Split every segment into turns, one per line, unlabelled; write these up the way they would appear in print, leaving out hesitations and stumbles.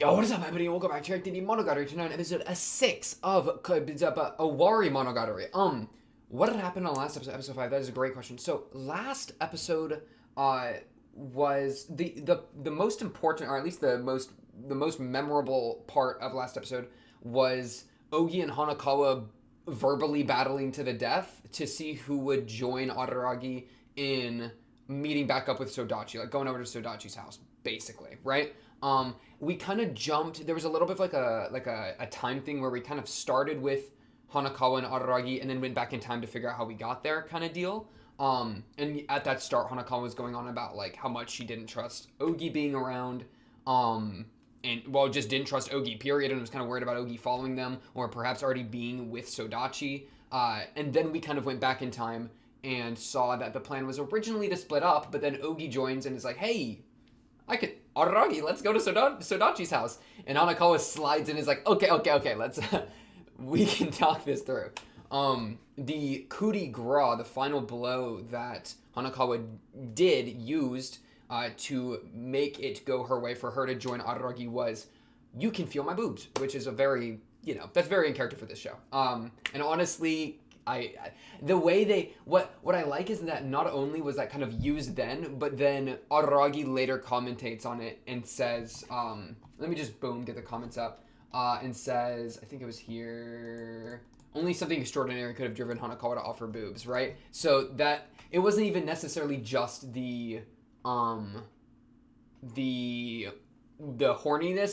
Yo, what is up, everybody? Welcome back to the Monogatari tonight, episode 6 of Owarimonogatari. What had happened on last episode, episode 5? That is a great question. So, last episode, was the most important, or at least the most memorable part of last episode was Ogi and Hanakawa verbally battling to the death to see who would join Araragi in meeting back up with Sodachi, like going over to Sodachi's house, basically, right? We kind of jumped. There was a little bit of like a time thing where we kind of started with Hanakawa and Araragi, and then went back in time to figure out how we got there, kind of deal. And at that start, Hanakawa was going on about like how much she didn't trust Ogi being around, and well, just didn't trust Ogi, period, and was kind of worried about Ogi following them, or perhaps already being with Sodachi. And then we kind of went back in time and saw that the plan was originally to split up, but then Ogi joins and is like, "Hey, I could Araragi, let's go to Sodachi's house." And Hanakawa slides in and is like, okay, let's we can talk this through. The coup de grace, the final blow that Hanakawa used to make it go her way for her to join Araragi was, "You can feel my boobs," which is a very, that's very in character for this show. And honestly, the way they what I like is that not only was that kind of used then, but then Araragi later commentates on it and says, let me just boom get the comments up, and says, I think it was here, only something extraordinary could have driven Hanakawa to offer boobs, right? So that it wasn't even necessarily just the horniness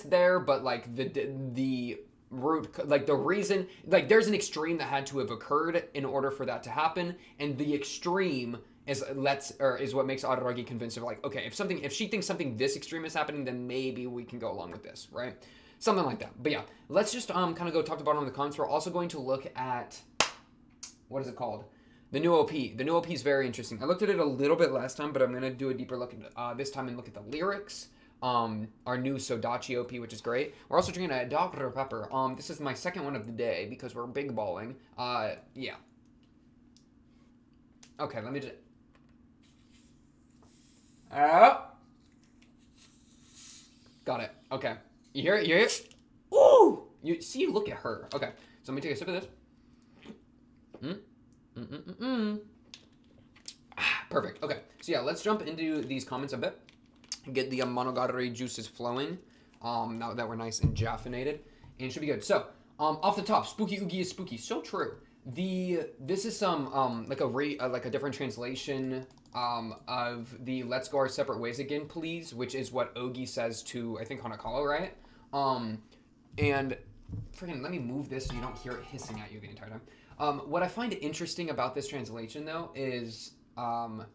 there, but like the root, like the reason, like there's an extreme that had to have occurred in order for that to happen, and the extreme is what makes Araragi convinced of like, okay, if she thinks something this extreme is happening, then maybe we can go along with this, right? Something like that. But yeah, let's just kind of go top to bottom of the comments. We're also going to look at, what is it called? The new OP. The new OP is very interesting. I looked at it a little bit last time, but I'm going to do a deeper look at this time and look at the lyrics. Our new Sodachi OP, which is great. We're also drinking a Dr. Pepper. This is my second one of the day because we're big balling. Yeah. Okay, let me just... Got it. Okay. You hear it? You hear it? Ooh! You look at her. Okay, so let me take a sip of this. Perfect. Okay, so yeah, let's jump into these comments a bit. Get the monogatari juices flowing. Now that we're nice and jaffinated, and it should be good. So, off the top, spooky oogie is spooky. So true. This is some like a different translation of the "Let's go our separate ways again, please," which is what Ogi says to, I think, Hanakawa, right? And freaking let me move this so you don't hear it hissing at you the entire time. What I find interesting about this translation though is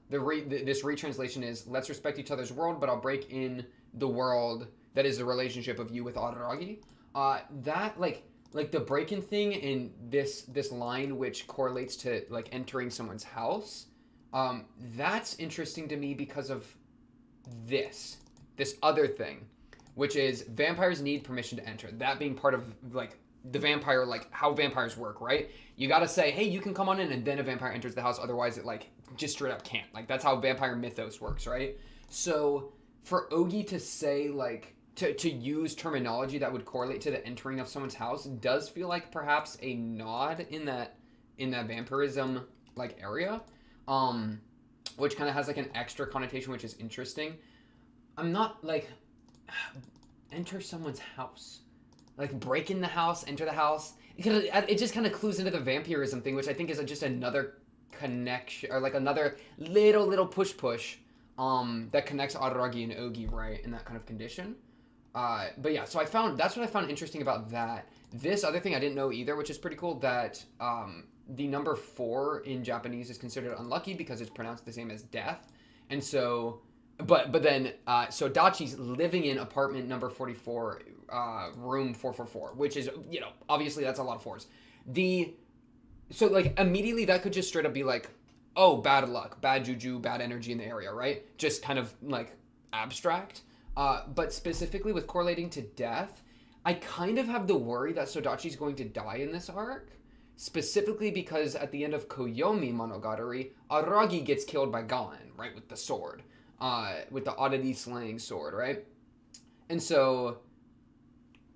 this retranslation is, "Let's respect each other's world, but I'll break in the world that is the relationship of you with Araragi." That like the break-in thing in this line, which correlates to like entering someone's house. That's interesting to me because of this other thing, which is vampires need permission to enter. That being part of like the vampire, like how vampires work, right? You gotta say, "Hey, you can come on in," and then a vampire enters the house. Otherwise, it like just straight up can't. Like that's how vampire mythos works, right? So for Ogi to say like to use terminology that would correlate to the entering of someone's house does feel like perhaps a nod in that vampirism like area, which kind of has like an extra connotation, which is interesting. I'm not like enter someone's house, like break in the house, enter the house. It just kind of clues into the vampirism thing, which I think is just another connection, or like another little push that connects Araragi and Ogi, right, in that kind of condition. But yeah, so that's what I found interesting about that. This other thing I didn't know either, which is pretty cool, that the number 4 in Japanese is considered unlucky because it's pronounced the same as death. And so, but then Sodachi's living in apartment number 44, room 444, which is, obviously that's a lot of 4s. So like immediately that could just straight up be like, oh, bad luck, bad juju, bad energy in the area, right? Just kind of like abstract. But specifically with correlating to death, I kind of have the worry that Sodachi's going to die in this arc, specifically because at the end of Koyomi Monogatari, Aragi gets killed by Gon, right, with the sword, with the oddity slaying sword, right? And so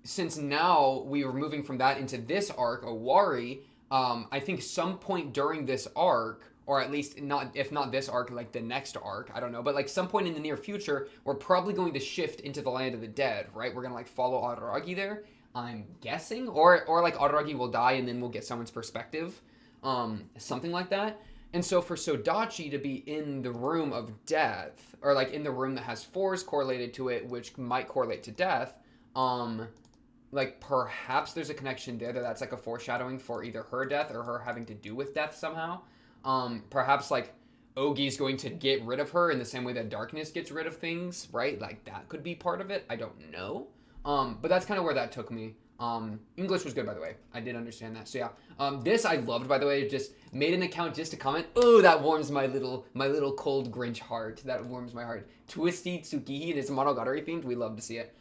since now we are moving from that into this arc, Owari, I think some point during this arc, or at least not, if not this arc, like the next arc, I don't know, but like some point in the near future, we're probably going to shift into the land of the dead, right? We're gonna like follow Araragi there, I'm guessing, or like Araragi will die and then we'll get someone's perspective, something like that. And so for Sodachi to be in the room of death, or like in the room that has fours correlated to it, which might correlate to death, like perhaps there's a connection there that's like a foreshadowing for either her death or her having to do with death somehow. Perhaps like Ogi's going to get rid of her in the same way that darkness gets rid of things, right? Like that could be part of it. I don't know. But that's kind of where that took me. English was good, by the way. I did understand that. So yeah, this I loved, by the way. Just made an account just to comment. Oh, that warms my little cold Grinch heart. That warms my heart. Twisty Tsukihi, and it's Monogatari themed. We love to see it.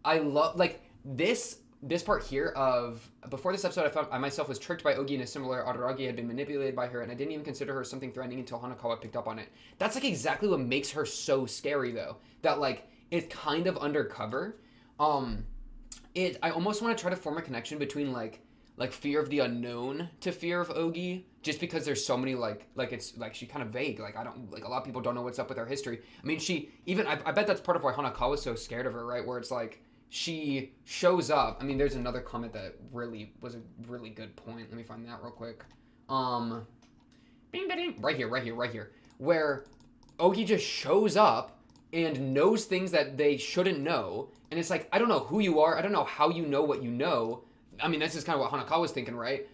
I love like this part here of before this episode. I found I myself was tricked by Ogi in a similar. Araragi had been manipulated by her, and I didn't even consider her something threatening until Hanakawa picked up on it. That's like exactly what makes her so scary, though. That like it's kind of undercover. I almost want to try to form a connection between like fear of the unknown to fear of Ogi, just because there's so many like it's like she kind of vague. Like I don't like a lot of people don't know what's up with her history. I mean, she even I bet that's part of why Hanakawa was so scared of her, right? Where it's like she shows up. I mean, there's another comment that really was a really good point. Let me find that real quick. Right here, where Ogi just shows up and knows things that they shouldn't know. And it's like, I don't know who you are. I don't know how you know what you know. I mean, that's just kind of what Hanakawa was thinking, right?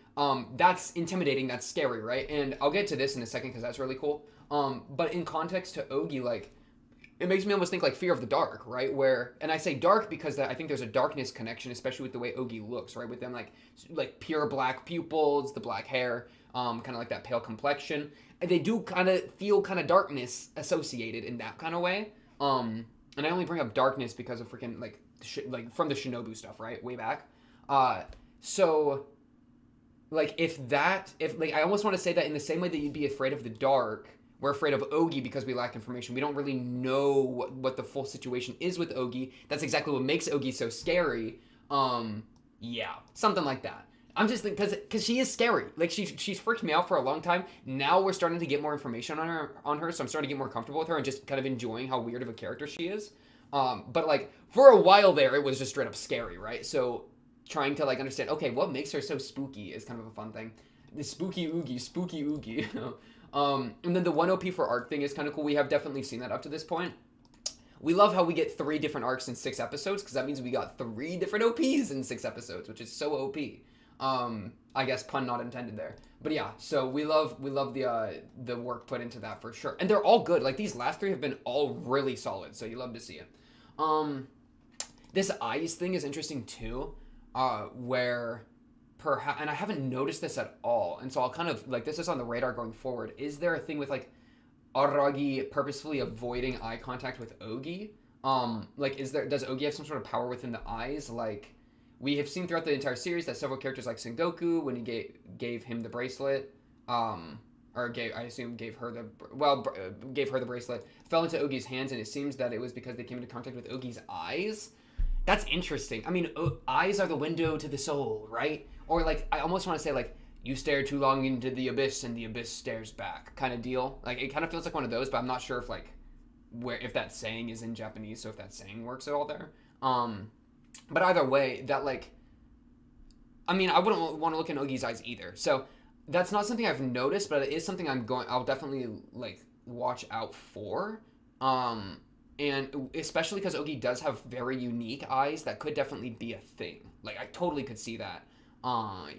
That's intimidating. That's scary, right? And I'll get to this in a second because that's really cool. But in context to Ogi, like, it makes me almost think like fear of the dark, right? Where, and I say dark because I think there's a darkness connection, especially with the way Ogi looks, right? With them like pure black pupils, the black hair, kind of like that pale complexion. And they do kind of feel kind of darkness associated in that kind of way. And I only bring up darkness because of freaking like from the Shinobu stuff, right? Way back. So like if like I almost want to say that in the same way that you'd be afraid of the dark, we're afraid of Ogi because we lack information. We don't really know what the full situation is with Ogi. That's exactly what makes Ogi so scary. Yeah, something like that. I'm just thinking because she is scary. Like she's freaked me out for a long time. Now we're starting to get more information on her, so I'm starting to get more comfortable with her and just kind of enjoying how weird of a character she is. But like for a while there, it was just straight up scary, right? So trying to like understand, okay, what makes her so spooky is kind of a fun thing. The spooky oogie. And then the 1 OP for arc thing is kind of cool. We have definitely seen that up to this point. We love how we get 3 different arcs in 6 episodes because that means we got 3 different OPs in 6 episodes, which is so OP. I guess pun not intended there. But yeah, so we love the work put into that for sure. And they're all good. Like these last 3 have been all really solid, so you love to see it. This eyes thing is interesting too, where perhaps, and I haven't noticed this at all, and so I'll kind of like this is on the radar going forward. Is there a thing with like Araragi purposefully avoiding eye contact with Ogi? Like does Ogi have some sort of power within the eyes? Like we have seen throughout the entire series that several characters like Sengoku, when he gave him the bracelet, gave her the bracelet, fell into Ogi's hands, and it seems that it was because they came into contact with Ogi's eyes. That's interesting. I mean, eyes are the window to the soul, right? Or like, I almost want to say like, you stare too long into the abyss and the abyss stares back kind of deal. Like, it kind of feels like one of those, but I'm not sure if like, if that saying is in Japanese, so if that saying works at all there. But either way, that like, I mean, I wouldn't want to look in Ogi's eyes either. So that's not something I've noticed, but it is something I'll definitely like watch out for. And especially because Ogi does have very unique eyes, that could definitely be a thing. Like I totally could see that.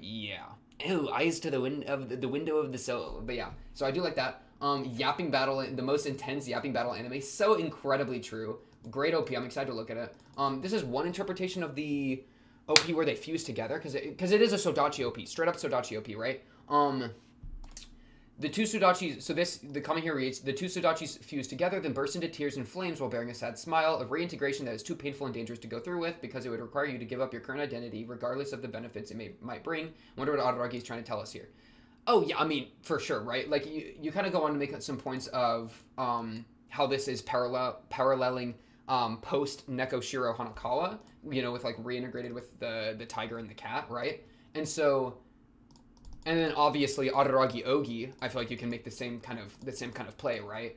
Yeah. Ew, eyes to the window of the soul. But yeah, so I do like that. Yapping battle, the most intense yapping battle anime, so incredibly true. Great OP. I'm excited to look at it. This is one interpretation of the OP where they fuse together, because it is a Sodachi OP, straight up Sodachi OP, right? The two Sodachis, so the comment here reads, the two Sodachis fuse together, then burst into tears and flames while bearing a sad smile, of reintegration that is too painful and dangerous to go through with, because it would require you to give up your current identity, regardless of the benefits it might bring. Wonder what Araragi is trying to tell us here. Oh yeah, I mean, for sure, right? Like, you kind of go on to make some points of how this is paralleling post Nekoshiro Hanakawa, you know, with like reintegrated with the tiger and the cat, right? And so, and then obviously Araragi Ogi, I feel like you can make the same kind of play, right?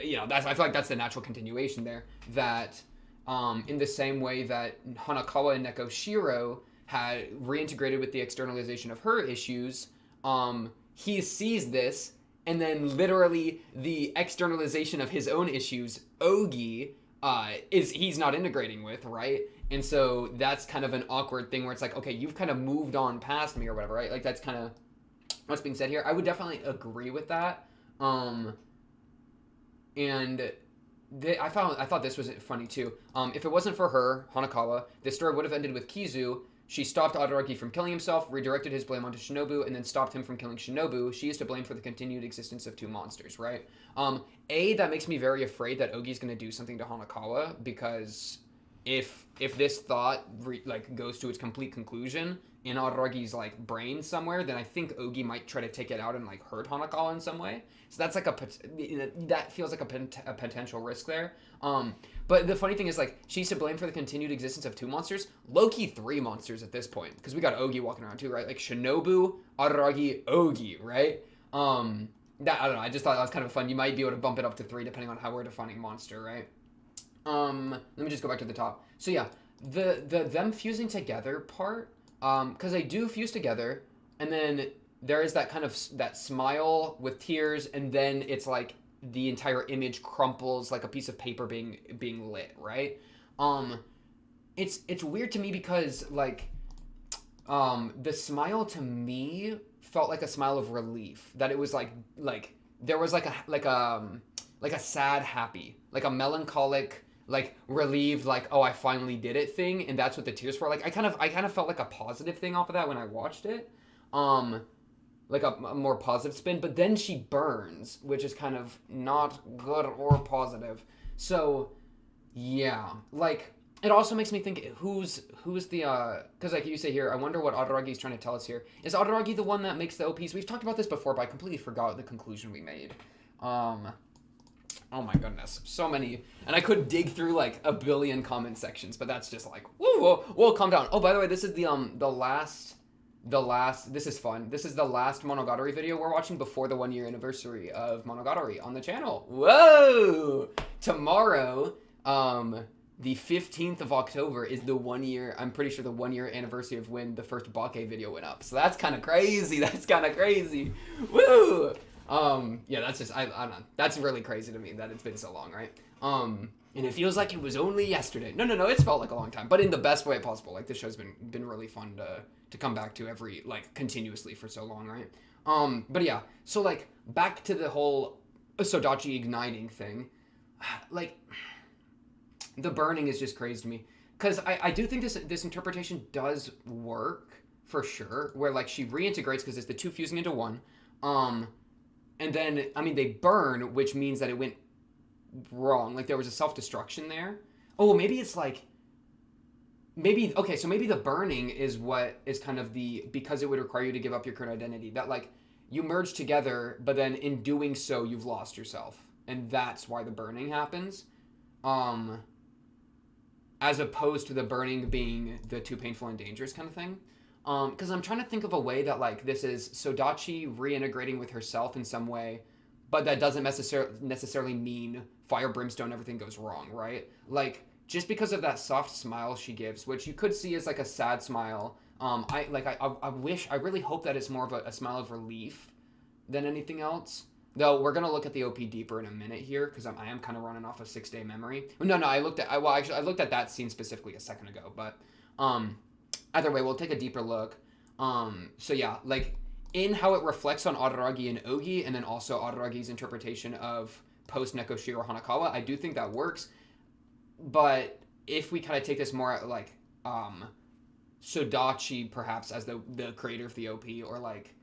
You know, I feel like that's the natural continuation there. That in the same way that Hanakawa and Nekoshiro had reintegrated with the externalization of her issues, he sees this, and then literally the externalization of his own issues, Ogi, he's not integrating with, right? And so that's kind of an awkward thing where it's like, okay, you've kind of moved on past me or whatever, right? Like that's kind of what's being said here. I would definitely agree with that. And I thought this was funny too. If it wasn't for her, Hanakawa, this story would have ended with Kizu. She stopped Araragi from killing himself, redirected his blame onto Shinobu, and then stopped him from killing Shinobu. She is to blame for the continued existence of two monsters, right? That makes me very afraid that Ogi's going to do something to Hanakawa, because if this thought goes to its complete conclusion in Araragi's like brain somewhere, then I think Ogi might try to take it out and like hurt Hanakawa in some way. So that's like that feels like a potential risk there. But the funny thing is, like, she's to blame for the continued existence of two monsters. Low-key 3 monsters at this point, because we got Ogi walking around too, right? Like Shinobu, Araragi, Ogi, right? That I don't know. I just thought that was kind of fun. You might be able to bump it up to 3 depending on how we're defining monster, right? Let me just go back to the top. So yeah, the them fusing together part, because they do fuse together, and then there is that kind of that smile with tears, and then it's like the entire image crumples like a piece of paper being lit, right? It's weird to me because like the smile to me felt like a smile of relief, that it was like there was like a sad happy, like a melancholic, like relieved, like, oh, I finally did it thing, and that's what the tears were. Like I kind of felt like a positive thing off of that when I watched it. Like a more positive spin, but then she burns, which is kind of not good or positive. So, yeah, like, it also makes me think, who's the, because like you say here, I wonder what Araragi's trying to tell us here. Is Araragi the one that makes the OPs? We've talked about this before, but I completely forgot the conclusion we made. Oh my goodness, so many, and I could dig through like a billion comment sections, but that's just like, whoa, calm down. Oh, by the way, this is the last, this is fun. This is the last Monogatari video we're watching before the 1-year anniversary of Monogatari on the channel. Whoa! Tomorrow, the 15th of October is the 1-year, I'm pretty sure the 1-year anniversary of when the first Bake video went up. So that's kind of crazy. Woo! Yeah, that's just, I don't know. That's really crazy to me that it's been so long, right? And it feels like it was only yesterday. No, it's felt like a long time, but in the best way possible. Like, this show's been really fun to come back to continuously for so long, right? But yeah, so like back to the whole Sodachi igniting thing, like the burning is just crazy to me, because I do think this interpretation does work for sure, where like she reintegrates because it's the two fusing into one, and then I mean they burn, which means that it went wrong, like there was a self-destruction there. Oh, maybe it's like so maybe the burning is what is kind of because it would require you to give up your current identity, that like you merge together, but then in doing so you've lost yourself, and that's why the burning happens, as opposed to the burning being the too painful and dangerous kind of thing. Because I'm trying to think of a way that like this is Sodachi reintegrating with herself in some way, but that doesn't necessarily mean fire, brimstone, everything goes wrong, right? Like, just because of that soft smile she gives, which you could see as like a sad smile. I really hope that it's more of a smile of relief than anything else. Though we're gonna look at the OP deeper in a minute here, because I am kind of running off a 6-day memory. No, I looked at that scene specifically a second ago, but either way, we'll take a deeper look. So yeah, like in how it reflects on Araragi and Ogi, and then also Araragi's interpretation of post Nekoshiro Hanakawa, I do think that works. But if we kind of take this more like Sodachi perhaps as the creator of the OP, or like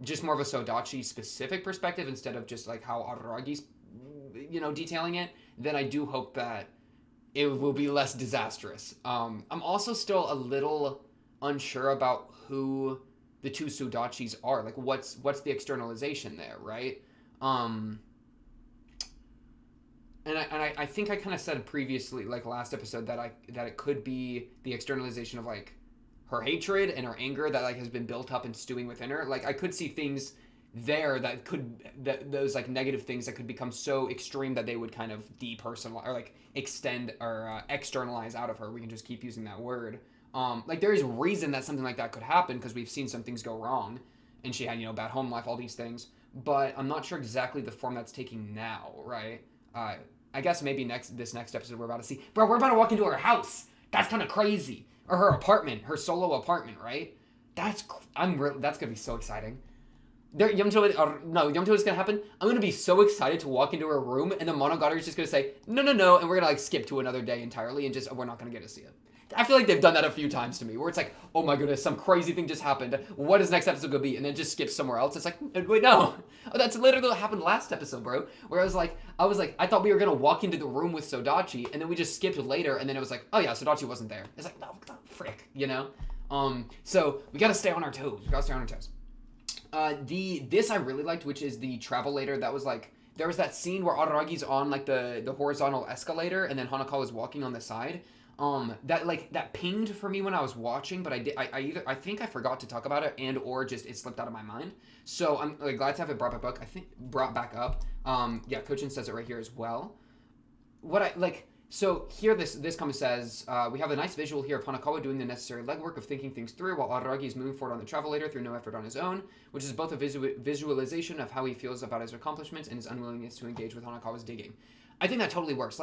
just more of a Sodachi specific perspective instead of just like how Araragi's detailing it, then I do hope that it will be less disastrous. I'm also still a little unsure about who the two Sodachis are. Like what's the externalization there, right? I think I kind of said previously, like last episode, that it could be the externalization of like her hatred and her anger that like has been built up and stewing within her. Like I could see things there that those like negative things that could become so extreme that they would kind of depersonalize or like extend or externalize out of her. We can just keep using that word. Like there is reason that something like that could happen because we've seen some things go wrong, and she had bad home life, all these things. But I'm not sure exactly the form that's taking now, right? I guess maybe this next episode we're about to see. Bro, we're about to walk into her house. That's kind of crazy. Or her apartment, her solo apartment, right? That's gonna be so exciting. Yomto is gonna happen. I'm gonna be so excited to walk into her room, and the Monogatari is just gonna say no, and we're gonna like skip to another day entirely, and we're not gonna get to see it. I feel like they've done that a few times to me, where it's like, oh my goodness, some crazy thing just happened. What is next episode gonna be? And then just skip somewhere else. It's like, wait, no. Oh, that's literally what happened last episode, bro. Where I was like, I thought we were gonna walk into the room with Sodachi, and then we just skipped later, and then it was like, oh yeah, Sodachi wasn't there. It's like, no, frick, So we gotta stay on our toes. This I really liked, which is the travelator. That was like, there was that scene where Araragi's on like the horizontal escalator, and then Hanakawa is walking on the side. That pinged for me when I was watching, but I think I forgot to talk about it, and or just it slipped out of my mind. So I'm like glad to have it brought back up. Yeah, Kochin says it right here as well. So here this comment says, we have a nice visual here of Hanakawa doing the necessary legwork of thinking things through while Araragi is moving forward on the travelator through no effort on his own, which is both a visualization of how he feels about his accomplishments and his unwillingness to engage with Hanakawa's digging. I think that totally works.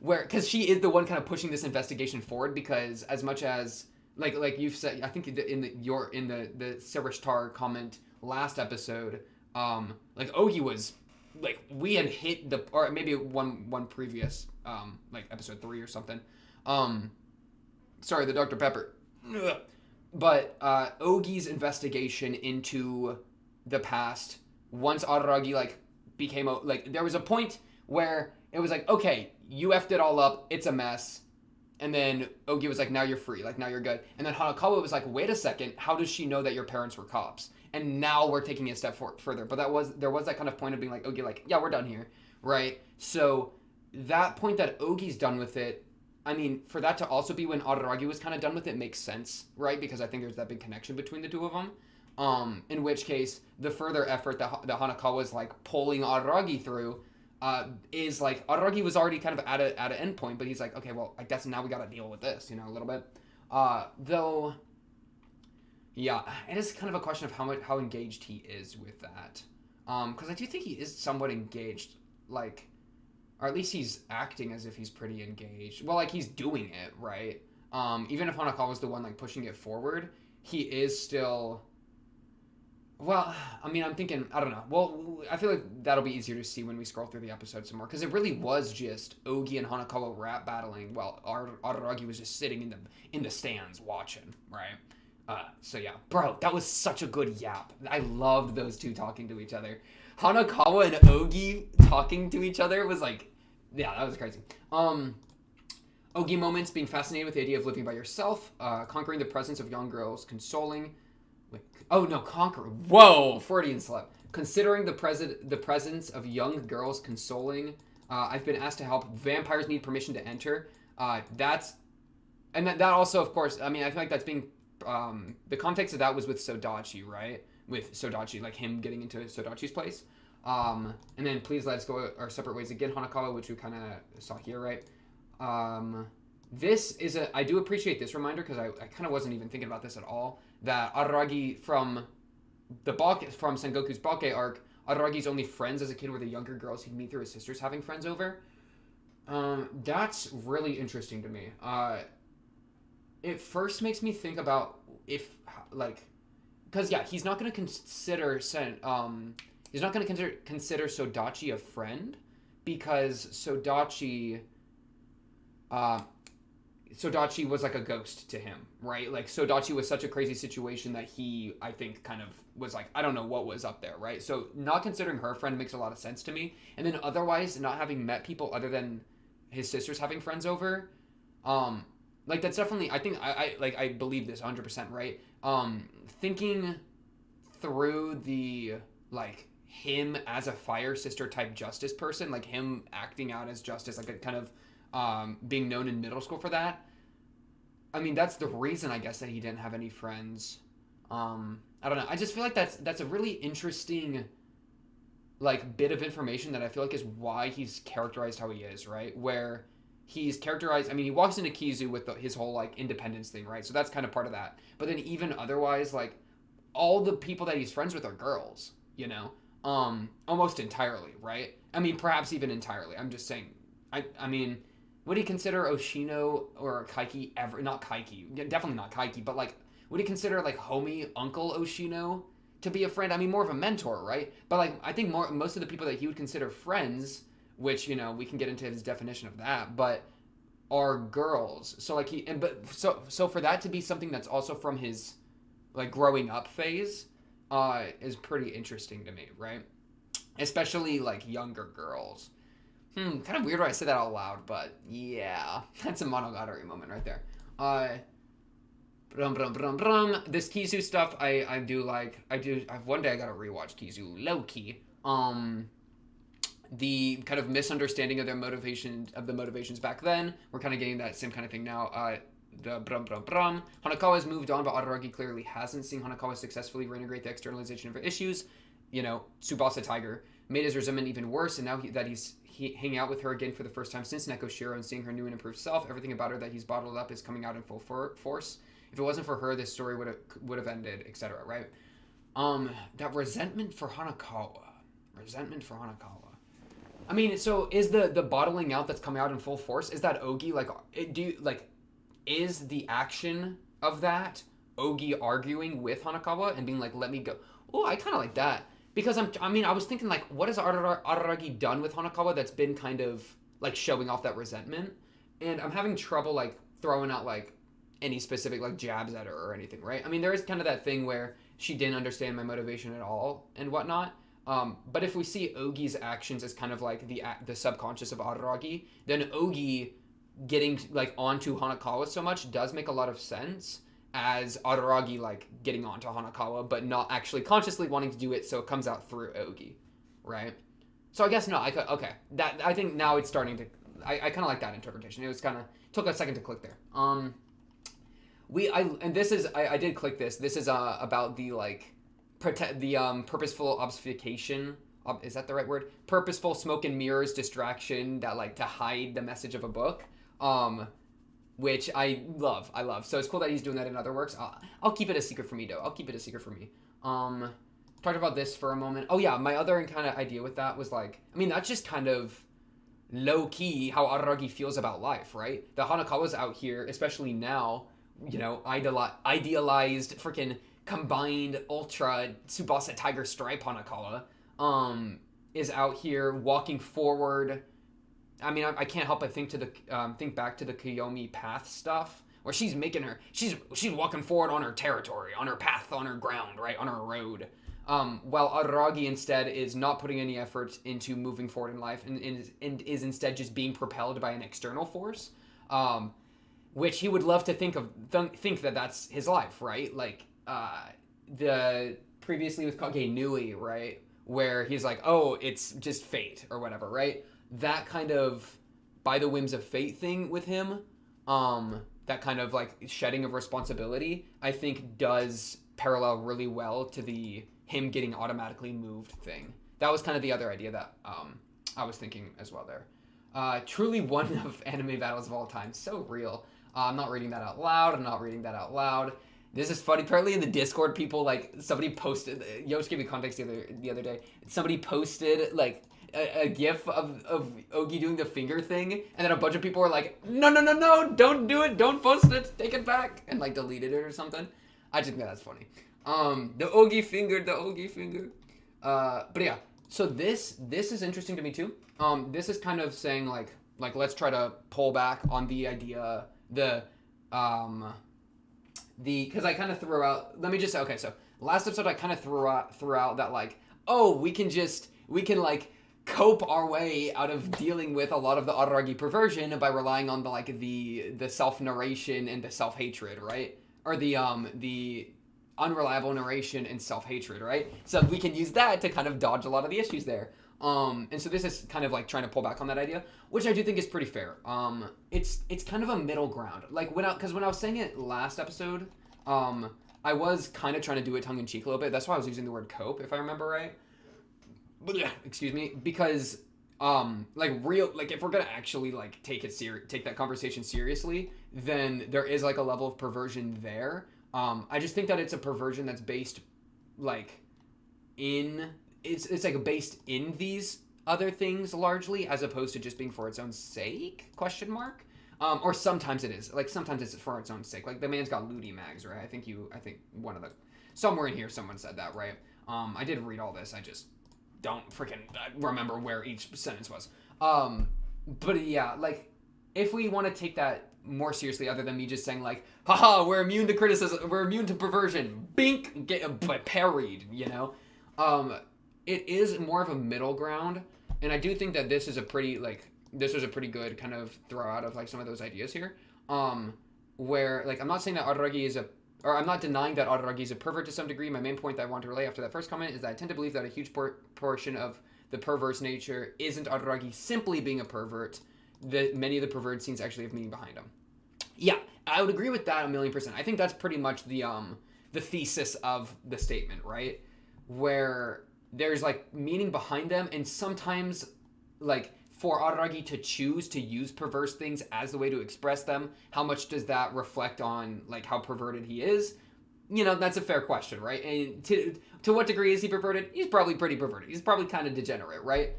Because she is the one kind of pushing this investigation forward, because as much as like you've said, I think in the Sarishtar comment last episode, like Ogi was like, we had hit the, or maybe one previous like episode 3 or something, sorry, the Dr. Pepper. But Ogi's investigation into the past, once Araragi like became there was a point where it was like, okay, you effed it all up, it's a mess. And then Ogi was like, now you're free, like now you're good. And then Hanakawa was like, wait a second, how does she know that your parents were cops? And now we're taking it a step further. But there was that kind of point of being like, Ogi, like, yeah, we're done here, right? So that point that Ogi's done with it, I mean, for that to also be when Araragi was kind of done with it makes sense, right? Because I think there's that big connection between the two of them. In which case, the further effort that Hanakawa is like pulling Araragi through is like, Araragi was already kind of at an end point, but he's like, okay, well, I guess now we got to deal with this, a little bit. Though, yeah, it is kind of a question of how engaged he is with that. Because I do think he is somewhat engaged, like, or at least he's acting as if he's pretty engaged. Well, like, he's doing it, right? Even if Hanakawa was the one, like, pushing it forward, he is still... Well, I mean, I'm thinking, I don't know. Well, I feel like that'll be easier to see when we scroll through the episode some more, because it really was just Ogi and Hanakawa rap battling while Araragi was just sitting in the stands watching, right? So yeah, bro, that was such a good yap. I loved those two talking to each other. Hanakawa and Ogi talking to each other was like, yeah, that was crazy. Ogi moments, being fascinated with the idea of living by yourself, conquering the presence of young girls, consoling... Whoa, Freudian slip. Considering the presence of young girls consoling, I've been asked to help. Vampires need permission to enter. That also, of course, I mean, I feel like that's being, the context of that was with Sodachi, right? With Sodachi, like him getting into Sodachi's place. And then please let's go our separate ways again, Hanakawa, which we kind of saw here, right? This is I do appreciate this reminder, because I kind of wasn't even thinking about this at all, that Araragi from Sengoku's Bake arc, Araragi's only friends as a kid were the younger girls he'd meet through his sisters having friends over. That's really interesting to me. It first makes me think about if, like, because yeah, he's not going to consider Sodachi a friend, because Sodachi was like a ghost to him, right? Like, Sodachi was such a crazy situation that he, I think, kind of was like, I don't know what was up there, right? So not considering her friend makes a lot of sense to me. And then otherwise, not having met people other than his sisters having friends over, like, that's definitely, I think, I believe this 100%, right? Thinking through the, like, him as a fire sister type justice person, like him acting out as justice, like a kind of being known in middle school for that. I mean, that's the reason, I guess, that he didn't have any friends. I don't know. I just feel like that's a really interesting, like, bit of information that I feel like is why he's characterized how he is, right? Where he's characterized. I mean, he walks into Kizu with his whole like independence thing, right? So that's kind of part of that. But then even otherwise, like, all the people that he's friends with are girls, you know, almost entirely, right? I mean, perhaps even entirely. I'm just saying. I mean. Would he consider Oshino or Kaiki ever? Not Kaiki, definitely not Kaiki, but like, would he consider like homie Uncle Oshino to be a friend? I mean, more of a mentor, right? But like, I think most of the people that he would consider friends, which you know we can get into his definition of that, but are girls. So like so for that to be something that's also from his like growing up phase, is pretty interesting to me, right? Especially like younger girls. Kind of weird when I say that out loud, but yeah, that's a Monogatari moment right there. This Kizu stuff, I do like. One day I gotta rewatch Kizu low key. The kind of misunderstanding of the motivations back then. We're kind of getting that same kind of thing now. Hanakawa has moved on, but Araragi clearly hasn't. Seen Hanakawa successfully reintegrate the externalization of her issues, you know, Tsubasa Tiger made his resentment even worse, and now he's hanging out with her again for the first time since Nekoshiro and seeing her new and improved self. Everything about her that he's bottled up is coming out in full force. If it wasn't for her, this story would have ended, etc. Right? That resentment for Hanakawa. I mean, so is the bottling out that's coming out in full force? Is that Ogi is the action of that Ogi arguing with Hanakawa and being like, "Let me go"? Oh, I kind of like that. Because I was thinking like, what has Araragi done with Hanakawa that's been kind of like showing off that resentment? And I'm having trouble like throwing out like any specific like jabs at her or anything, right? I mean, there is kind of that thing where she didn't understand my motivation at all and whatnot. But if we see Ogi's actions as kind of like the subconscious of Araragi, then Ogi getting like onto Hanakawa so much does make a lot of sense. As Araragi like getting onto Hanakawa, but not actually consciously wanting to do it, so it comes out through Ogi, right? So I guess no, okay. That I think now it's starting to. I kind of like that interpretation. It was kind of took a second to click there. I did click this. This is about the like purposeful obfuscation. Is that the right word? Purposeful smoke and mirrors distraction that like to hide the message of a book. Which I love. So it's cool that he's doing that in other works. I'll keep it a secret for me, though. Talked about this for a moment. Oh, yeah, my other kind of idea with that was, like, I mean, that's just kind of low-key how Araragi feels about life, right? The Hanakawa's out here, especially now, you know, idealized, freaking combined ultra Tsubasa Tiger Stripe Hanakawa, is out here walking forward. I mean, I can't help but think back to the Kiyomi path stuff, where she's walking forward on her territory, on her path, on her ground, right, on her road. While Araragi instead is not putting any effort into moving forward in life and is instead just being propelled by an external force, which he would love to think that that's his life, right? Like the previously with Kage Nui, right, where he's like, oh, it's just fate or whatever, right? That kind of by the whims of fate thing with him, that kind of like shedding of responsibility, I think does parallel really well to the him getting automatically moved thing. That was kind of the other idea that I was thinking as well there. Truly one of anime battles of all time. So real. I'm not reading that out loud. This is funny. Apparently in the Discord, people like somebody posted. Yosh gave me context the other day. Somebody posted like a gif of Ogi doing the finger thing, and then a bunch of people were like, no, don't do it, don't post it, take it back, and like deleted it or something. I just think that's funny. The Ogi finger. But yeah, so this is interesting to me too. This is kind of saying like let's try to pull back on the idea, because I kind of threw out. Okay, so last episode I kind of threw out that like, oh, we can like cope our way out of dealing with a lot of the Araragi perversion by relying on the self narration and the self hatred, right? Or the unreliable narration and self-hatred, right? So we can use that to kind of dodge a lot of the issues there. And so this is kind of like trying to pull back on that idea, which I do think is pretty fair. It's kind of a middle ground. Like when I was saying it last episode, I was kind of trying to do it tongue in cheek a little bit. That's why I was using the word cope, if I remember right. But yeah, excuse me, because like if we're gonna actually like take that conversation seriously, then there is like a level of perversion there. I just think that it's a perversion that's based like in it's like based in these other things largely, as opposed to just being for its own sake, question mark. Or sometimes it is. Like sometimes it's for its own sake. Like the man's got looty mags, right? I think one of the somewhere in here someone said that, right? I did read all this. I just don't freaking remember where each sentence was. But yeah, like if we want to take that more seriously, other than me just saying like, haha, we're immune to criticism, we're immune to perversion, bink, get parried, you know? It is more of a middle ground, and I do think that this was a pretty good kind of throw out of like some of those ideas here. Where like I'm not saying that Araragi I'm not denying that Araragi is a pervert to some degree. My main point that I want to relay after that first comment is that I tend to believe that a huge portion of the perverse nature isn't Araragi simply being a pervert. That many of the perverted scenes actually have meaning behind them. Yeah, I would agree with that 1,000,000%. I think that's pretty much the thesis of the statement, right? Where there's like meaning behind them, and sometimes like for Araragi to choose to use perverse things as the way to express them, how much does that reflect on like how perverted he is? You know, that's a fair question, right? And to what degree is he perverted? He's probably pretty perverted. He's probably kind of degenerate, right?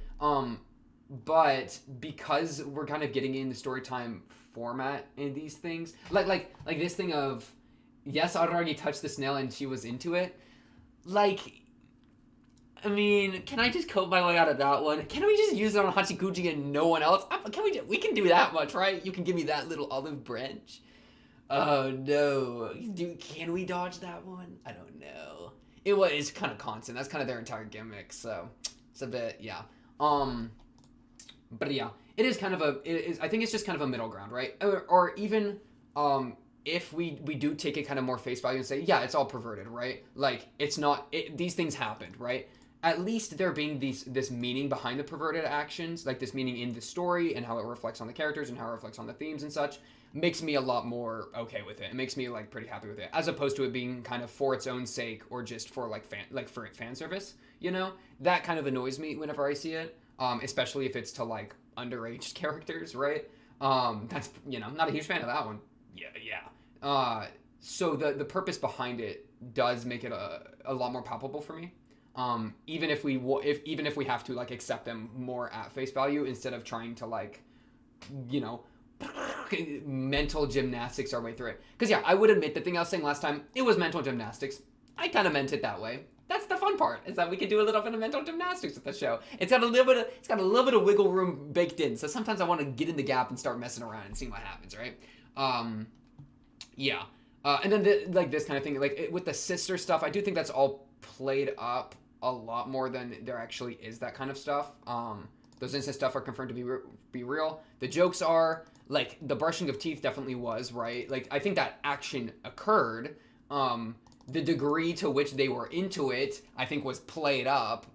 But because we're kind of getting in the story time format in these things, like this thing of, yes, Araragi touched the snail and she was into it. Like, I mean, can I just cope my way out of that one? Can we just use it on Hachikuji and no one else? We can do that much, right? You can give me that little olive branch. Oh no. Can we dodge that one? I don't know. It's kind of constant. That's kind of their entire gimmick, so it's a bit, yeah. But yeah, it is kind of I think it's just kind of a middle ground, right? Or even, if we do take it kind of more face value and say, yeah, it's all perverted, right? Like, it's not, these things happened, right? At least there being this meaning behind the perverted actions, like this meaning in the story and how it reflects on the characters and how it reflects on the themes and such, makes me a lot more okay with it. It makes me like pretty happy with it, as opposed to it being kind of for its own sake or just for for fan service. You know, that kind of annoys me whenever I see it, especially if it's to like underage characters, right? That's not a huge fan of that one. Yeah. So the purpose behind it does make it a lot more palpable for me. Even if we have to like accept them more at face value instead of trying to like, mental gymnastics our way through it. Because yeah, I would admit the thing I was saying last time, it was mental gymnastics. I kind of meant it that way. That's the fun part, is that we can do a little bit of mental gymnastics with the show. It's got a little bit of wiggle room baked in. So sometimes I want to get in the gap and start messing around and see what happens, right? Yeah. And then this kind of thing, like with the sister stuff, I do think that's all played up a lot more than there actually is that kind of stuff. Those incest stuff are confirmed to be real. The jokes are, like, the brushing of teeth definitely was, right? Like, I think that action occurred. The degree to which they were into it, I think, was played up,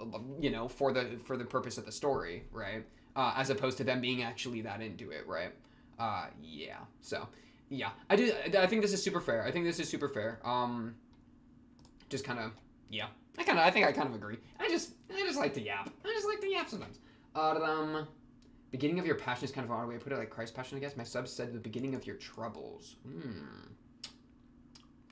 for the purpose of the story, right? As opposed to them being actually that into it, right? Yeah. So, yeah. I think this is super fair. Just kind of, yeah. I think I kind of agree. I just like to yap. Sometimes. Beginning of your passion is kind of an odd way to put it, like Christ's passion, I guess. My sub said the beginning of your troubles.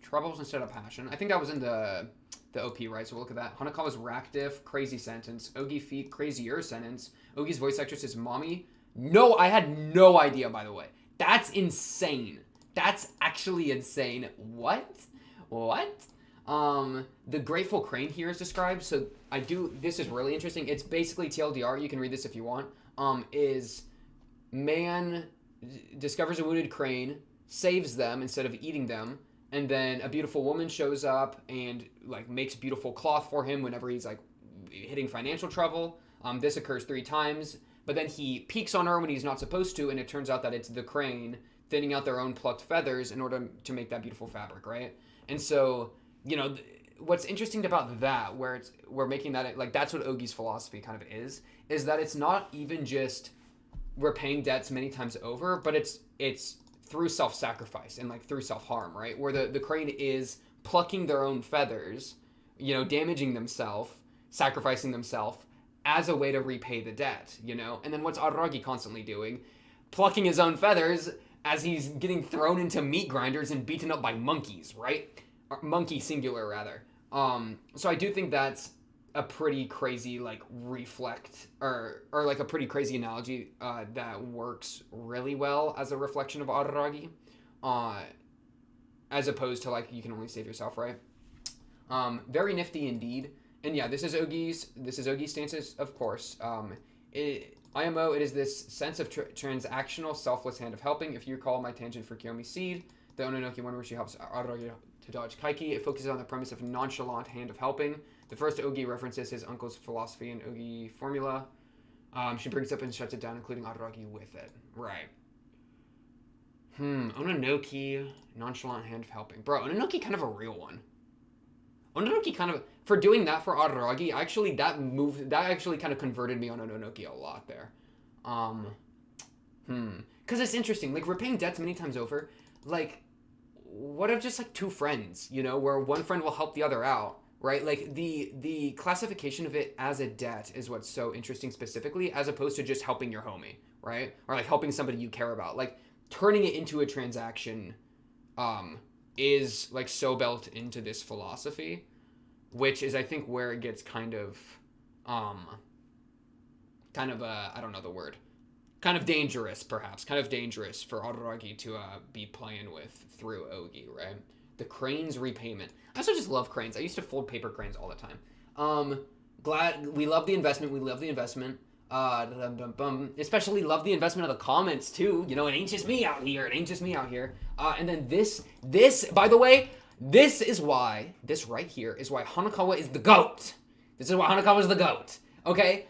Troubles instead of passion. I think that was in the OP, right? So we'll look at that. Hanakawa's rack diff, crazy sentence. Ogi feet, crazier sentence. Ogi's voice actress is mommy. No, I had no idea, by the way. That's insane. That's actually insane. What? The Grateful Crane here is described. So this is really interesting. It's basically TLDR. You can read this if you want. Is man discovers a wounded crane, saves them instead of eating them, and then a beautiful woman shows up and like makes beautiful cloth for him whenever he's like hitting financial trouble. This occurs 3 times, but then he peeks on her when he's not supposed to, and it turns out that it's the crane thinning out their own plucked feathers in order to make that beautiful fabric, right? And so you know, what's interesting about that, where we're making that like that's what Ogi's philosophy kind of is that it's not even just repaying debts many times over, but it's through self-sacrifice and like through self-harm, right? Where the crane is plucking their own feathers, you know, damaging themselves, sacrificing themselves as a way to repay the debt, you know? And then what's Araragi constantly doing? Plucking his own feathers as he's getting thrown into meat grinders and beaten up by monkeys, right? Or monkey singular, rather. So I do think that's a pretty crazy, like, reflect, or like a pretty crazy analogy that works really well as a reflection of Araragi, as opposed to, like, you can only save yourself, right? Very nifty indeed. And yeah, this is Ogi's stances, of course. IMO, it is this sense of transactional, selfless hand of helping. If you recall my tangent for Kiyomi Seed, the Ononoki one where she helps Araragi to dodge Kaiki, it focuses on the premise of nonchalant hand of helping. The first Ogi references his uncle's philosophy and Ogi formula. She brings it up and shuts it down, including Araragi with it. Right. Ononoki, nonchalant hand of helping. Bro, Ononoki kind of a real one. Ononoki kind of, for doing that for Araragi, actually, that actually kind of converted me on Ononoki a lot there. Because it's interesting, like, repaying debts many times over, like, what if just, like, two friends, you know, where one friend will help the other out, right? Like, the classification of it as a debt is what's so interesting specifically, as opposed to just helping your homie, right? Or, like, helping somebody you care about. Like, turning it into a transaction, is like so built into this philosophy, which is I think where it gets kind of I don't know the word, kind of dangerous perhaps, kind of dangerous for Araragi to be playing with through Ogi, right? The crane's repayment. I also just love cranes. I used to fold paper cranes all the time. Glad we love the investment. Especially love the investment of the comments too. You know, it ain't just me out here. And then this, by the way, this right here is why Hanakawa is the GOAT. This is why Hanakawa is the GOAT. Okay?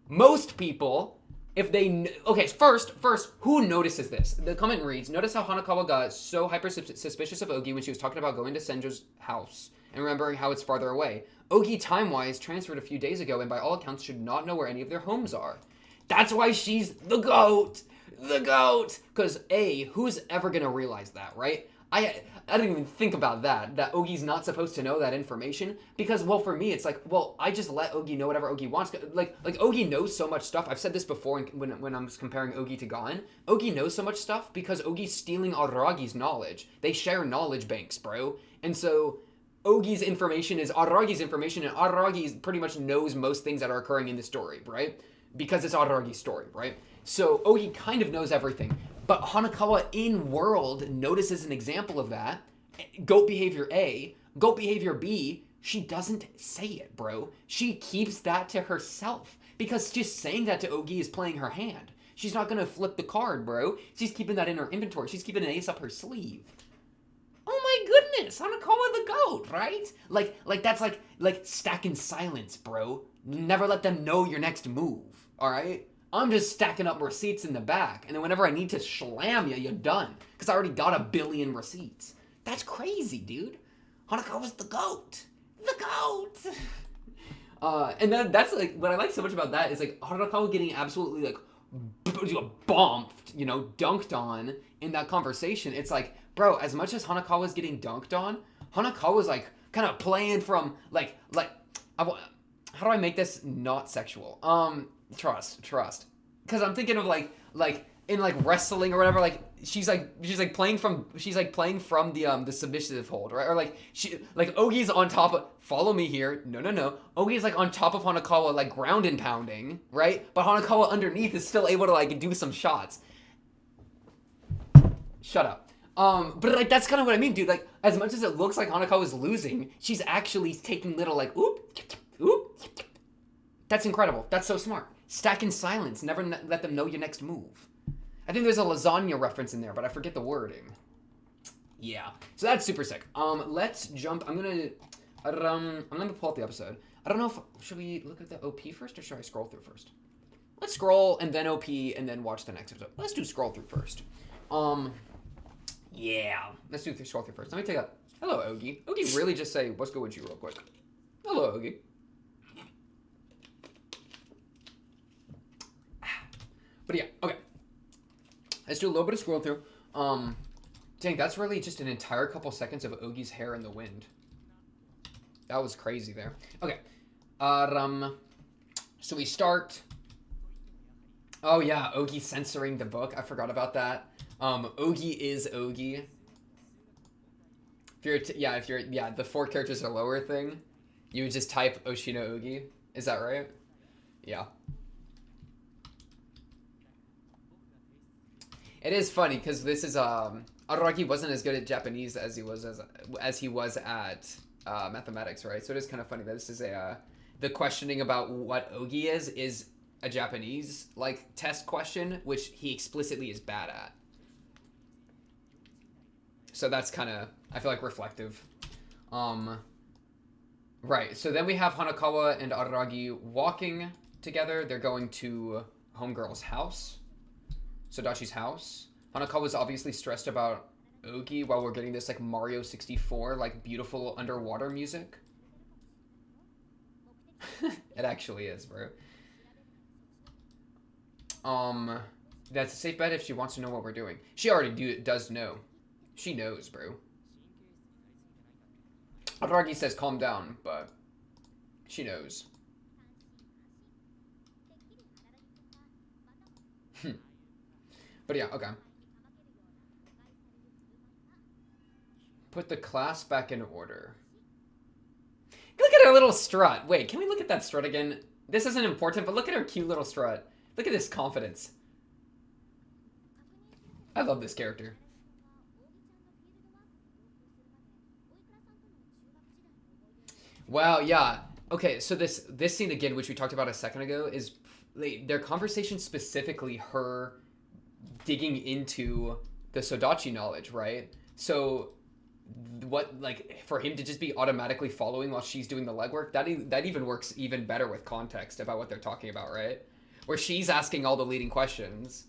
Most people, if they... Okay, first, who notices this? The comment reads, notice how Hanakawa got so hyper-suspicious of Ogi when she was talking about going to Senjo's house and remembering how it's farther away. Ogi, time-wise, transferred a few days ago and by all accounts should not know where any of their homes are. That's why she's the GOAT! The GOAT! Because, A, who's ever gonna realize that, right? I didn't even think about that Ogi's not supposed to know that information, because, well, for me, it's like, well, I just let Ogi know whatever Ogi wants. Like Ogi knows so much stuff. I've said this before when I'm comparing Ogi to Gon. Ogi knows so much stuff because Ogi's stealing Araragi's knowledge. They share knowledge banks, bro. And so Ogi's information is Araragi's information, and Araragi pretty much knows most things that are occurring in the story, right? Because it's Araragi's story, right? So Ogi kind of knows everything. But Hanakawa in world notices an example of that. Goat behavior A, goat behavior B, she doesn't say it, bro. She keeps that to herself. Because just saying that to Ogi is playing her hand. She's not gonna flip the card, bro. She's keeping that in her inventory. She's keeping an ace up her sleeve. Oh my goodness, Hanakawa the GOAT, right? Like that's like stacking silence, bro. Never let them know your next move, alright? I'm just stacking up receipts in the back, and then whenever I need to slam you, you're done. Because I already got 1 billion receipts. That's crazy, dude. Hanakawa's the GOAT. The GOAT! And then that's like, what I like so much about that is like Hanakawa getting absolutely like bombed, you know, dunked on in that conversation. It's like, bro, as much as Hanakawa's getting dunked on, Hanakawa's like kind of playing from like, how do I make this not sexual? Trust. Because I'm thinking of like in like wrestling or whatever, like she's playing from the submissive hold, right? Or like Ogi's on top of, follow me here. No. Ogi's like on top of Hanakawa, like ground and pounding, right? But Hanakawa underneath is still able to like do some shots. Shut up. But like that's kind of what I mean, dude. Like as much as it looks like Hanakawa's losing, she's actually taking little like oop. That's incredible. That's so smart. Stack in silence. Never let them know your next move. I think there's a lasagna reference in there, but I forget the wording. Yeah. So that's super sick. Let's jump. I'm gonna pull up the episode. I don't know if, should we look at the OP first, or should I scroll through first? Let's scroll and then OP and then watch the next episode. Let's do scroll through first. Yeah. Let's do scroll through first. Let me take a Hello, Ogi. Ogi really just say, what's good with you real quick. Hello, Ogi. But yeah, okay. Let's do a little bit of scroll through. Dang, that's really just an entire couple seconds of Ogi's hair in the wind. That was crazy there. Okay. So we start. Oh yeah, Ogi censoring the book. I forgot about that. Ogi is Ogi. If you're the 4 characters or lower thing, you would just type Oshino Ogi. Is that right? Yeah. It is funny because this is Araragi wasn't as good at Japanese as he was at mathematics, right? So it is kind of funny that this is the questioning about what Ogi is a Japanese like test question, which he explicitly is bad at. So that's kind of, I feel like, reflective. Right. So then we have Hanakawa and Araragi walking together. They're going to Homegirl's house. Sodachi's house. Hanakawa's obviously stressed about Ogi while we're getting this like Mario 64 like beautiful underwater music. It actually is, bro. That's a safe bet if she wants to know what we're doing. She already does know. She knows, bro. Araragi says calm down, but she knows. But yeah, okay. Put the class back in order. Look at her little strut. Wait, can we look at that strut again? This isn't important, but look at her cute little strut. Look at this confidence. I love this character. Wow, yeah. Okay, so this scene again, which we talked about a second ago, is their conversation specifically her digging into the Sodachi knowledge, right? So what, like, for him to just be automatically following while she's doing the legwork, that even works even better with context about what they're talking about, right? Where she's asking all the leading questions.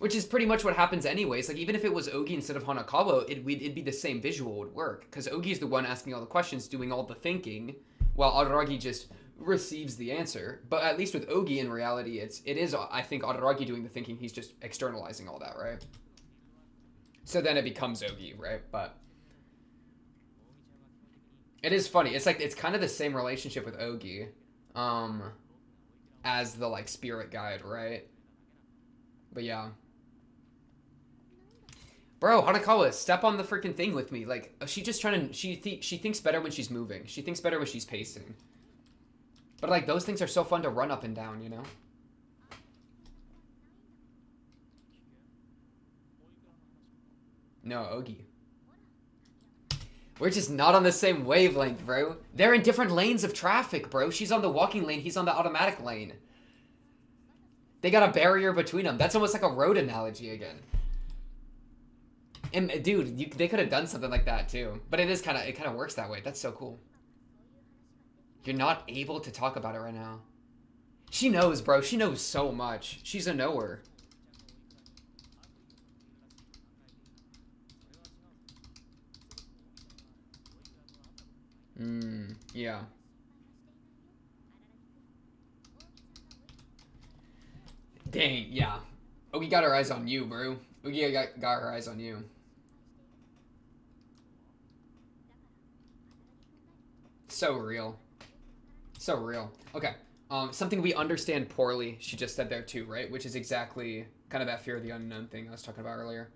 Which is pretty much what happens anyways. Like, even if it was Ogi instead of Hanakawa, it'd be the same visual would work. Because Ogi's the one asking all the questions, doing all the thinking, while Araragi just receives the answer. But at least with Ogi, in reality, it is, I think, Araragi doing the thinking. He's just externalizing all that, right? So then it becomes Ogi, right? But it is funny. It's like, it's kind of the same relationship with Ogi as the, like, spirit guide, right? But yeah. Bro, Hanakawa, step on the freaking thing with me. Like, she just trying to... She thinks better when she's moving. She thinks better when she's pacing. But, like, those things are so fun to run up and down, you know? No, Ogi. We're just not on the same wavelength, bro. They're in different lanes of traffic, bro. She's on the walking lane. He's on the automatic lane. They got a barrier between them. That's almost like a road analogy again. And dude, they could have done something like that too. But it kind of works that way. That's so cool. You're not able to talk about it right now. She knows, bro. She knows so much. She's a knower. Yeah. Dang, yeah. Ogi got her eyes on you, bro. Ogi got her eyes on you. So real. So real. Okay. Something we understand poorly, she just said there too, right? Which is exactly kind of that fear of the unknown thing I was talking about earlier.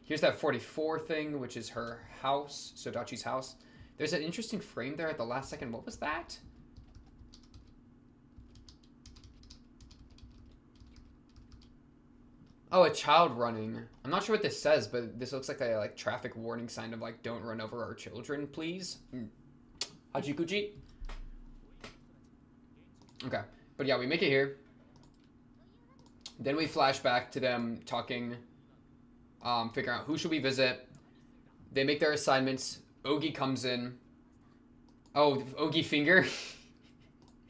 Here's that 44 thing, which is her house, Sodachi's house. There's an interesting frame there at the last second. What was that? Oh, a child running. I'm not sure what this says, but this looks like a traffic warning sign of like, don't run over our children, please. Hachikuji. Okay, but yeah, we make it here. Then we flash back to them talking, figuring out who should we visit. They make their assignments. Ogi comes in. Oh, Ogi finger.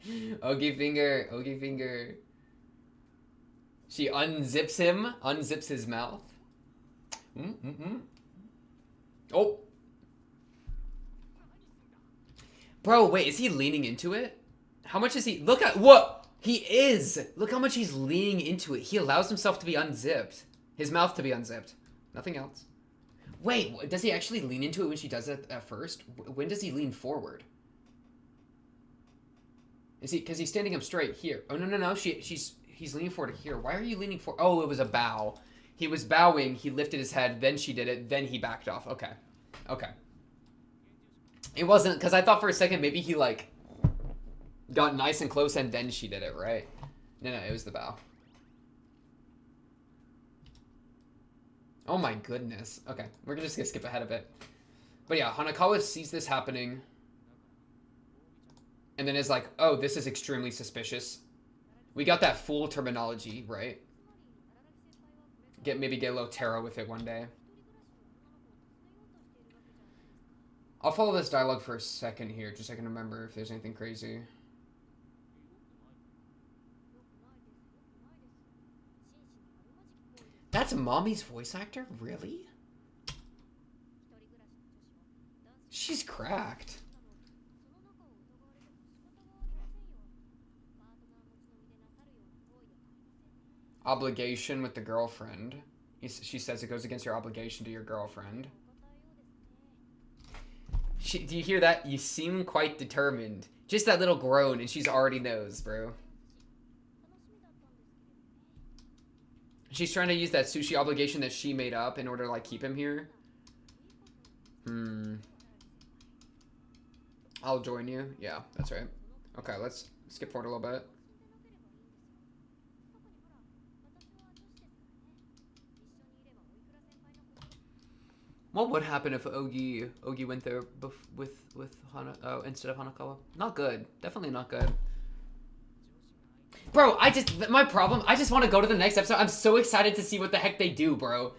Ogi finger. Ogi finger. She unzips him, unzips his mouth. Oh, Bro, wait, is he leaning into it? How much is he? Look at what he is. Look how much he's leaning into it. He allows himself to be unzipped. His mouth to be unzipped. Nothing else. Wait, does he actually lean into it when she does it at first? When does he lean forward? Is he, because he's standing up straight here. Oh, no. He's leaning forward here. Why are you leaning forward? Oh, it was a bow. He was bowing. He lifted his head. Then she did it. Then he backed off. Okay. It wasn't, because I thought for a second maybe he, like, got nice and close and then she did it, right? No, it was the bow. Oh my goodness. Okay, we're just gonna skip ahead a bit. But yeah, Hanakawa sees this happening. And then is like, oh, this is extremely suspicious. We got that fool terminology, right? Maybe get a little tarot with it one day. I'll follow this dialogue for a second here, just so I can remember if there's anything crazy. That's Mommy's voice actor? Really? She's cracked. Obligation with the girlfriend. She says it goes against your obligation to your girlfriend. Do you hear that? You seem quite determined. Just that little groan and she's already knows, bro. She's trying to use that sushi obligation that she made up in order to, like, keep him here. I'll join you. Yeah, that's right. Okay, let's skip forward a little bit. What would happen if Ogi went there with instead of Hanakawa? Not good. Definitely not good. Bro, my problem, I just want to go to the next episode. I'm so excited to see what the heck they do, bro.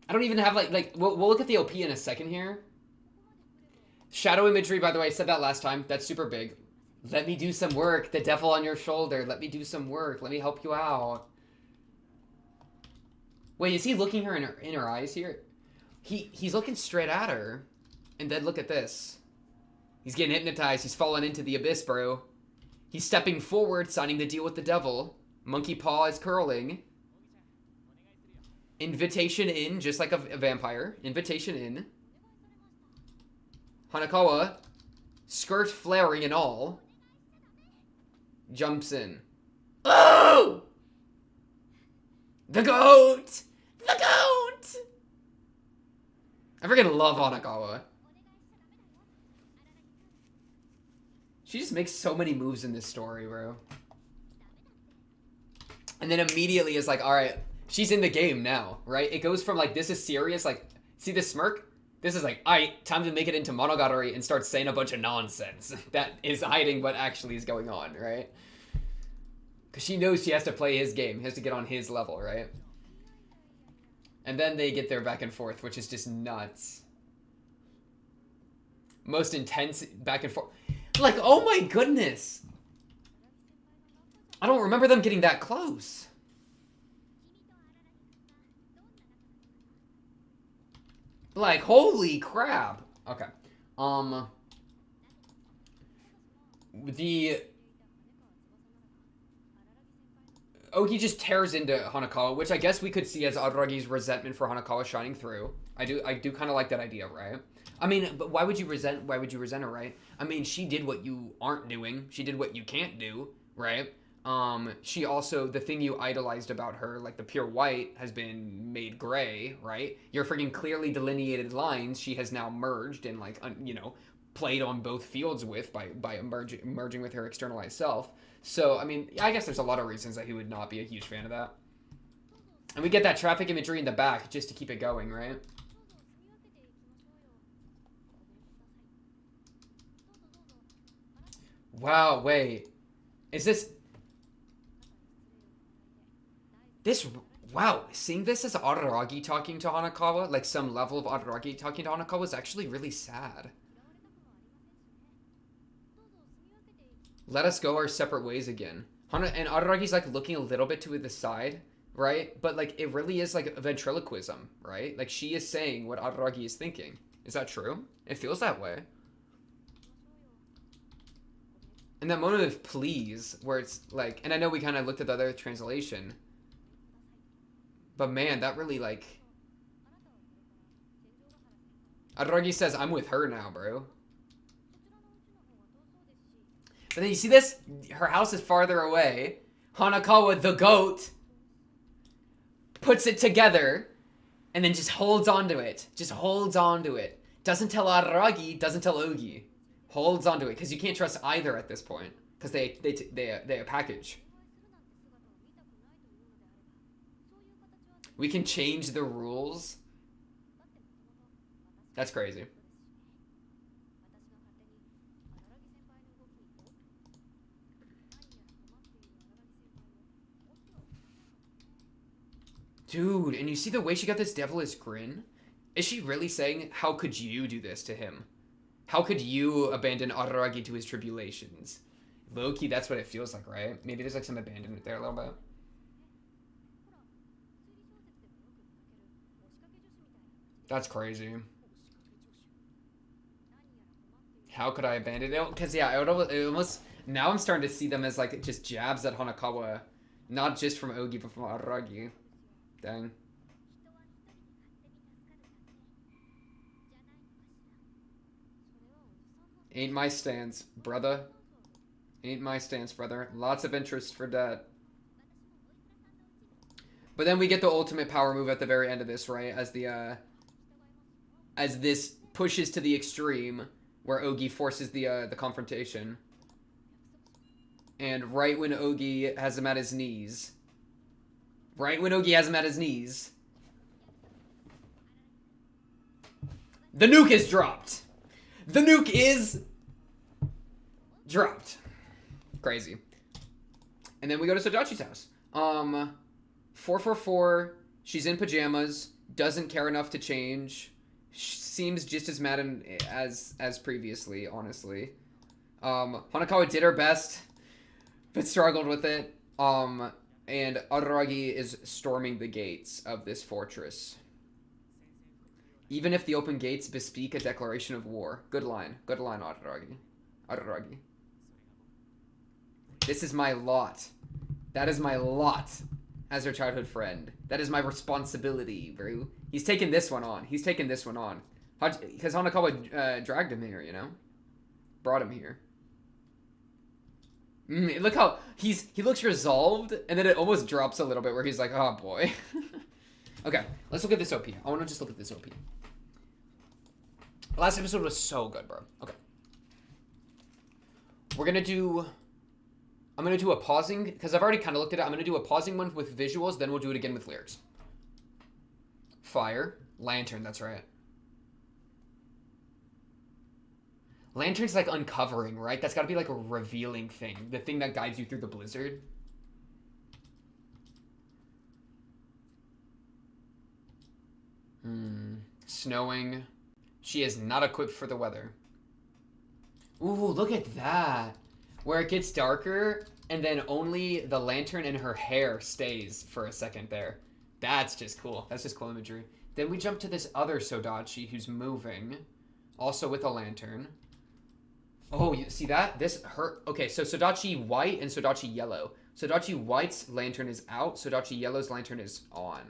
I don't even have, we'll look at the OP in a second here. Shadow imagery, by the way, I said that last time. That's super big. Let me do some work. The devil on your shoulder. Let me do some work. Let me help you out. Wait, is he looking her in her eyes here? He's looking straight at her. And then look at this. He's getting hypnotized. He's falling into the abyss, bro. He's stepping forward, signing the deal with the devil. Monkey paw is curling. Invitation in, just like a vampire. Invitation in. Hanakawa, skirt flaring and all, jumps in. Oh! The goat! The goat! I freaking love Hanakawa. She just makes so many moves in this story, bro. And then immediately is like, alright, she's in the game now, right? It goes from, like, this is serious, like, see this smirk? This is like, alright, time to make it into monogatari and start saying a bunch of nonsense that is hiding what actually is going on, right? Because she knows she has to play his game, has to get on his level, right? And then they get their back and forth, which is just nuts. Most intense back and forth. Like, oh my goodness! I don't remember them getting that close. Like, holy crap. Okay. The Ogi just tears into Hanakawa, which I guess we could see as Aragi's resentment for Hanakawa shining through. I do kind of like that idea, right? I mean, but why would you resent her, right? I mean, she did what you aren't doing. She did what you can't do, right? She also, the thing you idolized about her, like the pure white, has been made gray, right? Your freaking clearly delineated lines, she has now merged and, like, you know, played on both fields with by merging with her externalized self. So, I mean, I guess there's a lot of reasons that he would not be a huge fan of that. And we get that traffic imagery in the back just to keep it going, right? Wow, wait. Is this... Wow, seeing this as Araragi talking to Hanakawa, like some level of Araragi talking to Hanakawa, is actually really sad. Let us go our separate ways again. And Araragi's, like, looking a little bit to the side, right? But, like, it really is, like, a ventriloquism, right? Like, she is saying what Araragi is thinking. Is that true? It feels that way. And that moment of please, where it's like, and I know we kind of looked at the other translation, but man, that really like. Araragi says, I'm with her now, bro. But then you see this? Her house is farther away. Hanakawa, the goat, puts it together and then just holds on to it. Just holds on to it. Doesn't tell Araragi, doesn't tell Ogi. Holds on to it, because you can't trust either at this point. Because they package. We can change the rules. That's crazy. Dude, and you see the way she got this devilish grin? Is she really saying, how could you do this to him? How could you abandon Araragi to his tribulations? Low-key, that's what it feels like, right? Maybe there's like some abandonment there a little bit. That's crazy. How could I abandon it? Because, yeah, it almost... Now I'm starting to see them as, like, just jabs at Hanakawa. Not just from Ogi, but from Araragi. Dang. Ain't my stance, brother. Ain't my stance, brother. Lots of interest for that. But then we get the ultimate power move at the very end of this, right? As this pushes to the extreme, where Ogi forces the confrontation. And right when Ogi has him at his knees. Right when Ogi has him at his knees. The nuke is dropped. The nuke is dropped. Crazy. And then we go to Sodachi's house. 444. She's in pajamas. Doesn't care enough to change. Seems just as mad as previously, honestly. Hanakawa did her best, but struggled with it. And Araragi is storming the gates of this fortress. Even if the open gates bespeak a declaration of war. Good line. Good line, Araragi. This is my lot. That is my lot as her childhood friend. That is my responsibility, bro. He's taking this one on. He's taking this one on. Because Hanakawa dragged him here, you know? Brought him here. Look how he looks resolved, and then it almost drops a little bit where he's like, oh boy. Okay, let's look at this OP. I want to just look at this OP. Last episode was so good, bro. Okay. I'm going to do a pausing, because I've already kind of looked at it. I'm going to do a pausing one with visuals, then we'll do it again with lyrics. Fire. Lantern, that's right. Lantern's like uncovering, right? That's got to be like a revealing thing. The thing that guides you through the blizzard. Snowing. She is not equipped for the weather. Ooh, look at that. Where it gets darker, and then only the lantern in her hair stays for a second there. That's just cool. That's just cool imagery. Then we jump to this other Sodachi who's moving. Also with a lantern. Oh, you see that? Okay, so Sodachi white and Sodachi yellow. Sodachi white's lantern is out. Sodachi yellow's lantern is on.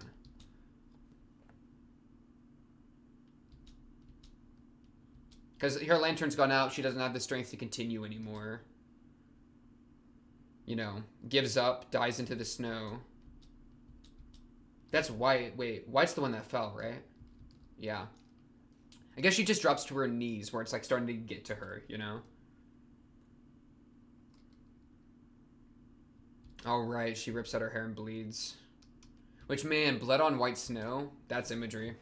Because her lantern's gone out. She doesn't have the strength to continue anymore. You know, gives up, dies into the snow. That's white. Wait, white's the one that fell, right? Yeah. I guess she just drops to her knees where it's like starting to get to her, you know? All right, she rips out her hair and bleeds. Which, man, blood on white snow? That's imagery.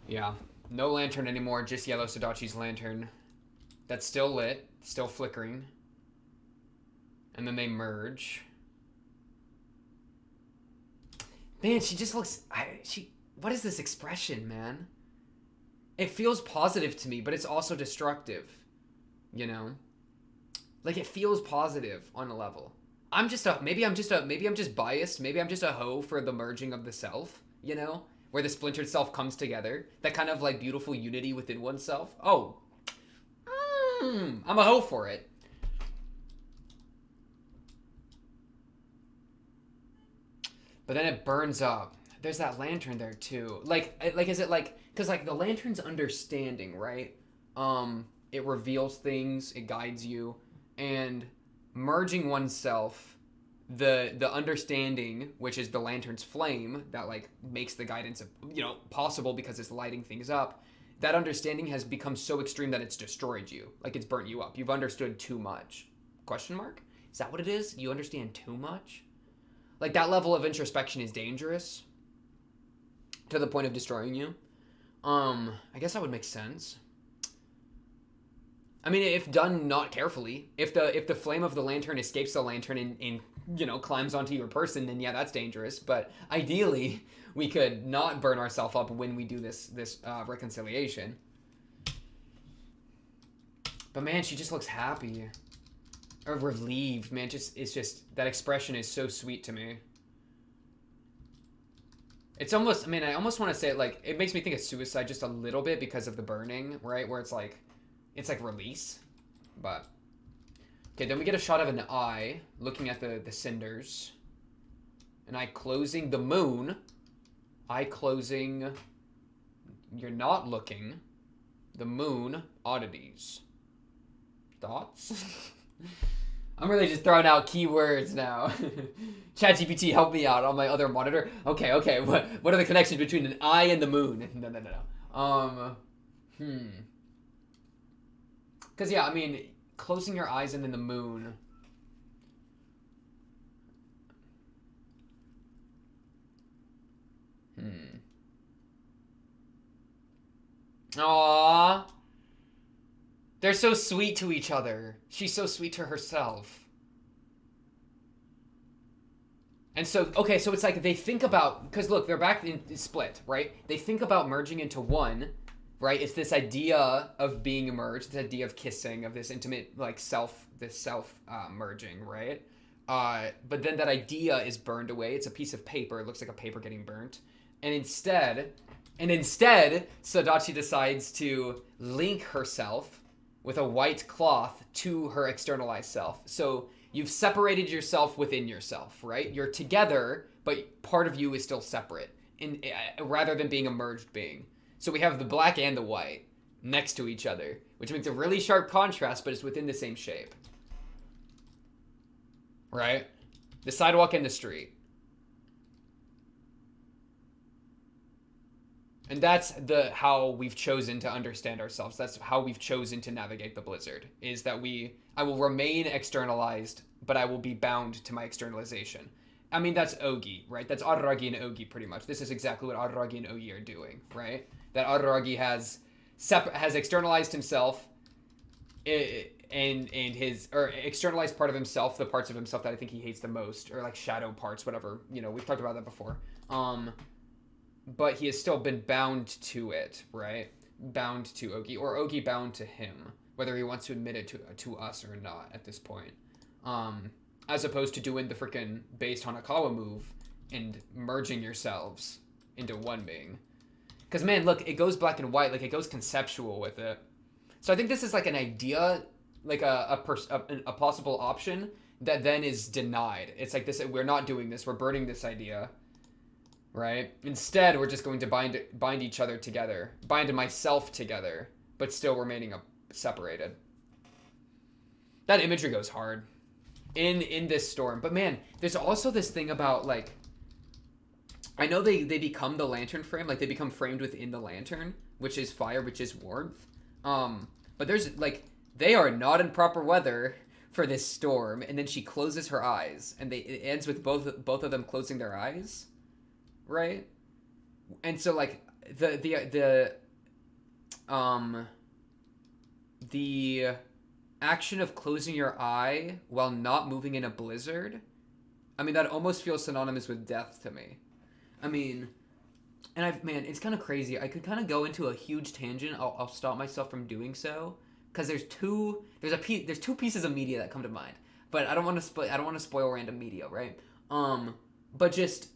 Yeah. No lantern anymore, just yellow Sodachi's lantern. That's still lit, still flickering. And then they merge. Man, she just looks... What is this expression, man? It feels positive to me, but it's also destructive. You know? Like, it feels positive on a level. Maybe I'm just biased. Maybe I'm just a hoe for the merging of the self, you know? Where the splintered self comes together. That kind of, like, beautiful unity within oneself. Oh. I'm a hoe for it. but then it burns up. There's that lantern there too. Like is it like, because like the lantern's understanding, right? It reveals things, it guides you, and merging oneself, the understanding, which is the lantern's flame that like makes the guidance, possible because it's lighting things up. That understanding has become so extreme that it's destroyed you. Like it's burnt you up. You've understood too much. Question mark? Is that what it is? You understand too much? Like that level of introspection is dangerous to the point of destroying you. I guess that would make sense. I mean, if done not carefully, if the flame of the lantern escapes the lantern and climbs onto your person, then yeah, that's dangerous. But ideally, we could not burn ourselves up when we do this reconciliation. But man, she just looks happy. Or relieved, man. It's just that expression is so sweet to me. It's almost, I almost want to say it like, it makes me think of suicide just a little bit because of the burning, right? Where it's like release. But okay, then we get a shot of an eye looking at the cinders. An eye closing, the moon. Eye closing. You're not looking. The moon. Oddities. Thoughts? I'm really just throwing out keywords now. ChatGPT, help me out on my other monitor. Okay. What are the connections between an eye and the moon? No. Because yeah, closing your eyes and then the moon. Aww. They're so sweet to each other. She's so sweet to herself. And so, okay, so it's like they think about, because look, they're back in split, right? They think about merging into one, right? It's this idea of being merged, this idea of kissing, of this intimate, like merging, right? But then that idea is burned away. It's a piece of paper. It looks like a paper getting burnt. And instead, Sodachi decides to link herself with a white cloth to her externalized self. So you've separated yourself within yourself, right? You're together, but part of you is still separate, rather than being a merged being. So we have the black and the white next to each other, which makes a really sharp contrast, but it's within the same shape. Right? The sidewalk and the street. And that's how we've chosen to understand ourselves. That's how we've chosen to navigate the blizzard. Is that I will remain externalized, but I will be bound to my externalization. That's Ogi, right? That's Araragi and Ogi pretty much. This is exactly what Araragi and Ogi are doing, right? That Araragi has externalized himself and externalized part of himself, the parts of himself that I think he hates the most, or like shadow parts, whatever. We've talked about that before. But he has still been bound to it, right? Bound to Ogi, or Ogi bound to him, whether he wants to admit it to us or not at this point. As opposed to doing the freaking based Hanakawa move and merging yourselves into one being. Because man, look, it goes black and white, like it goes conceptual with it. So I think this is like an idea, like a possible option that then is denied. It's like this: we're not doing this. We're burning this idea. Right? Instead, we're just going to bind each other together. Bind myself together, but still remaining separated. That imagery goes hard in this storm. But man, there's also this thing about, like, I know they become the lantern frame, like they become framed within the lantern, which is fire, which is warmth. But there's, like, they are not in proper weather for this storm, and then she closes her eyes, and it ends with both of them closing their eyes. Right? And so like the action of closing your eye while not moving in a blizzard, that almost feels synonymous with death to me. It's kind of crazy. I could kind of go into a huge tangent. I'll stop myself from doing so because there's two pieces of media that come to mind, but I don't want to spoil random media, right? But just,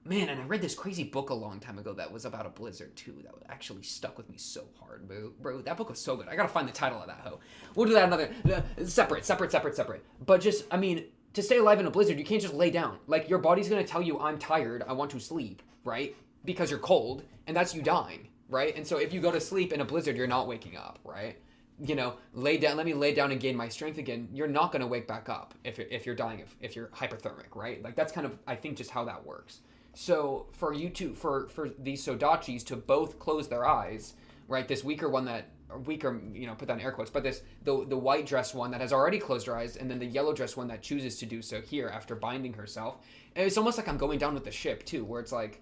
man, and I read this crazy book a long time ago that was about a blizzard too. That actually stuck with me so hard, bro. That book was so good. I gotta find the title of that hoe. We'll do that another separate. But just, to stay alive in a blizzard, you can't just lay down. Like, your body's going to tell you, I'm tired, I want to sleep, right? Because you're cold, and that's you dying, right? And so if you go to sleep in a blizzard, you're not waking up, right? You know, lay down, let me lay down and gain my strength again. You're not going to wake back up if you're dying, if you're hypothermic, right? Like, that's kind of, I think, just how that works. So for you two, for these Sodachis to both close their eyes, right? This weaker one that, weaker, you know, put that in air quotes, but the white dress one that has already closed her eyes, and then the yellow dress one that chooses to do so here after binding herself. And it's almost like I'm going down with the ship too, where it's like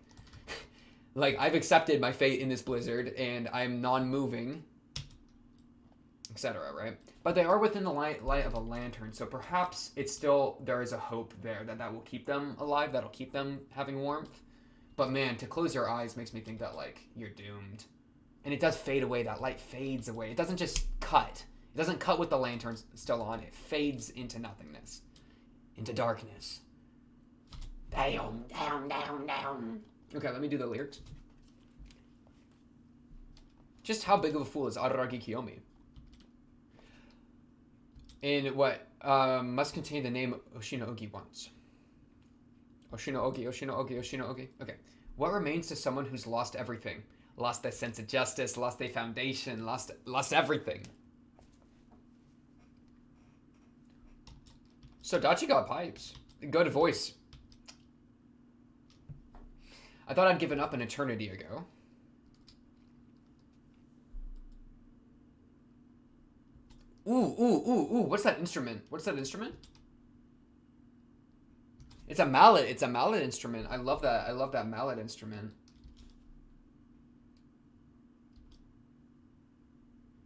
I've accepted my fate in this blizzard and I'm non-moving, etc. Right? But they are within the light of a lantern, so perhaps it's still, there is a hope there that will keep them alive, that'll keep them having warmth. But man, to close your eyes makes me think that like you're doomed. And it does fade away. That light fades away. It doesn't just cut. It doesn't cut with the lantern still on. It fades into nothingness. Into darkness. Down, down, down, down. Okay, let me do the lyrics. Just how big of a fool is Araragi Kiyomi? In what must contain the name Oshino-ogi once. Oshino-ogi, Oshino-ogi, Oshino-ogi. Okay. What remains to someone who's lost everything? Lost their sense of justice, lost their foundation, lost everything. Sodachi got pipes. Good voice. I thought I'd given up an eternity ago. Ooh. What's that instrument? What's that instrument? It's a mallet. It's a mallet instrument. I love that. I love that mallet instrument.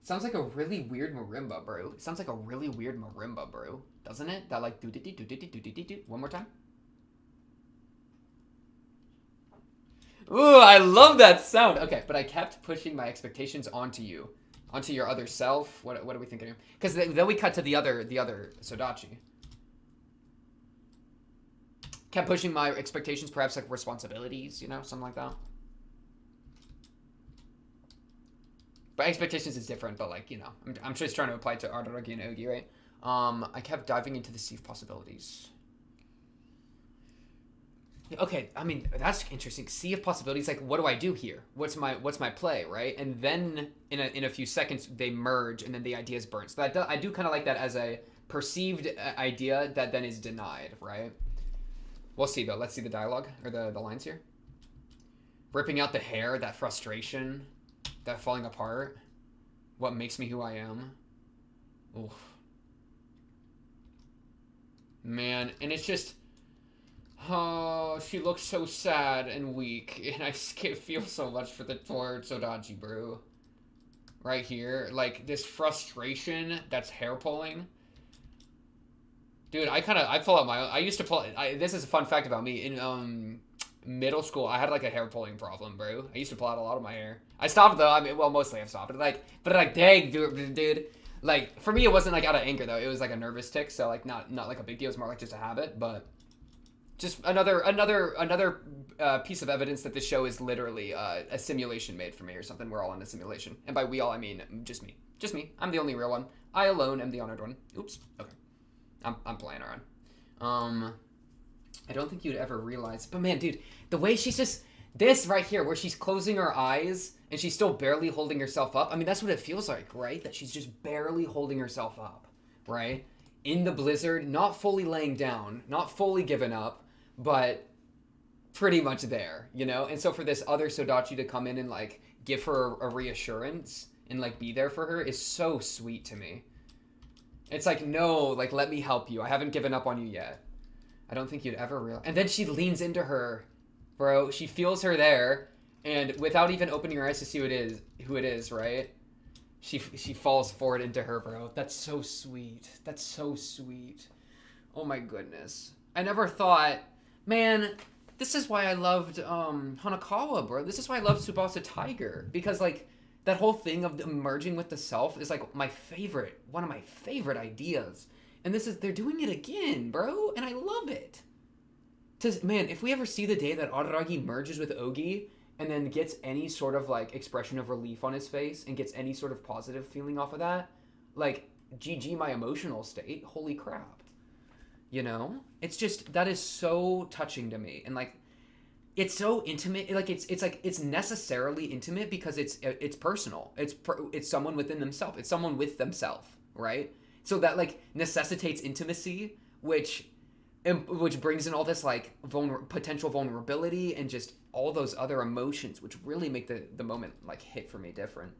Sounds like a really weird marimba, bro. It sounds like a really weird marimba, bro. Doesn't it? That like do-do-do-do-do-do-do-do. One more time. Ooh, I love that sound. Okay, but I kept pushing my expectations onto you. Onto your other self. What are we thinking? Because then we cut to the other Sodachi. Kept pushing my expectations, perhaps like responsibilities, you know, something like that. But expectations is different, but like, you know, I'm just trying to apply it to Araragi and Ogi, right? I kept diving into the sea of possibilities. Okay, I mean, that's interesting. Sea of possibilities, like, what do I do here? What's my play, right? And then in a few seconds they merge, and then the ideas burn. So I do kind of like that as a perceived idea that then is denied, right? We'll see though. Let's see the dialogue or the lines here. Ripping out the hair, that frustration, that falling apart. What makes me who I am? Oof. Man, and it's just, oh, she looks so sad and weak, and I feel so much for the poor Sodachi, bro. Right here, like this frustration that's hair pulling. Dude, I pull out my own. I used to pull. This is a fun fact about me. In middle school, I had like a hair pulling problem, bro. I used to pull out a lot of my hair. I stopped though. I mean, well, mostly I've stopped. But dang, dude. Like for me, it wasn't like out of anger though. It was like a nervous tick. So like not like a big deal. It's more like just a habit. But just another piece of evidence that this show is literally a simulation made for me or something. We're all in a simulation, and by we all I mean just me. Just me. I'm the only real one. I alone am the honored one. Oops. Okay. I'm playing around. I don't think you'd ever realize, but man, dude, the way she's just, this right here, where she's closing her eyes and she's still barely holding herself up. I mean, that's what it feels like, right? That she's just barely holding herself up, right? In the blizzard, not fully laying down, not fully given up, but pretty much there, you know? And so for this other Sodachi to come in and like give her a reassurance and like be there for her is so sweet to me. It's like, no, like, let me help you. I haven't given up on you yet. I don't think you'd ever realize. And then she leans into her, bro. She feels her there, and without even opening her eyes to see who it is, right? She falls forward into her, bro. That's so sweet. That's so sweet. Oh my goodness. I never thought, man, this is why I loved Hanakawa, bro. This is why I love Tsubasa Tiger. Because, like, that whole thing of merging with the self is like one of my favorite ideas. And they're doing it again, bro. And I love it. Man, if we ever see the day that Araragi merges with Ogi and then gets any sort of like expression of relief on his face and gets any sort of positive feeling off of that, like GG my emotional state. Holy crap. You know? It's just, that is so touching to me. And like, it's so intimate. Like it's like it's necessarily intimate because it's personal. It's someone within themselves. It's someone with themselves, right? So that like necessitates intimacy, which brings in all this like potential vulnerability and just all those other emotions, which really make the moment like hit for me different.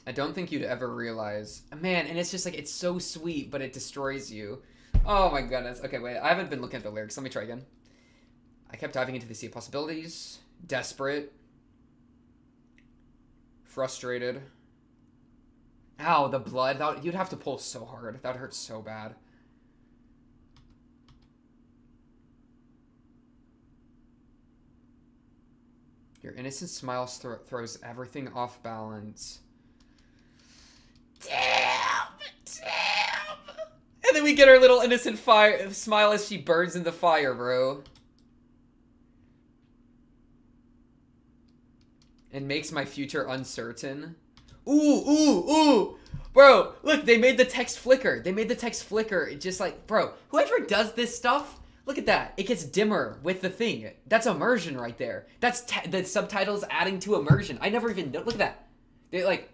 I don't think you'd ever realize, man, and it's just like it's so sweet, but it destroys you. Oh my goodness. Okay, wait. I haven't been looking at the lyrics. Let me try again. I kept diving into the sea of possibilities. Desperate. Frustrated. Ow, the blood. You'd have to pull so hard. That hurts so bad. Your innocent smile throws everything off balance. Damn! And then we get our little innocent smile as she burns in the fire, bro. And makes my future uncertain. Ooh. Bro, look, they made the text flicker. It just like, bro, whoever does this stuff, look at that. It gets dimmer with the thing. That's immersion right there. That's the subtitles adding to immersion. I never even, look at that. They like,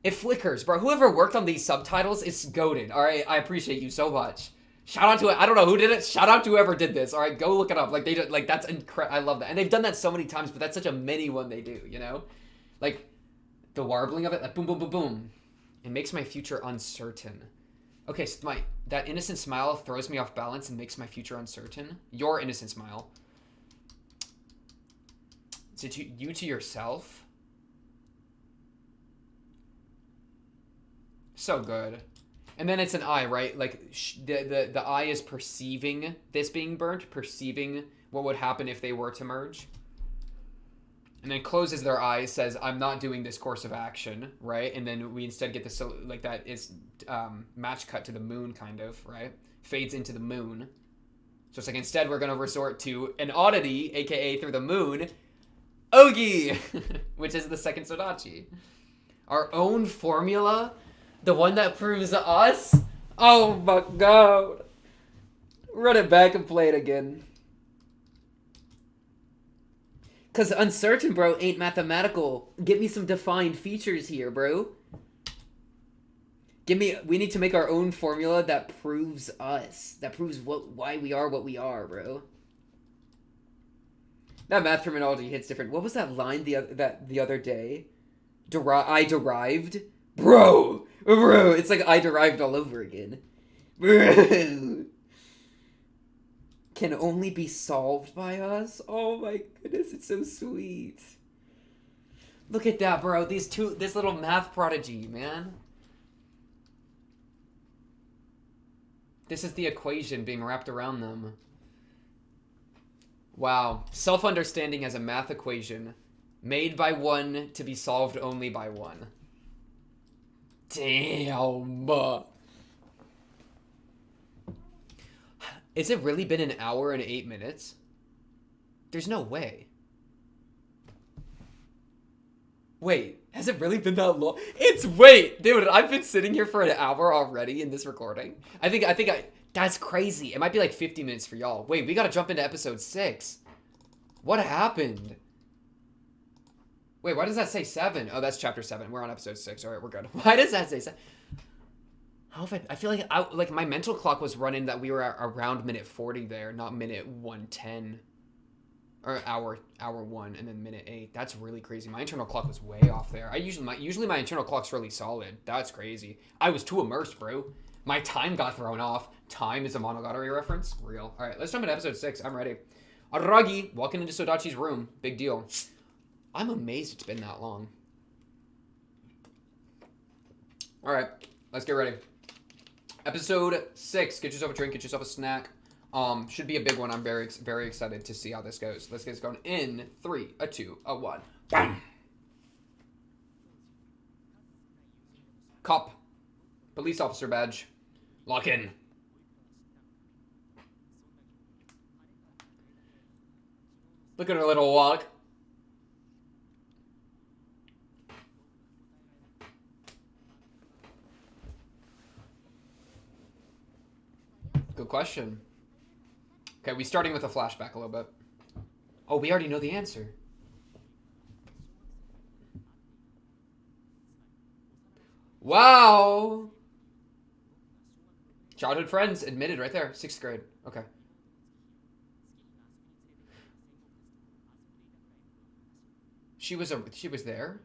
it flickers, bro. Whoever worked on these subtitles is goated. All right, I appreciate you so much. Shout out to it. I don't know who did it. Shout out to whoever did this. All right, go look it up. Like they did, like that's incredible. I love that, and they've done that so many times. But that's such a mini one they do. You know, like the warbling of it, like boom, boom, boom, boom. It makes my future uncertain. Okay, so that innocent smile throws me off balance and makes my future uncertain. Your innocent smile. Is it you to yourself? So good. And then it's an eye, right? Like the eye is perceiving this being burnt, perceiving what would happen if they were to merge. And then closes their eyes, says, I'm not doing this course of action, right? And then we instead get this, like that is match cut to the moon, kind of, right? Fades into the moon. So it's like, instead we're going to resort to an oddity, aka through the moon, Ogi, which is the second Sodachi. Our own formula. The one that proves us? Oh my god. Run it back and play it again. Because uncertain, bro, ain't mathematical. Give me some defined features here, bro. We need to make our own formula that proves us. That proves why we are what we are, bro. That math terminology hits different. What was that line the other day? I derived? Bro, it's like I derived all over again. Bro. Can only be solved by us? Oh my goodness, it's so sweet. Look at that, bro. This little math prodigy, man. This is the equation being wrapped around them. Wow. Self-understanding as a math equation made by one to be solved only by one. Damn. Has it really been an hour and 8 minutes? There's no way. Wait, has it really been that long? Wait, dude, I've been sitting here for an hour already in this recording. I think that's crazy. It might be like 50 minutes for y'all. Wait, we gotta jump into episode 6. What happened? Wait, why does that say 7? Oh, that's chapter 7. We're on episode 6. All right, we're good. Why does that say 7? I feel like my mental clock was running that we were around minute 40 there, not minute 110. Or hour 1 and then minute 8. That's really crazy. My internal clock was way off there. Usually my internal clock's really solid. That's crazy. I was too immersed, bro. My time got thrown off. Time is a Monogatari reference. Real. All right, let's jump into episode 6. I'm ready. Aragi walking into Sodachi's room. Big deal. I'm amazed it's been that long. All right, let's get ready. Episode 6. Get yourself a drink. Get yourself a snack. Should be a big one. I'm very excited to see how this goes. Let's get this going in 3, a 2, a 1. Bam! Cop. Police officer badge. Lock in. Look at her little walk. question. Okay, we starting with a flashback a little bit. Oh, we already know the answer. Wow. Childhood friends admitted right there. 6th grade. Okay. She was there?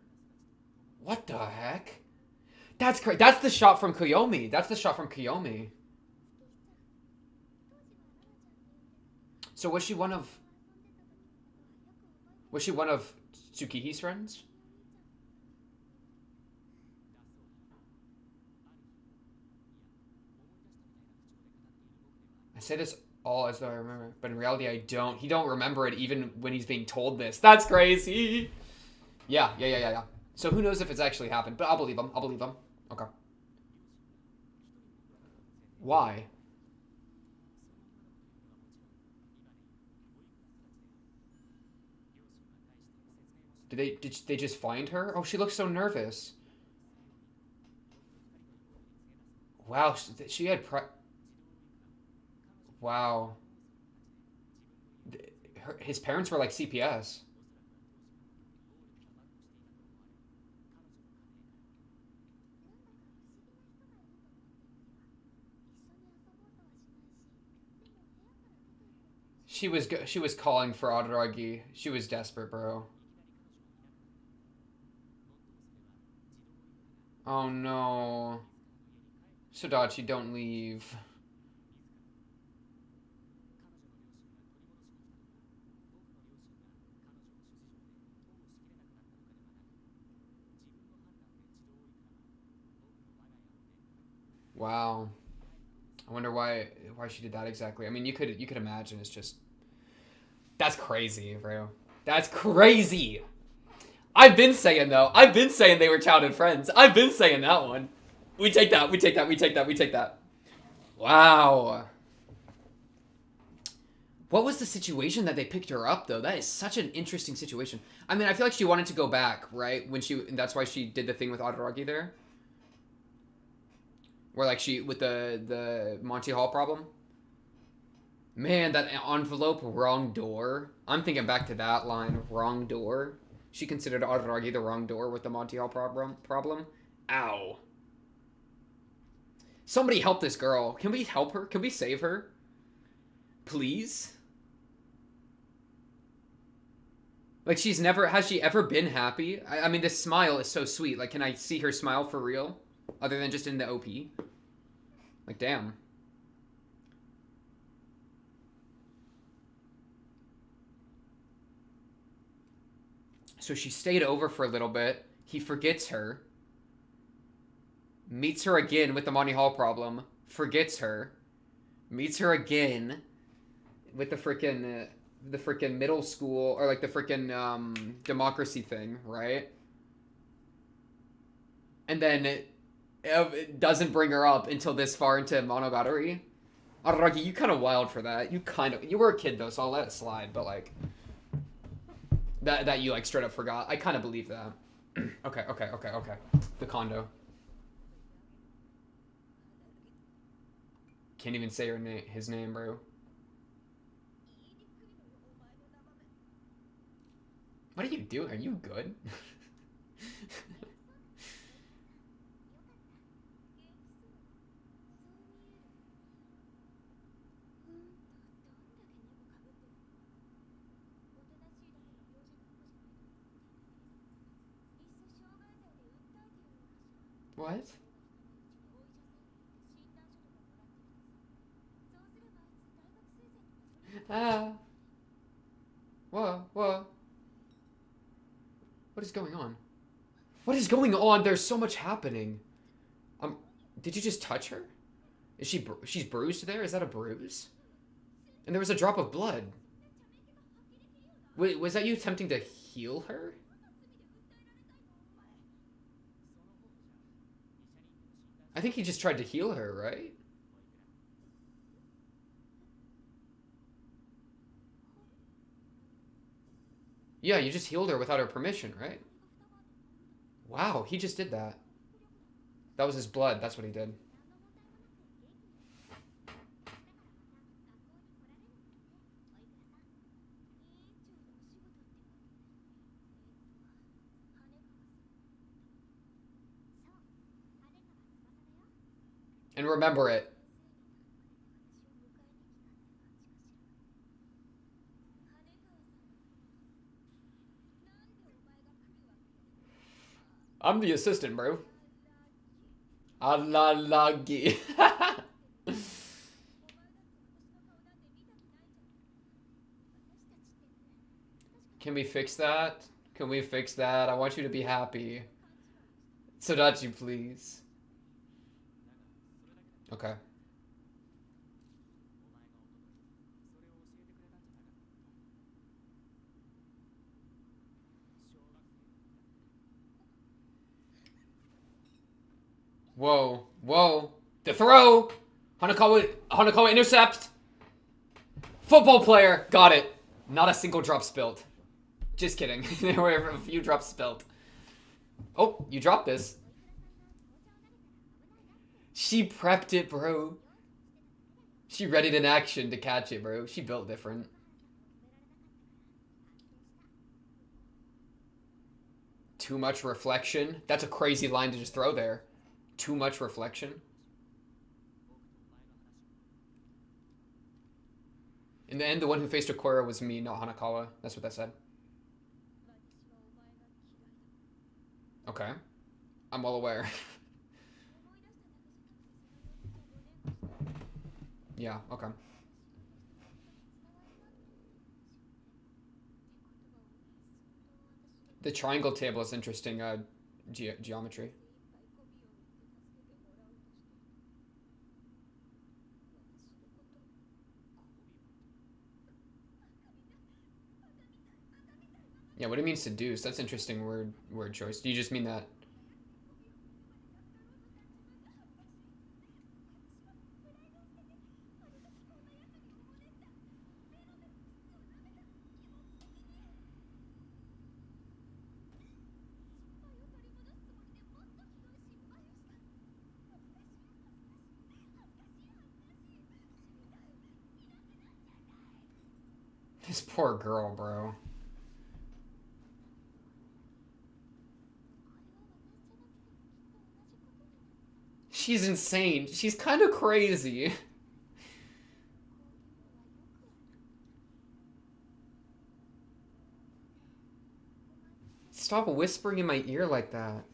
What the heck? That's crazy. That's the shot from Kiyomi. That's the shot from Kiyomi. So was she one of Tsukihi's friends? I say this all as though I remember, but in reality I don't. He don't remember it even when he's being told this. That's crazy. Yeah. So who knows if it's actually happened, but I'll believe him. Okay. Why? Did they just find her? Oh, she looks so nervous. Wow, she had wow. His parents were like CPS. She was calling for Adaragi. She was desperate, bro. Oh no. Sodachi, don't leave. Wow. I wonder why she did that exactly. I mean, you could imagine it's just that's crazy, bro. That's crazy. I've been saying though. I've been saying they were childhood friends. I've been saying that one. We take that. We take that. We take that. We take that. Wow. What was the situation that they picked her up though? That is such an interesting situation. I mean, I feel like she wanted to go back, right? And that's why she did the thing with Adaragi there. Where like she with the Monty Hall problem. Man, that envelope, wrong door. I'm thinking back to that line, wrong door. She considered Adaragi the wrong door with the Monty Hall problem. Ow. Somebody help this girl. Can we help her? Can we save her? Please? Like, has she ever been happy? I mean, this smile is so sweet. Like, can I see her smile for real? Other than just in the OP? Like, damn. So she stayed over for a little bit. He forgets her. Meets her again with the Monty Hall problem. Forgets her. Meets her again with the freaking middle school, or like the freaking democracy thing, right? And then it doesn't bring her up until this far into Monogatari. Araragi, you kind of wild for that. You were a kid though, so I'll let it slide. But like that you like straight up forgot. I kind of believe that. Okay. The condo. Can't even say his name, bro. What are you doing? Are you good? What? Ah. Whoa. What is going on? What is going on? There's so much happening. Did you just touch her? She's bruised there? Is that a bruise? And there was a drop of blood. Wait, was that you attempting to heal her? I think he just tried to heal her, right? Yeah, you just healed her without her permission, right? Wow, he just did that. That was his blood. That's what he did. And remember it. I'm the assistant, bro. Alalagi. Can we fix that? Can we fix that? I want you to be happy. Sodachi, please. Okay. Whoa. Whoa. The throw! Hanakawa intercept! Football player! Got it. Not a single drop spilled. Just kidding. There were a few drops spilled. Oh, you dropped this. She prepped it, bro. She readied in action to catch it, bro. She built different. Too much reflection. That's a crazy line to just throw there. Too much reflection. In the end, the one who faced Okura was me, not Hanakawa. That's what that said. Okay. I'm well aware. Yeah, okay. The triangle table is interesting geometry. Yeah, what do you mean seduce? That's interesting word choice. Do you just mean that? This poor girl, bro. She's insane. She's kind of crazy. Stop whispering in my ear like that.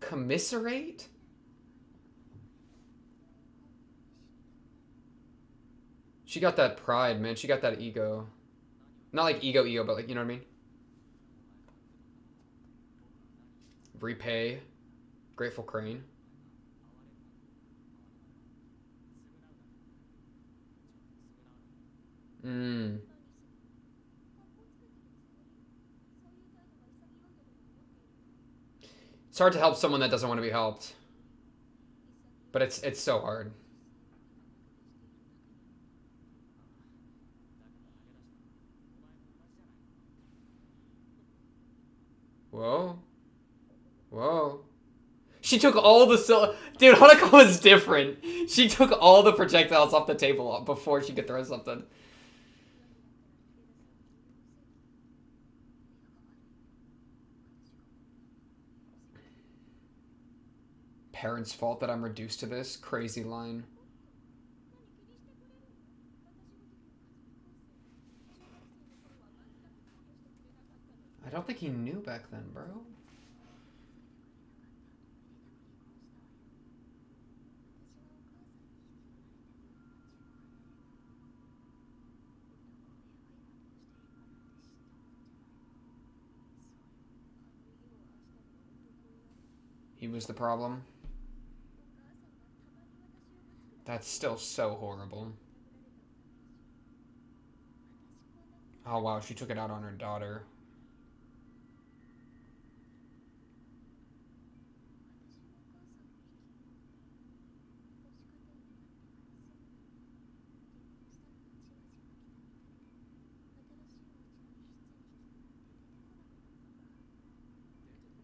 Commiserate? She got that pride, man. She got that ego. Not like ego, but like, you know what I mean? Repay. Grateful Crane. Mmm. It's hard to help someone that doesn't want to be helped. But it's so hard. Whoa. Whoa. She took all the Dude, Hanako was different. She took all the projectiles off the table before she could throw something. Parents' fault that I'm reduced to this? Crazy line. I don't think he knew back then, bro. He was the problem. That's still so horrible. Oh wow, she took it out on her daughter.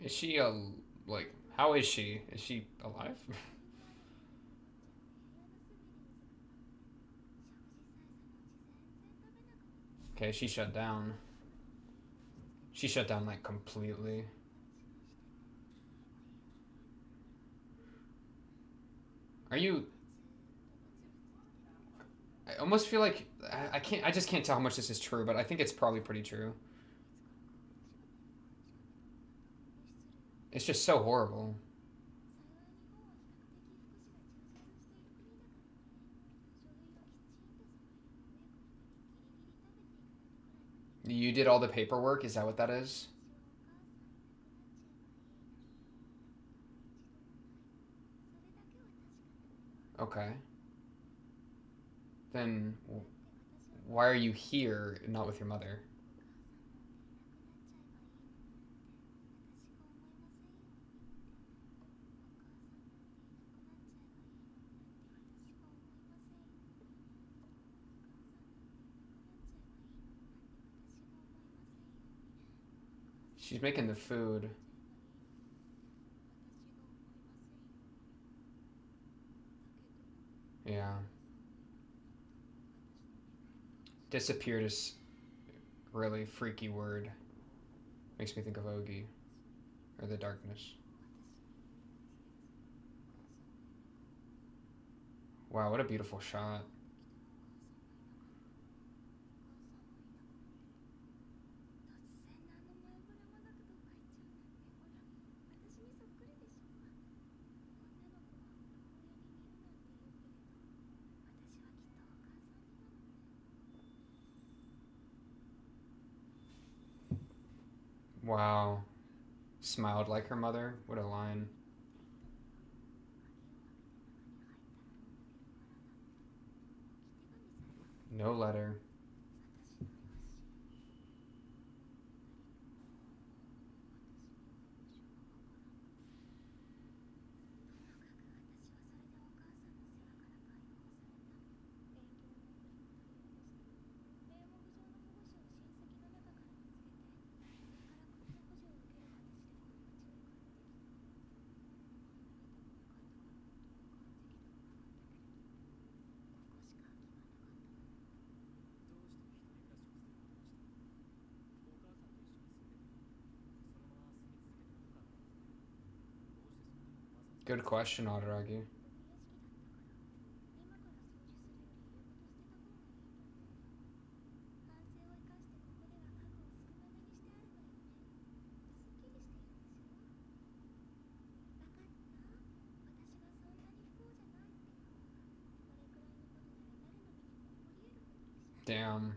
Is she like, how is she? Is she alive? Okay, she shut down. She shut down like completely. Are you... I almost feel like... I can't... I just can't tell how much this is true, but I think it's probably pretty true. It's just so horrible. You did all the paperwork? Is that what that is? Okay. Then why are you here, not with your mother? She's making the food. Yeah. Disappeared is a really freaky word. Makes me think of Ogi. Or the darkness. Wow, what a beautiful shot. Wow. Smiled like her mother? What a line. No letter. Good question, Adaragi. Damn.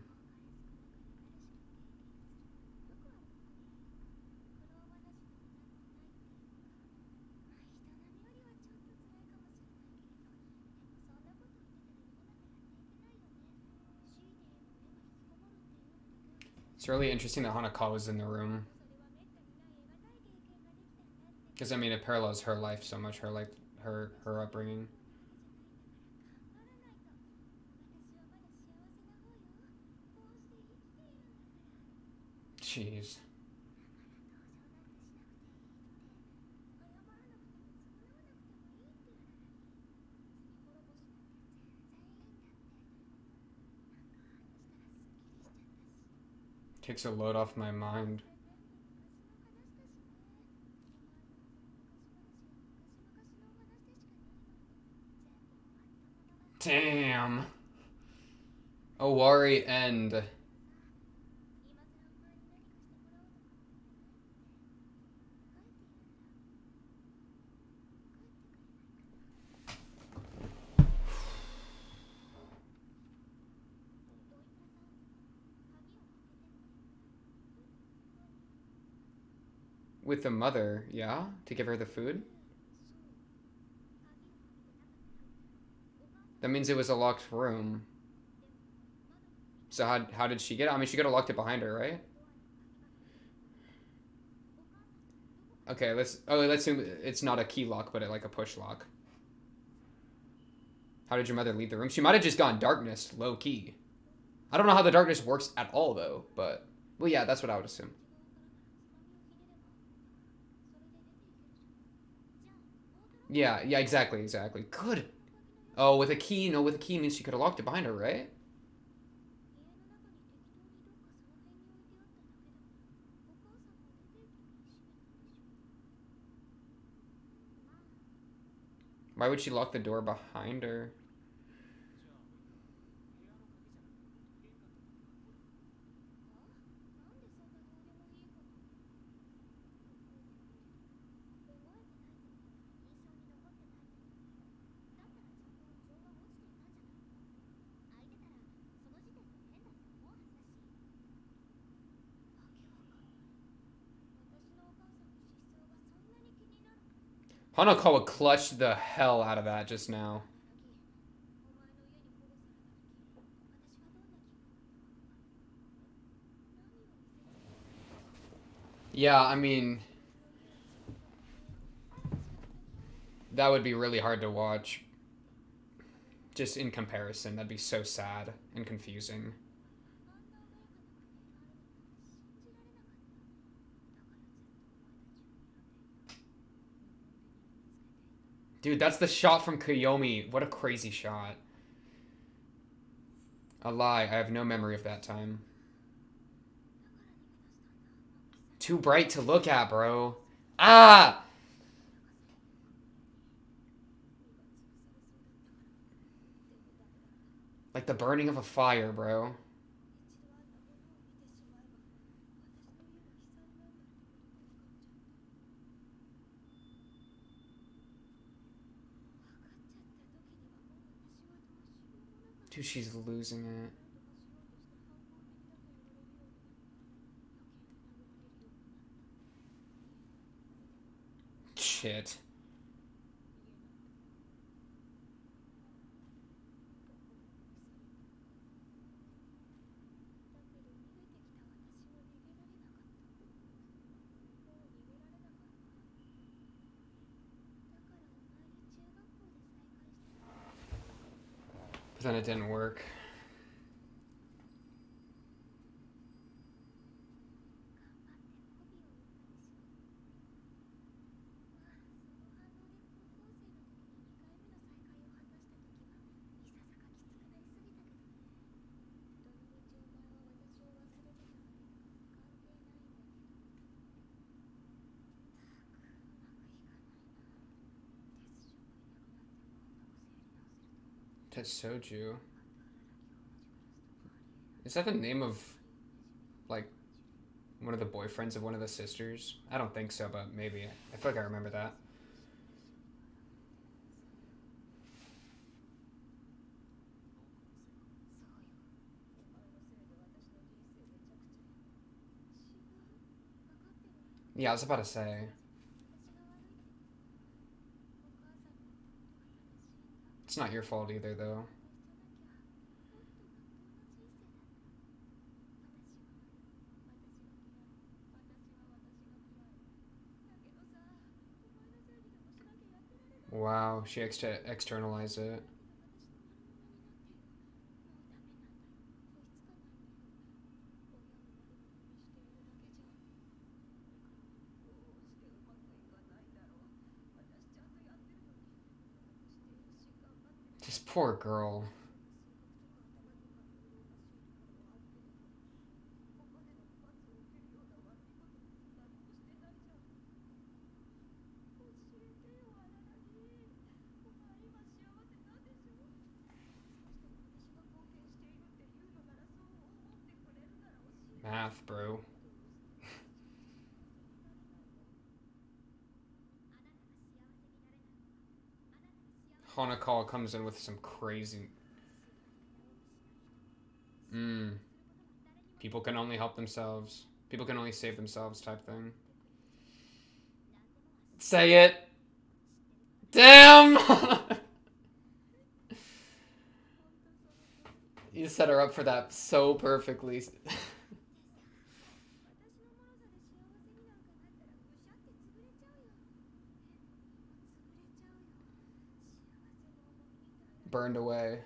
It's really interesting that Hanakawa's in the room. Because, I mean, it parallels her life so much, her upbringing. Jeez. Takes a load off my mind. Damn. Owari end. With the mother, yeah? To give her the food? That means it was a locked room. So how did she get it? I mean, she could have locked it behind her, right? Okay, let's assume it's not a key lock, but like a push lock. How did your mother leave the room? She might have just gone darkness, low key. I don't know how the darkness works at all, though, but... Well, yeah, that's what I would assume. Yeah, exactly. Good. Oh, with a key? No, with a key means she could have locked it behind her, right? Why would she lock the door behind her? Hanakawa clutched the hell out of that just now. Yeah, I mean, that would be really hard to watch. Just in comparison, that'd be so sad and confusing. Dude, that's the shot from Kiyomi. What a crazy shot. A lie. I have no memory of that time. Too bright to look at, bro. Ah! Like the burning of a fire, bro. Dude, she's losing it. Shit. But then it didn't work. Tetsuju. Is that the name of, like, one of the boyfriends of one of the sisters? I don't think so, but maybe. I feel like I remember that. Yeah, I was about to say. It's not your fault either, though. Wow, she externalized it. This poor girl. Math, bro. Hanakawa comes in with some crazy... People can only help themselves. People can only save themselves type thing. Say it! Damn! You set her up for that so perfectly. Burned away.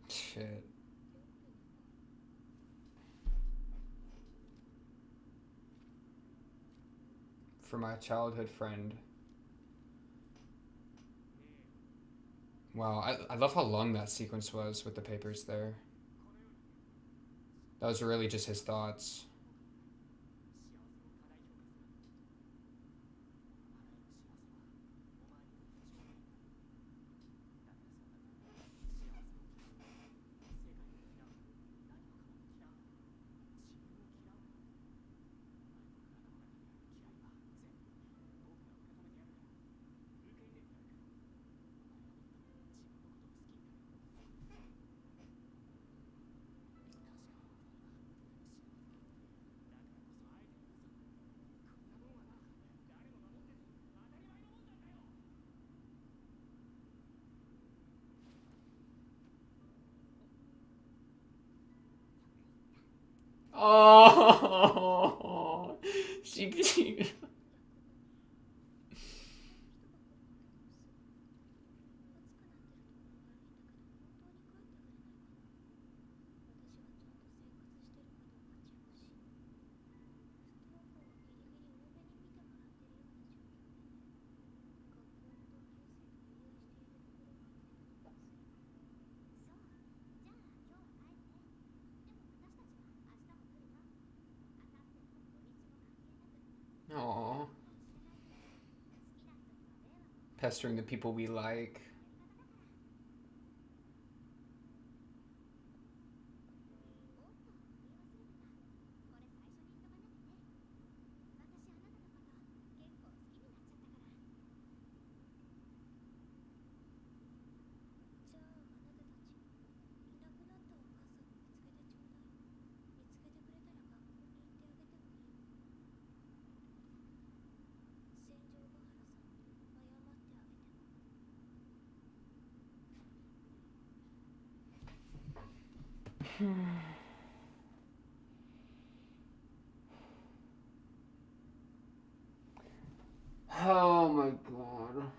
Shit. For my childhood friend. Wow, I love how long that sequence was with the papers there. That was really just his thoughts. Oh, she oh, pestering the people we like. Oh my god.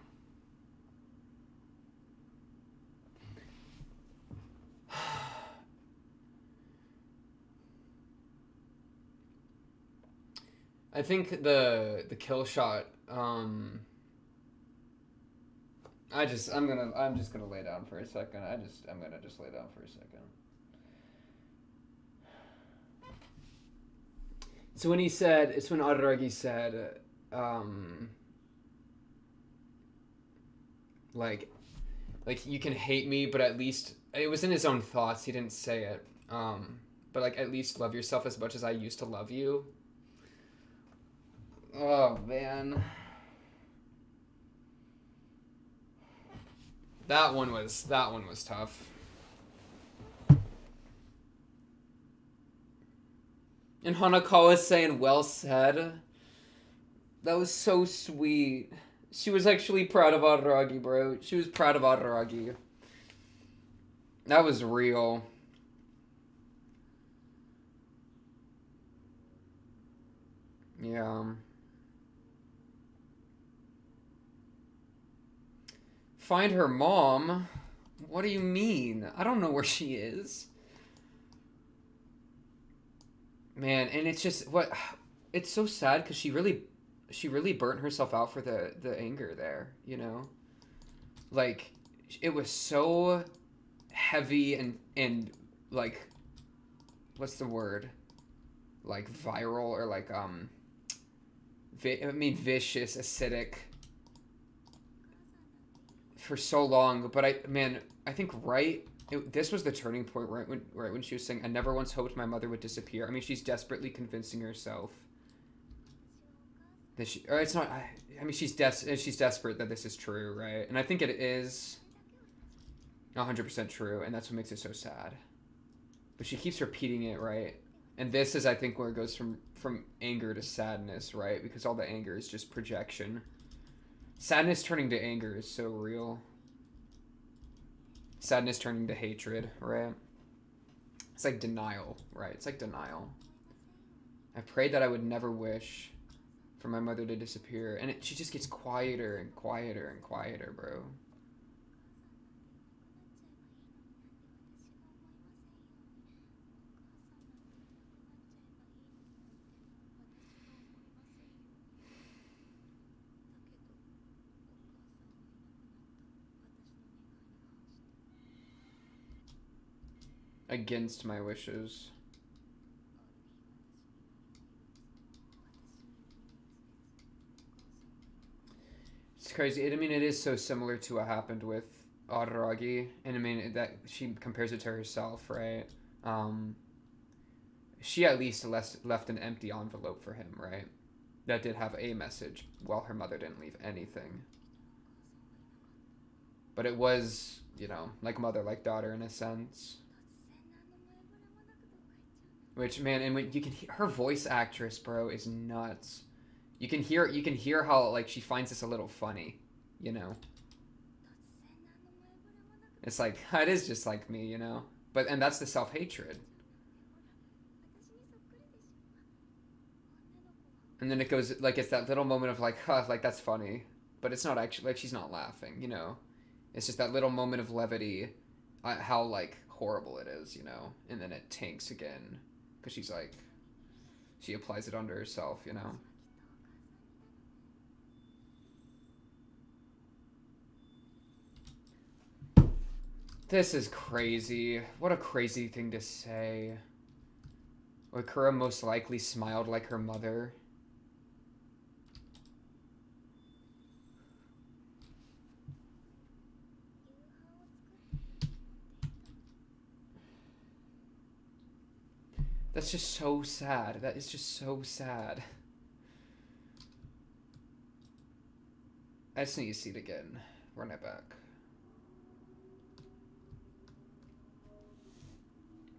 I think the kill shot. I'm just gonna lay down for a second. I'm gonna just lay down for a second. So when he said, it's when Araragi said, like, you can hate me, but at least it was in his own thoughts. He didn't say it. But like at least love yourself as much as I used to love you. Oh man. That one was tough. And Hanakawa saying well said. That was so sweet. She was actually proud of Araragi, bro. She was proud of Araragi. That was real. Yeah. Find her mom? What do you mean? I don't know where she is. Man, and it's just what it's so sad because she really burnt herself out for the anger there, you know? Like it was so heavy and like what's the word? Like viral or like vicious, acidic for so long. But I think this was the turning point right when she was saying, "I never once hoped my mother would disappear." I mean, she's desperately convincing herself that she, or it's not. I mean, she's desperate that this is true, right? And I think it is 100% true, and that's what makes it so sad. But she keeps repeating it, right? And this is, I think, where it goes from anger to sadness, right? Because all the anger is just projection. Sadness turning to anger is so real. Sadness turning to hatred, right? It's like denial, right? It's like denial. I prayed that I would never wish for my mother to disappear, and she just gets quieter and quieter and quieter, bro. Against my wishes. It's crazy. I mean, it is so similar to what happened with Araragi, and I mean that she compares it to herself, right? Um, she at least left an empty envelope for him, right? That did have a message, while her mother didn't leave anything. But it was, like mother, like daughter in a sense. Which, man, and when you can hear her voice actress, bro, is nuts. You can hear how like she finds this a little funny, you know. It's like it is just like me, you know. And that's the self-hatred. And then it goes like it's that little moment of like, huh, like that's funny, but it's not actually like she's not laughing, you know. It's just that little moment of levity, how like horrible it is, you know. And then it tanks again because she applies it onto herself, you know. This is crazy. What a crazy thing to say. Okura most likely smiled like her mother. That's just so sad. That is just so sad. I just need to see it again. Run it back.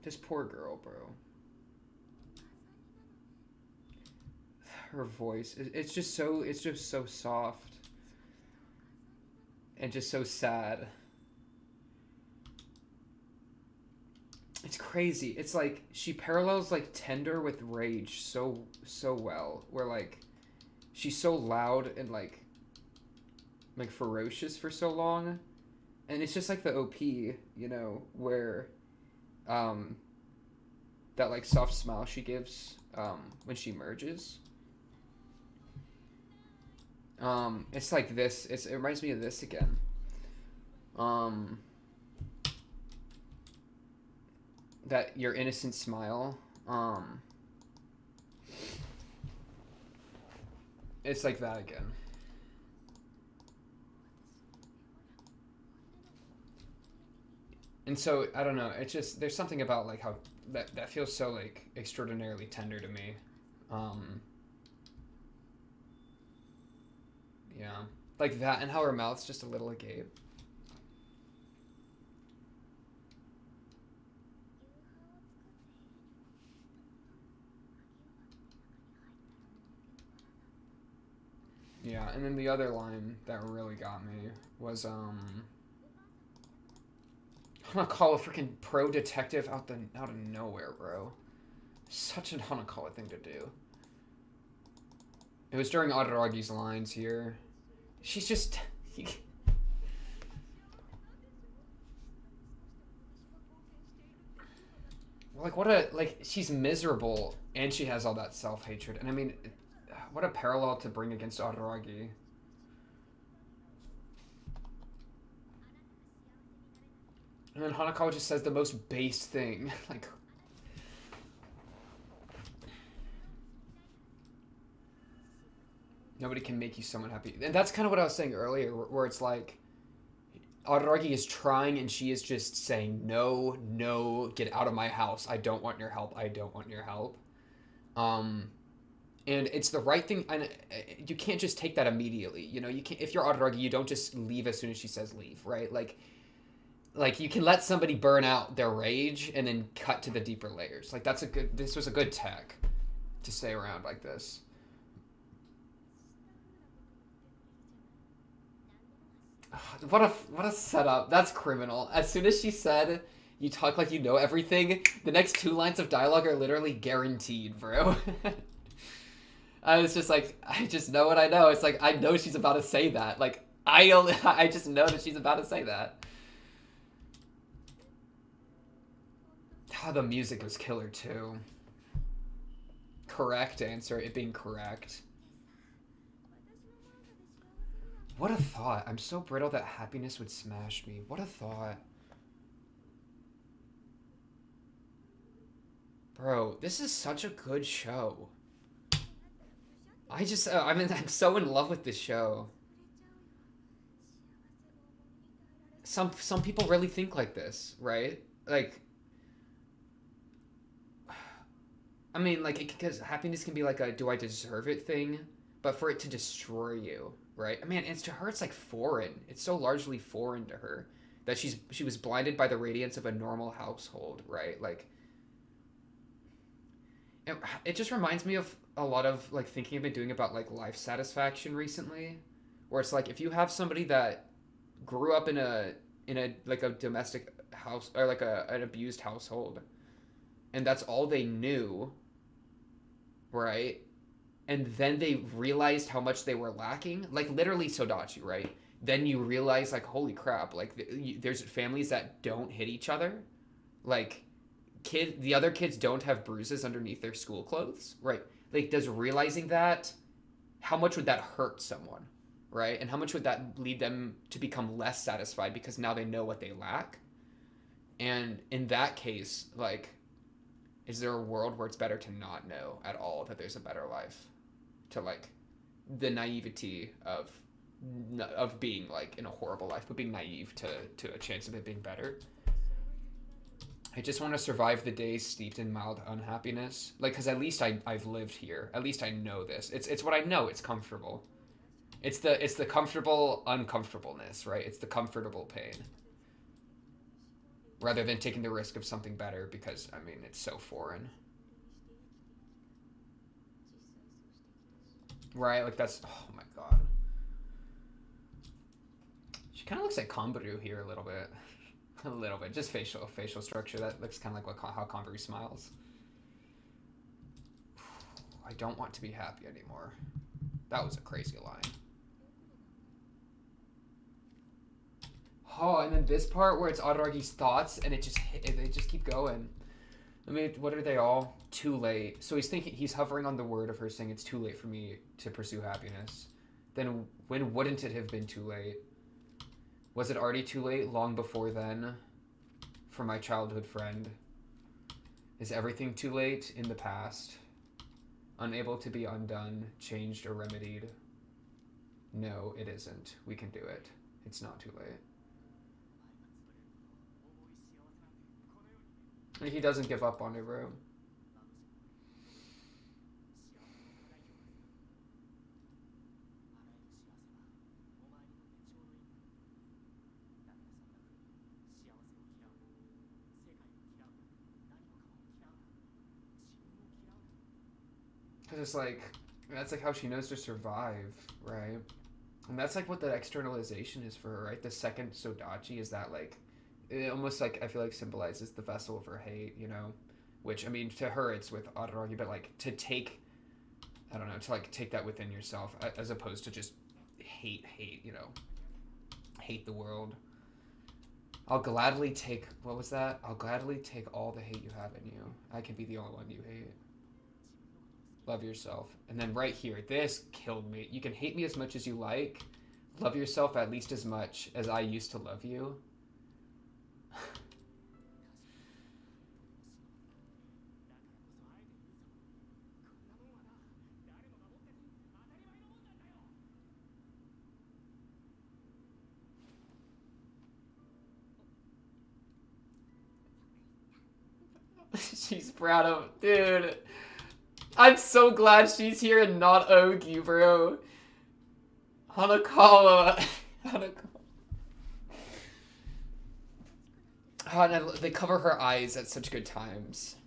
This poor girl, bro. Her voice, it's just so soft. And just so sad. It's crazy. It's like she parallels like tender with rage so well. Where like she's so loud and like ferocious for so long, and it's just like the OP, you know, where that like soft smile she gives when she merges. It's like this. It reminds me of this again. That your innocent smile. It's like that again. And so I don't know. It's just there's something about like how that feels so like extraordinarily tender to me. Yeah, like that, and how her mouth's just a little agape. Yeah, and then the other line that really got me was Hanakawa freaking pro detective out of nowhere, bro. Such an Hanakawa thing to do. It was during Adaragi's lines here. She's just like she's miserable and she has all that self-hatred. And I mean, what a parallel to bring against Adaragi. And then Hanakawa just says the most base thing. Like, nobody can make you someone happy. And that's kind of what I was saying earlier, where it's like, Adaragi is trying and she is just saying, no, no, get out of my house. I don't want your help. I don't want your help. And it's the right thing. And you can't just take that immediately. You know, you can't, if you're Adaragi, you don't just leave as soon as she says leave, right? Like you can let somebody burn out their rage and then cut to the deeper layers. Like this was a good tech to stay around like this. What a setup. That's criminal. As soon as she said, you talk like you know everything, the next two lines of dialogue are literally guaranteed, bro. I was just like, I just know what I know. It's like, I know she's about to say that. Like, I just know that she's about to say that. Oh, the music was killer, too. Correct answer, it being correct. What a thought. I'm so brittle that happiness would smash me. What a thought. Bro, this is such a good show. I mean, I'm so in love with this show. Some people really think like this, right? Like, I mean, like, because happiness can be like a do I deserve it thing, but for it to destroy you, right? I mean, it's to her, it's like foreign. It's so largely foreign to her that she was blinded by the radiance of a normal household, right? Like, it just reminds me of a lot of like thinking I've been doing about like life satisfaction recently, where it's like if you have somebody that grew up in a like a domestic house or like an abused household, and that's all they knew, right? And then they realized how much they were lacking, like literally Sodachi, right? Then you realize like holy crap, like there's families that don't hit each other, like the other kids don't have bruises underneath their school clothes, right? Like does realizing that, how much would that hurt someone, right? And how much would that lead them to become less satisfied because now they know what they lack? And in that case, like, is there a world where it's better to not know at all that there's a better life? To like the naivety of being like in a horrible life, but being naive to a chance of it being better. I just want to survive the days steeped in mild unhappiness. Like, because at least I've lived here. At least I know this. It's what I know. It's comfortable. It's the comfortable uncomfortableness, right? It's the comfortable pain. Rather than taking the risk of something better because, I mean, it's so foreign. Right? Like, that's... Oh, my God. She kind of looks like Kanbaru here a little bit. A little bit. Just facial structure. That looks kind of like how Kanbaru smiles. I don't want to be happy anymore. That was a crazy line. Oh, and then this part where it's Araragi's thoughts, and they just keep going. I mean, what are they all? Too late. So he's hovering on the word of her saying it's too late for me to pursue happiness. Then when wouldn't it have been too late? Was it already too late long before then? For my childhood friend. Is everything too late in the past? Unable to be undone, changed, or remedied? No, it isn't. We can do it. It's not too late. He doesn't give up on her, bro. Because it's like, that's like how she knows to survive, right? And that's like what the externalization is for her, right? The second Sodachi is that like, it almost like I feel like symbolizes the vessel of her hate, you know, which I mean to her it's with Araragi, but like to take, I don't know, to like take that within yourself as opposed to just hate, you know, hate the world. I'll gladly take, what was that? I'll gladly take all the hate you have in you. I can be the only one you hate. Love yourself. And then right here, this killed me. You can hate me as much as you like. Love yourself at least as much as I used to love you. She's proud of... Dude. I'm so glad she's here and not Ogi, bro. Hanakawa. Hanakawa. Oh, and they cover her eyes at such good times.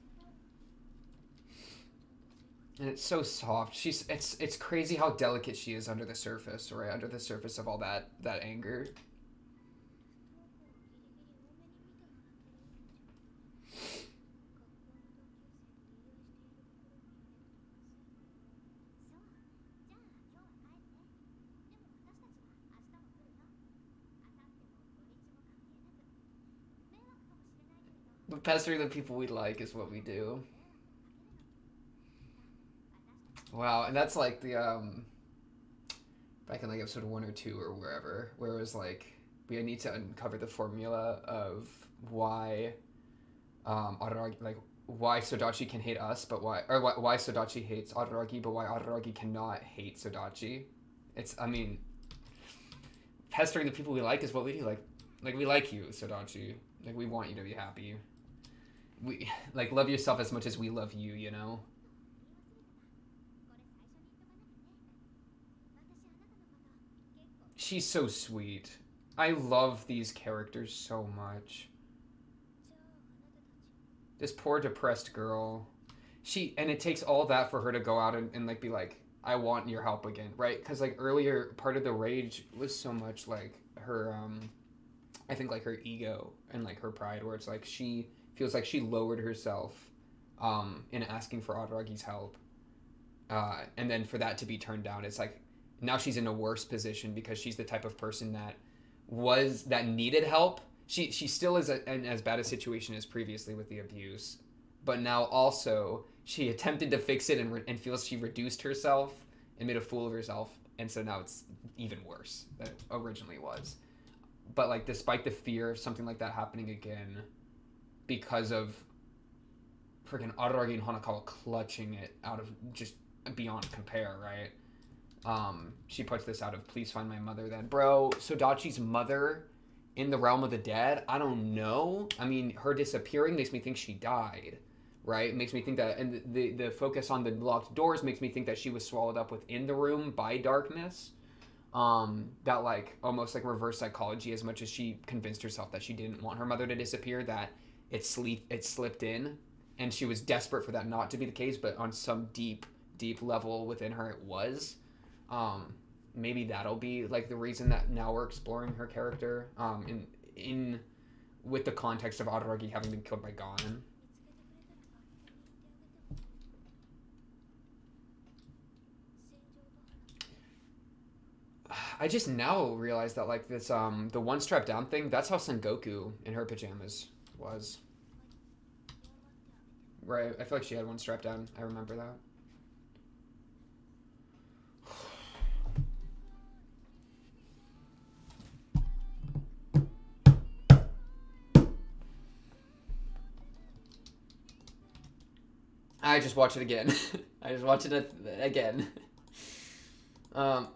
And it's so soft. It's crazy how delicate she is under the surface, right? Under the surface of all that anger. But pestering the people we like is what we do. Wow, and that's like the back in like episode 1 or 2 or wherever, where it was like we need to uncover the formula of why Araragi, like why Sodachi can hate us, but why Sodachi hates Araragi, but why Araragi cannot hate Sodachi. It's, I mean, pestering the people we like is what we do. Like we like you, Sodachi. Like, we want you to be happy. We, like, love yourself as much as we love you, you know? She's so sweet. I love these characters so much. This poor depressed girl. And it takes all that for her to go out and like, be like, I want your help again, right? Because, like, earlier, part of the rage was so much, like, her, I think, like, her ego and, like, her pride, where it's like she feels like she lowered herself in asking for Araragi's help. And then for that to be turned down, it's like now she's in a worse position because she's the type of person that needed help. She still is in as bad a situation as previously with the abuse, but now also she attempted to fix it and feels she reduced herself and made a fool of herself, and so now it's even worse than it originally was. But, like, despite the fear of something like that happening again, because of freaking Araragi and Hanakawa clutching it out of just beyond compare, right? She puts this out of, please find my mother then. Bro, Sodachi's mother in the realm of the dead? I don't know. I mean, her disappearing makes me think she died, right? It makes me think that, and the focus on the locked doors makes me think that she was swallowed up within the room by darkness. That, like, almost like reverse psychology, as much as she convinced herself that she didn't want her mother to disappear, that it slipped in, and she was desperate for that not to be the case, but on some deep level within her it was. Maybe that'll be, like, the reason that now we're exploring her character, in with the context of Araragi having been killed by Gon. I just now realized that, like, this, the one strap down thing, that's how Sengoku in her pajamas was. Right, I feel like she had one strap down. I remember that. I just watched it again. I just watched it again. Wow.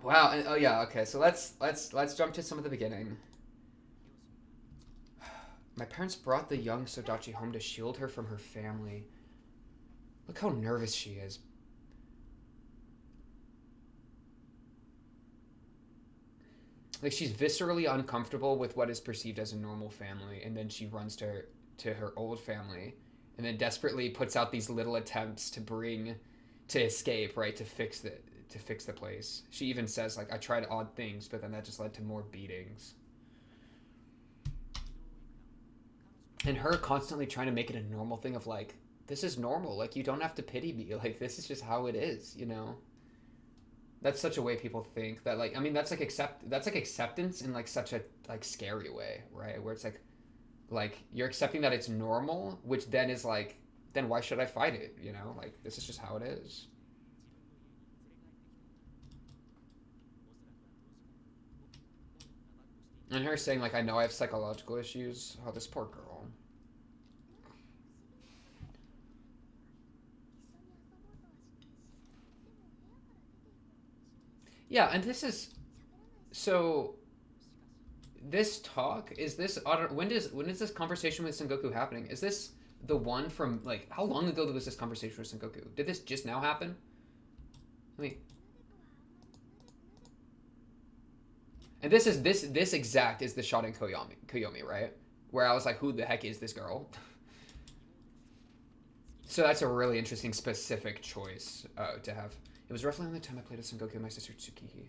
Oh yeah. Okay. So let's jump to some of the beginning. My parents brought the young Sodachi home to shield her from her family. Look how nervous she is. Like, she's viscerally uncomfortable with what is perceived as a normal family, and then she runs to her old family, and then desperately puts out these little attempts to escape, right, to fix the place. She even says, like, I tried odd things, but then that just led to more beatings. And her constantly trying to make it a normal thing of, like, this is normal. Like, you don't have to pity me. Like, this is just how it is, you know? That's such a way people think that, like, I mean, that's like acceptance in, like, such a, like, scary way, right? Where it's like you're accepting that it's normal, which then is like, then why should I fight it? You know, like, this is just how it is. And her saying, like, I know I have psychological issues. Oh, this poor girl. Yeah, and this is so. This talk is this. When is this conversation with Sengoku happening? Is this the one from, like, how long ago was this conversation with Sengoku? Did this just now happen? Wait. And this exact is the shot in Koyomi, right? Where I was like, who the heck is this girl? So that's a really interesting specific choice to have. It was roughly on the time I played with Sengoku and my sister Tsukihi.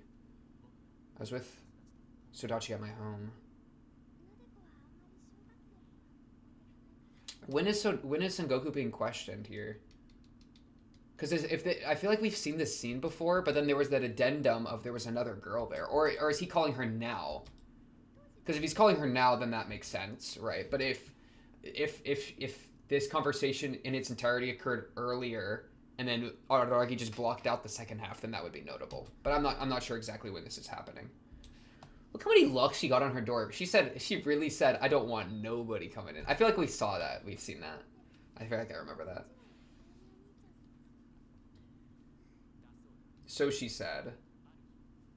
I was with Sodachi at my home. When is Sengoku being questioned here? Because I feel like we've seen this scene before, but then there was that addendum of there was another girl there, or is he calling her now? Because if he's calling her now, then that makes sense, right? But if this conversation in its entirety occurred earlier, and then Araragi just blocked out the second half, then that would be notable. But I'm not sure exactly when this is happening. Look how many locks she got on her door. She really said, I don't want nobody coming in. I feel like we saw that. We've seen that. I feel like I remember that. So she said,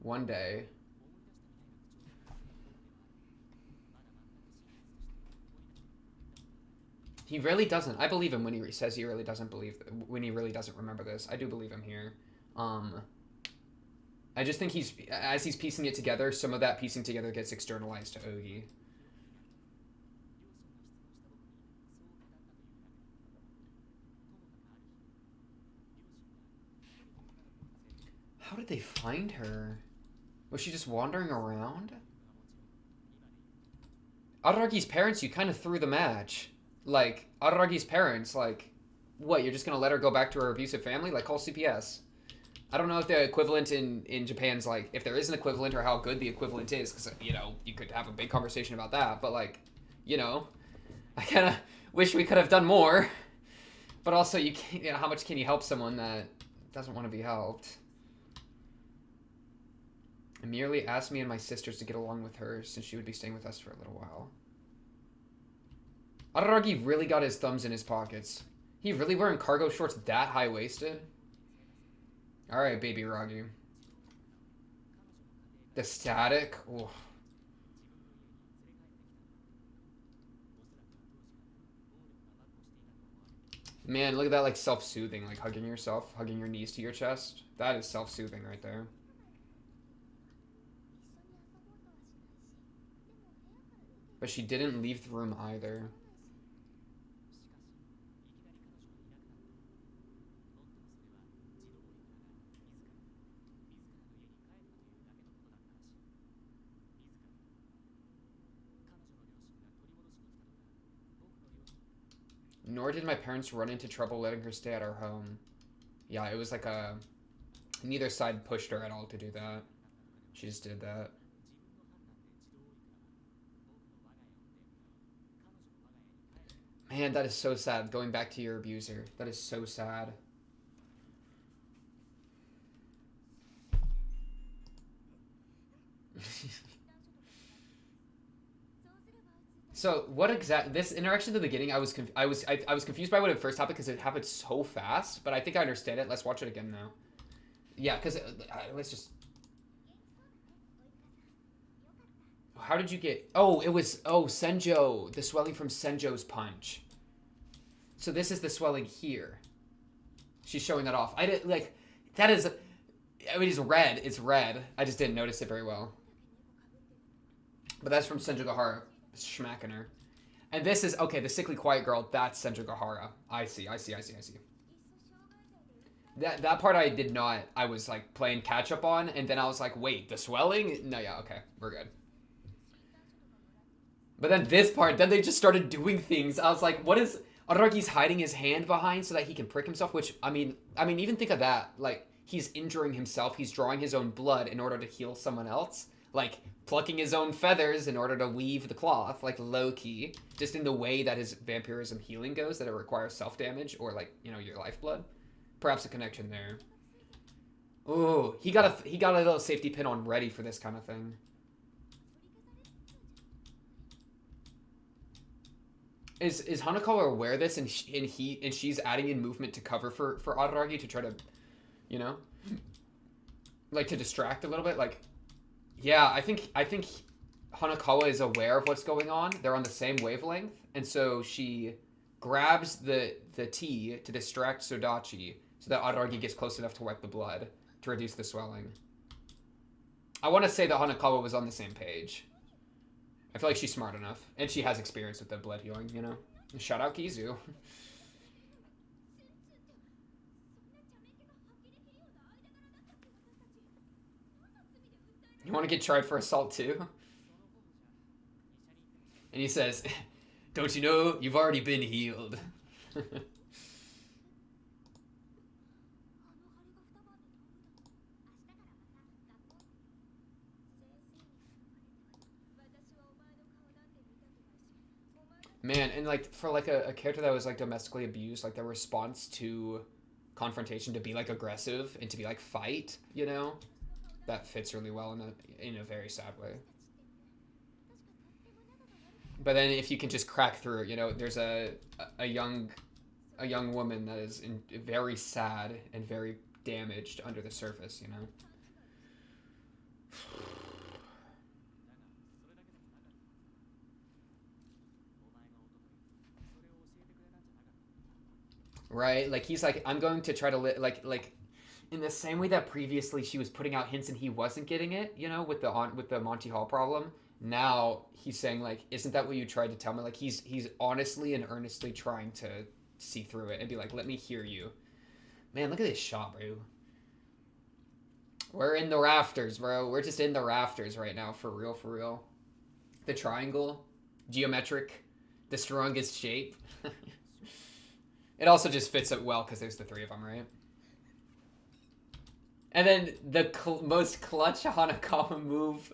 one day. He really doesn't. I believe him when he says he really doesn't when he really doesn't remember this. I do believe him here. I just think as he's piecing it together, some of that piecing together gets externalized to Ogi. How did they find her? Was she just wandering around? Araragi's parents, you kind of threw the match. Like, Araragi's parents, like, what, you're just gonna let her go back to her abusive family? Like, call CPS. I don't know if the equivalent in Japan's, like, if there is an equivalent or how good the equivalent is, because, you know, you could have a big conversation about that, but, like, you know, I kind of wish we could have done more. But also, you can't, you know, how much can you help someone that doesn't want to be helped? I merely asked me and my sisters to get along with her since she would be staying with us for a little while. Araragi really got his thumbs in his pockets. He really wearing cargo shorts that high-waisted? Alright, baby Ragi. The static? Ooh. Man, look at that, like, self-soothing, like hugging yourself, hugging your knees to your chest. That is self-soothing right there. But she didn't leave the room either. Nor did my parents run into trouble letting her stay at our home. Yeah, it was like a... Neither side pushed her at all to do that. She just did that. Man, that is so sad. Going back to your abuser. That is so sad. So what exact this interaction at the beginning? I was confused by what it first happened because it happened so fast. But I think I understand it. Let's watch it again now. Yeah, because let's just. How did you get? Oh, it was Senjo. The swelling from Senjo's punch. So this is the swelling here. She's showing that off. I didn't like. That is. I mean, it's red. It's red. I just didn't notice it very well. But that's from Senjo Gahara. Smacking her. And this is, okay, the sickly quiet girl, that's Senjo Gahara. I see. That part I did not, I was like playing catch up on, and then I was like, wait, the swelling? No, yeah, okay, we're good. But then this part, then they just started doing things. I was like, what is, Aragi's hiding his hand behind so that he can prick himself, which, I mean, even think of that. Like, he's injuring himself, he's drawing his own blood in order to heal someone else. Like, plucking his own feathers in order to weave the cloth, like low-key, just in the way that his vampirism healing goes, that it requires self-damage or, like, you know, your lifeblood. Perhaps a connection there. Ooh, he got a little safety pin on ready for this kind of thing. Is Hanakawa aware of this and she's adding in movement to cover for Araragi to try to, you know, like to distract a little bit, like. Yeah, I think Hanakawa is aware of what's going on. They're on the same wavelength, and so she grabs the tea to distract Sodachi so that Araragi gets close enough to wipe the blood to reduce the swelling. I want to say that Hanakawa was on the same page. I feel like she's smart enough, and she has experience with the blood healing, you know? Shout out Kizu. You want to get tried for assault too? And he says, don't you know, you've already been healed. Man, and like for like a character that was like domestically abused, like the response to confrontation to be like aggressive and to be like fight, you know? That fits really well in a very sad way. But then if you can just crack through, you know, there's a young a young woman that is very sad and very damaged under the surface, you know? Right? Like, he's like, I'm going to try to like in the same way that previously she was putting out hints and he wasn't getting it, you know, with the Monty Hall problem. Now he's saying like, isn't that what you tried to tell me? Like, he's honestly and earnestly trying to see through it and be like, let me hear you. Man, look at this shot, bro. We're in the rafters, bro. We're just in the rafters right now, for real, for real. The triangle, geometric, the strongest shape. It also just fits it well because there's the three of them, right? And then the most clutch Hanakawa move,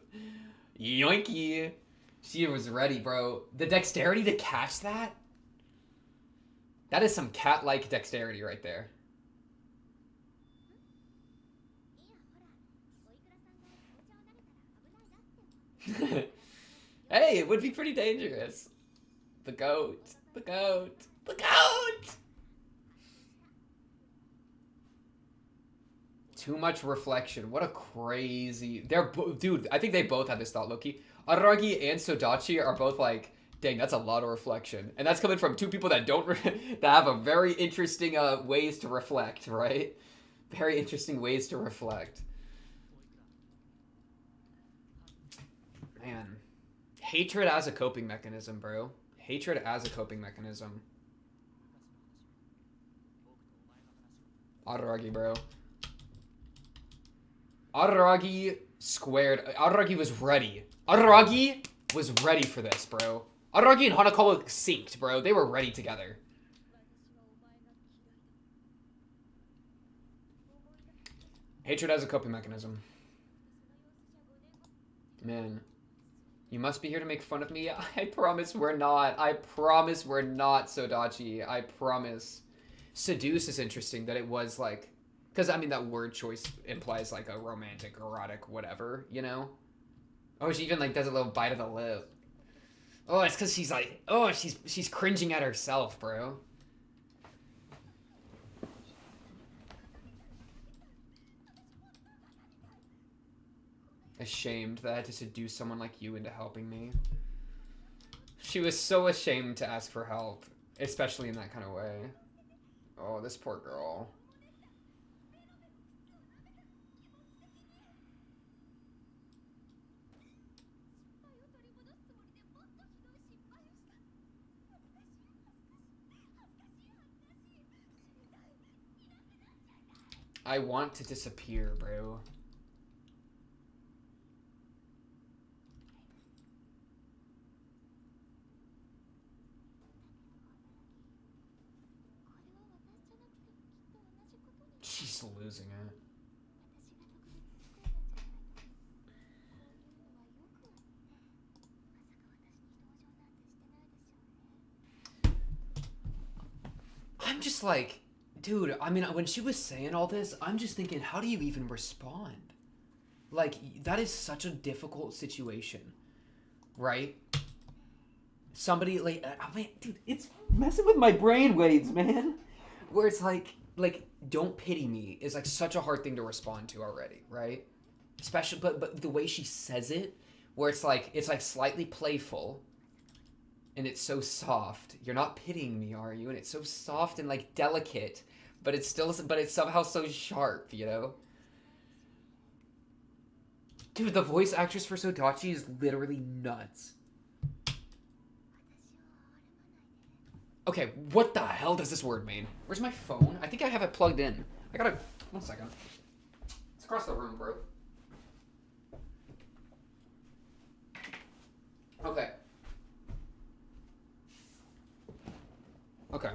yoinky. She was ready, bro. The dexterity to catch that? That is some cat-like dexterity right there. Hey, it would be pretty dangerous. The goat. The goat. The goat! Too much reflection. What a crazy... Dude, I think they both had this thought, Loki. Araragi and Sodachi are both like, dang, that's a lot of reflection. And that's coming from two people that don't... that have a very interesting ways to reflect, right? Very interesting ways to reflect. Man. Hatred as a coping mechanism, bro. Hatred as a coping mechanism. Araragi, bro. Araragi squared. Araragi was ready. Araragi was ready for this, bro. Araragi and Hanakawa synced, bro. They were ready together. Hatred as a coping mechanism. Man. You must be here to make fun of me. I promise we're not. I promise we're not, Sodachi. I promise. Seduce is interesting that it was like... Because, I mean, that word choice implies, like, a romantic, erotic, whatever, you know? Oh, she even, like, does a little bite of the lip. Oh, it's because she's, like... Oh, she's cringing at herself, bro. Ashamed that I had to seduce someone like you into helping me. She was so ashamed to ask for help. Especially in that kind of way. Oh, this poor girl. I want to disappear, bro. She's losing it. I'm just like, dude, I mean, when she was saying all this, I'm just thinking, how do you even respond? Like, that is such a difficult situation, right? Somebody, like, I mean, dude, it's messing with my brain waves, man. Where it's like, don't pity me is, like, such a hard thing to respond to already, right? Especially, but the way she says it, where it's like slightly playful, and it's so soft. You're not pitying me, are you? And it's so soft and, like, delicate, but it's somehow so sharp, you know? Dude, the voice actress for Sodachi is literally nuts. Okay, what the hell does this word mean? Where's my phone? I think I have it plugged in. I gotta... One second. It's across the room, bro. Okay. Okay.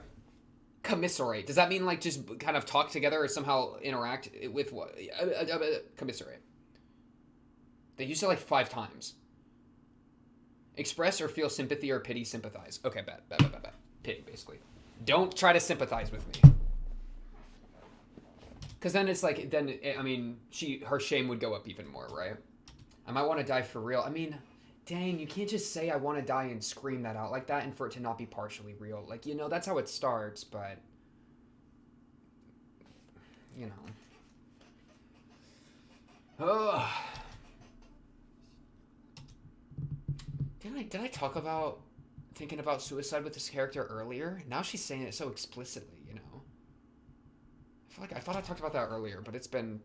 Commiserate. Does that mean, like, just kind of talk together or somehow interact with what? Commiserate. They used it, like, 5 times. Express or feel sympathy or pity, sympathize. Okay, bet. Pity, basically. Don't try to sympathize with me. Because then it's like, I mean, her shame would go up even more, right? I might want to die for real. I mean, dang, you can't just say I want to die and scream that out like that and for it to not be partially real. Like, you know, that's how it starts, but you know. Ugh. Did I talk about thinking about suicide with this character earlier? Now she's saying it so explicitly, you know. I feel like I thought I talked about that earlier, but it's been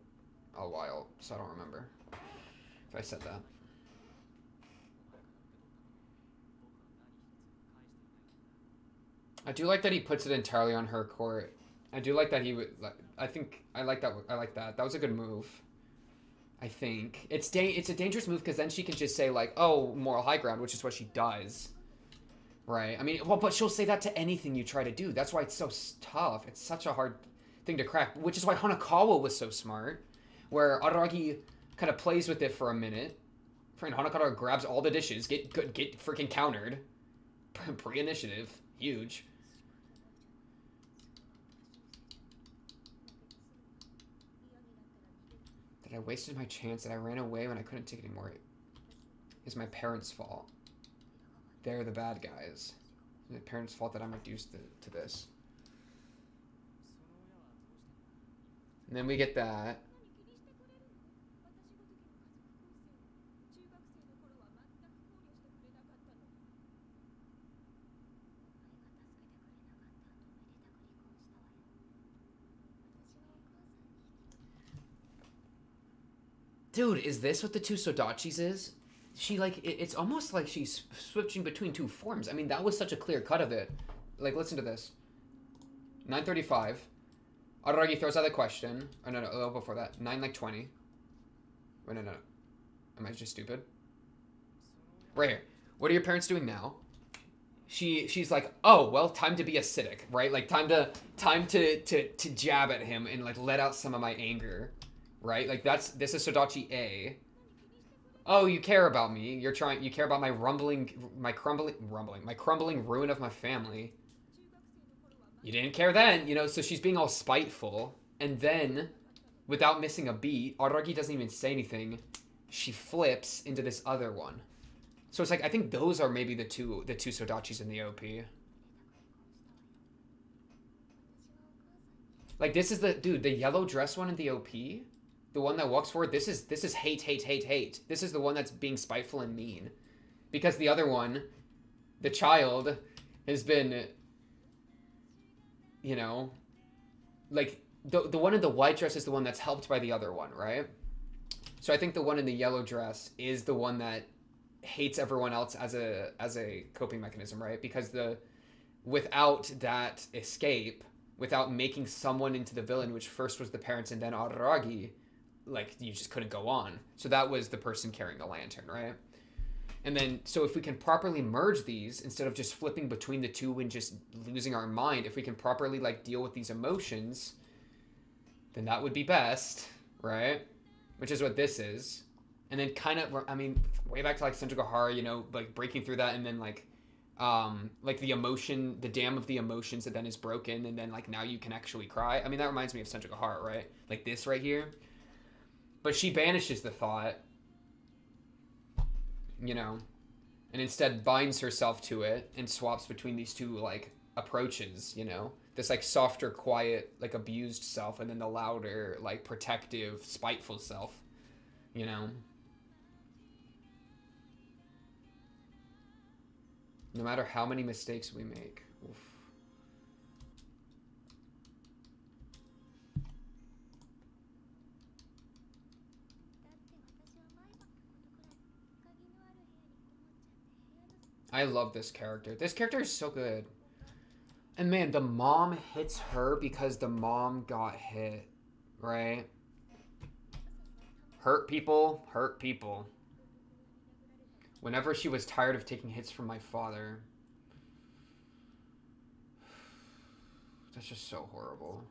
a while, so I don't remember if I said that. I do like that he puts it entirely on her court. I do like that he would. I think I like that. I like that. That was a good move. I think it's a dangerous move because then she can just say like, "Oh, moral high ground," which is what she does, right? I mean, well, but she'll say that to anything you try to do. That's why it's so tough. It's such a hard thing to crack, which is why Hanakawa was so smart, where Araragi kind of plays with it for a minute. Friend Hanakawa grabs all the dishes, get freaking countered, pre-initiative, huge. That I wasted my chance, that I ran away when I couldn't take it anymore. It's my parents' fault. They're the bad guys. It's my parents' fault that I'm reduced to this. And then we get that. Dude, is this what the two Sodachis is? She, like, it's almost like she's switching between two forms. I mean, that was such a clear cut of it. Like, listen to this. 9:35. Araragi throws out the question. Oh, no, before that. 9:20. Wait, no. Am I just stupid? Right here. What are your parents doing now? She's like, oh, well, time to be acidic, right? Like, time to jab at him and, like, let out some of my anger. Right? Like this is Sodachi A. Oh, you care about me. You care about my crumbling ruin of my family. You didn't care then, you know, so she's being all spiteful. And then, without missing a beat, Araragi doesn't even say anything. She flips into this other one. So it's like, I think those are maybe the two Sodachis in the OP. Like, this is the yellow dress one in the OP. The one that walks forward, this is hate. This is the one that's being spiteful and mean. Because the other one, the child, has been, you know, like, the one in the white dress is the one that's helped by the other one, right? So I think the one in the yellow dress is the one that hates everyone else as a coping mechanism, right? Because without that escape, without making someone into the villain, which first was the parents and then Araragi, like, you just couldn't go on. So that was the person carrying the lantern, right? And then, so if we can properly merge these, instead of just flipping between the two and just losing our mind, if we can properly, like, deal with these emotions, then that would be best, right? Which is what this is. And then kind of, I mean, way back to, like, Senjugahara, you know, like, breaking through that and then, like the emotion, the dam of the emotions that then is broken, and then, like, now you can actually cry. I mean, that reminds me of Senjugahara, right? Like, this right here. But she banishes the thought, you know, and instead binds herself to it and swaps between these two, like, approaches, you know? This, like, softer, quiet, like, abused self, and then the louder, like, protective, spiteful self, you know? No matter how many mistakes we make. Oof. I love this character. This character is so good. And man, the mom hits her because the mom got hit, right? Hurt people, hurt people. Whenever she was tired of taking hits from my father. That's just so horrible.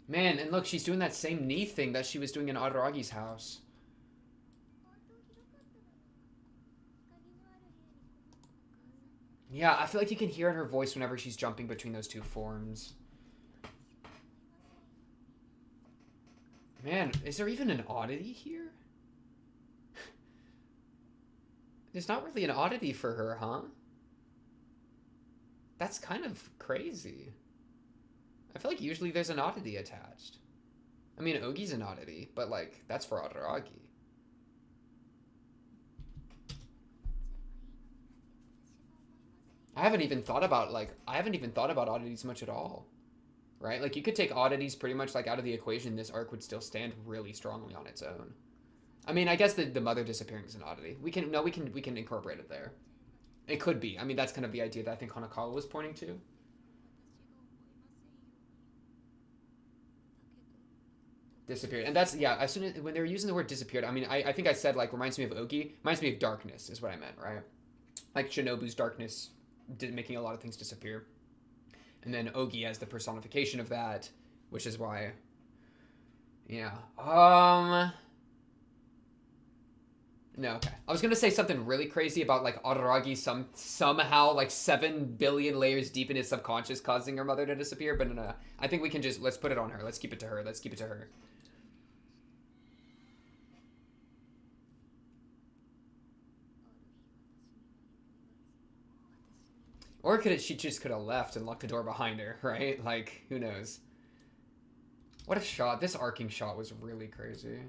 Man, and look, she's doing that same knee thing that she was doing in Araragi's house. Yeah, I feel like you can hear in her voice whenever she's jumping between those two forms. Man, is there even an oddity here? There's not really an oddity for her, huh? That's kind of crazy. I feel like usually there's an oddity attached. I mean, Ogi's an oddity, but like, that's for Araragi. I haven't even thought about oddities much at all. Right? Like, you could take oddities pretty much like out of the equation, this arc would still stand really strongly on its own. I mean, I guess the mother disappearing is an oddity. We can incorporate it there. It could be. I mean, that's kind of the idea that I think Hanakawa was pointing to. Disappeared. And that's, yeah, as soon as, when they were using the word disappeared, I mean, I think I said, like, reminds me of Ogi. Reminds me of darkness, is what I meant, right? Like, Shinobu's darkness making a lot of things disappear. And then Ogi as the personification of that, which is why, yeah. No, okay. I was gonna say something really crazy about like Araragi somehow like 7 billion layers deep in his subconscious causing her mother to disappear, but no. I think we can just, let's put it on her. Let's keep it to her. Let's keep it to her. Or she just could have left and locked the door behind her, right? Like, who knows? What a shot. This arcing shot was really crazy.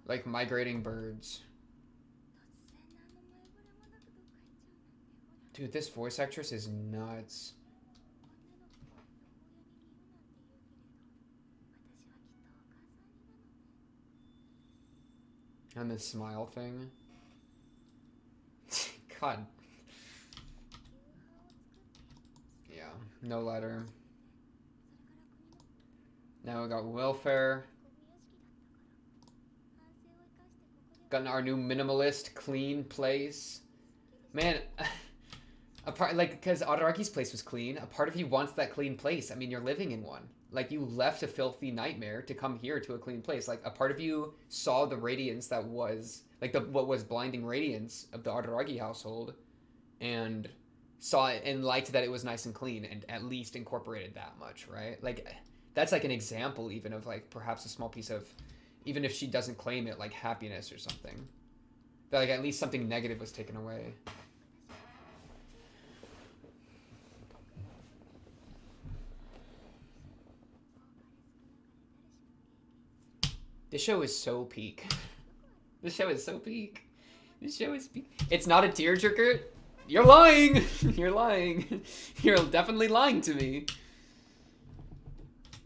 Like migrating birds. Dude, this voice actress is nuts. And the smile thing. God. Yeah, no letter. Now we got welfare. Got our new minimalist, clean place. Man, because Araragi's place was clean. A part of you wants that clean place. I mean, you're living in one. Like, you left a filthy nightmare to come here to a clean place. Like, a part of you saw the radiance that was, like, what was blinding radiance of the Araragi household, and saw it and liked that it was nice and clean, and at least incorporated that much, right? Like, that's like an example even of, like, perhaps a small piece of, even if she doesn't claim it, like, happiness or something. But, like, at least something negative was taken away. This show is so peak. This show is so peak. This show is peak. It's not a tearjerker. You're lying. You're lying. You're definitely lying to me.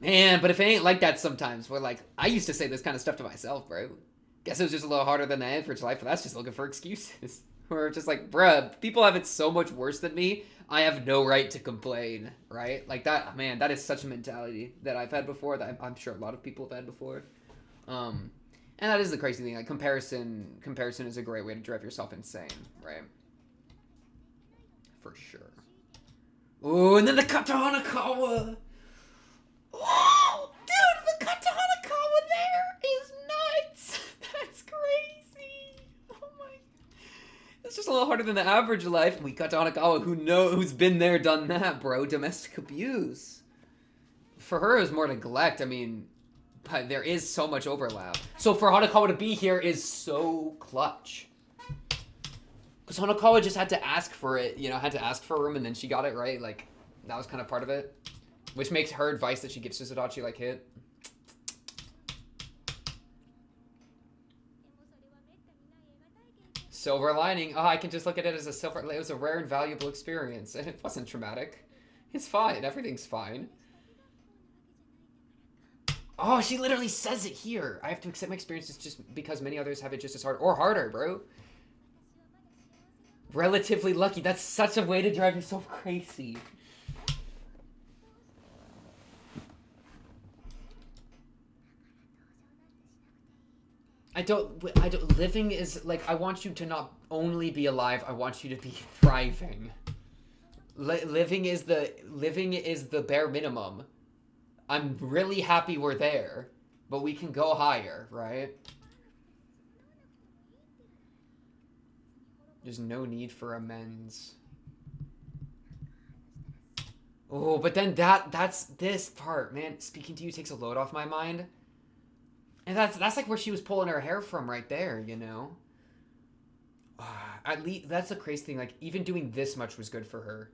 Man, but if it ain't like that sometimes, we're like, I used to say this kind of stuff to myself, bro. Guess it was just a little harder than the average life, but that's just looking for excuses. We're just like, bruh, people have it so much worse than me. I have no right to complain, right? Like that, man, that is such a mentality that I've had before, that I'm sure a lot of people have had before. And that is the crazy thing. Like, comparison is a great way to drive yourself insane, right? For sure. Ooh, and then the cut to Hanakawa. Oh, dude, the cut to Hanakawa there is nuts. That's crazy. Oh my. It's just a little harder than the average life. And we cut to Hanakawa, who's been there, done that, bro. Domestic abuse. For her, it was more neglect. I mean, but there is so much overlap. So for Hanakawa to be here is so clutch. Because Hanakawa just had to ask for it, had to ask for a room, and then she got it, right? Like, that was kind of part of it. Which makes her advice that she gives to Sodachi, like, hit. Silver lining. Oh, I can just look at it as it was a rare and valuable experience. And it wasn't traumatic. It's fine. Everything's fine. Oh, she literally says it here. I have to accept my experiences just because many others have it just as hard or harder, bro. Relatively lucky. That's such a way to drive yourself crazy. Living is like, I want you to not only be alive, I want you to be thriving. Living is the bare minimum. I'm really happy we're there, but we can go higher, right? There's no need for amends. Oh, but then that's this part, man. Speaking to you takes a load off my mind. And that's like where she was pulling her hair from right there, you know? At least, that's the crazy thing. Like, even doing this much was good for her.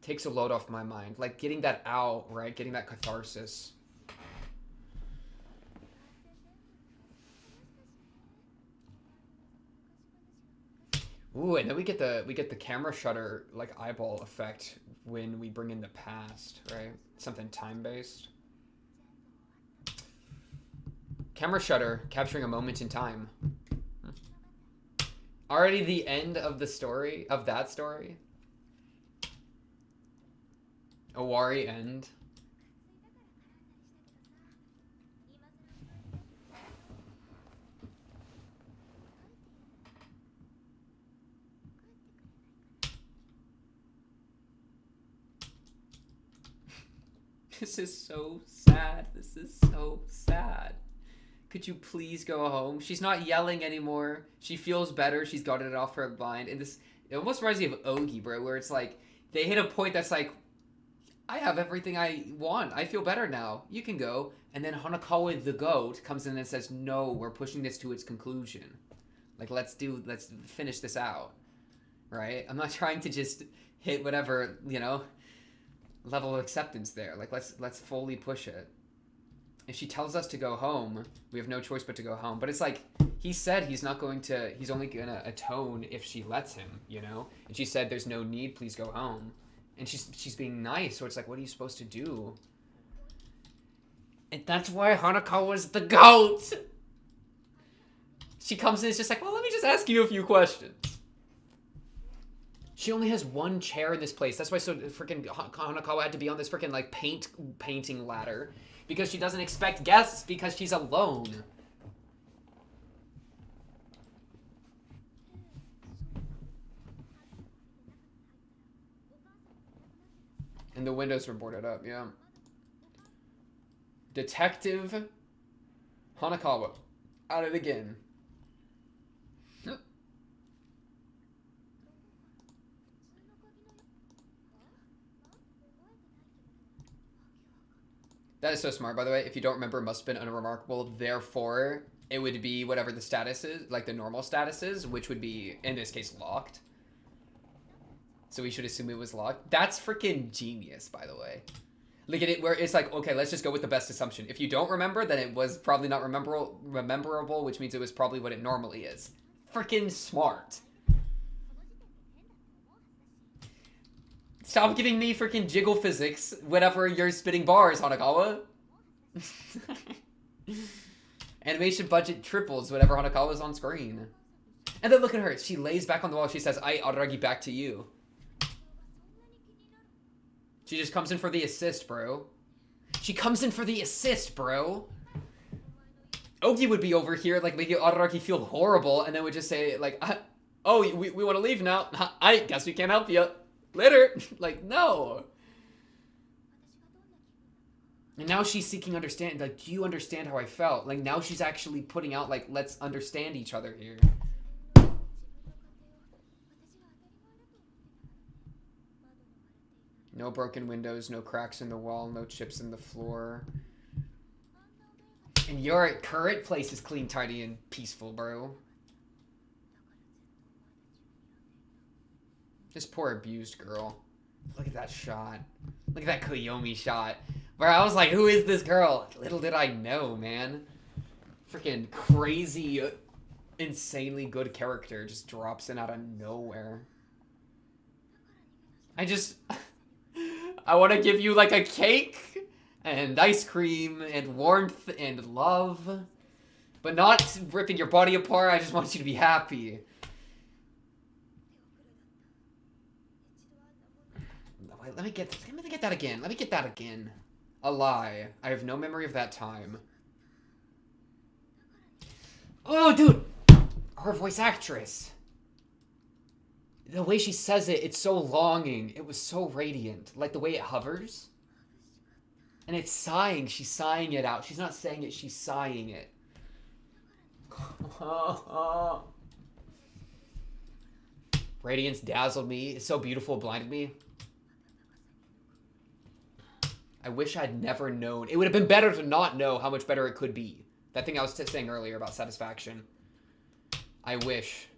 Takes a load off my mind. Like, getting that out, right? Getting that catharsis. Ooh, and then we get the camera shutter, like, eyeball effect when we bring in the past, right? Something time-based. Camera shutter, capturing a moment in time. Already the end of the story, of that story. Owari end. This is so sad. This is so sad. Could you please go home? She's not yelling anymore. She feels better. She's gotten it off her mind. And this, it almost reminds me of Ogi, bro, where it's like, they hit a point that's like, I have everything I want. I feel better now. You can go. And then Hanakawa the goat comes in and says, no, we're pushing this to its conclusion. Like, let's finish this out. Right? I'm not trying to just hit whatever, you know, level of acceptance there. Like, let's fully push it. If she tells us to go home, we have no choice but to go home. But it's like, he said he's only going to atone if she lets him, you know? And she said, there's no need, please go home. And she's being nice, so it's like, what are you supposed to do? And that's why Hanakawa's the GOAT! She comes in, it's just like, well, let me just ask you a few questions. She only has one chair in this place. That's why so freaking Hanakawa had to be on this freaking, like, painting ladder. Because she doesn't expect guests because she's alone. And the windows were boarded up, yeah. Detective Hanakawa. At it again. That is so smart, by the way. If you don't remember, must have been unremarkable. Therefore, it would be whatever the status is, like the normal status is, which would be, in this case, locked. So we should assume it was locked. That's freaking genius, by the way. Look at it where it's like, okay, let's just go with the best assumption. If you don't remember, then it was probably not rememberable, which means it was probably what it normally is. Freaking smart. Stop giving me freaking jiggle physics whenever you're spitting bars, Hanakawa. Animation budget triples whenever Hanakawa's on screen. And then look at her. She lays back on the wall. She says, I Araragi back to you. She just comes in for the assist, bro. She comes in for the assist, bro. Ogi would be over here, like, making Araragi feel horrible, and then would just say, like, oh, we want to leave now. I guess we can't help you. Later. Like, no. And now she's seeking understanding. Like, do you understand how I felt? Like, now she's actually putting out, like, let's understand each other here. No broken windows, no cracks in the wall, no chips in the floor. And your current place is clean, tidy, and peaceful, bro. This poor abused girl. Look at that shot. Look at that Koyomi shot. Where I was like, who is this girl? Little did I know, man. Freaking crazy, insanely good character just drops in out of nowhere. I want to give you like a cake and ice cream and warmth and love. But not ripping your body apart. I just want you to be happy. Let me get that again. Let me get that again. A lie. I have no memory of that time. Oh, dude! Her voice actress. The way she says it, it's so longing. It was so radiant. Like the way it hovers. And it's sighing. She's sighing it out. She's not saying it, she's sighing it. Radiance dazzled me. It's so beautiful, it blinded me. I wish I'd never known. It would have been better to not know how much better it could be. That thing I was saying earlier about satisfaction. I wish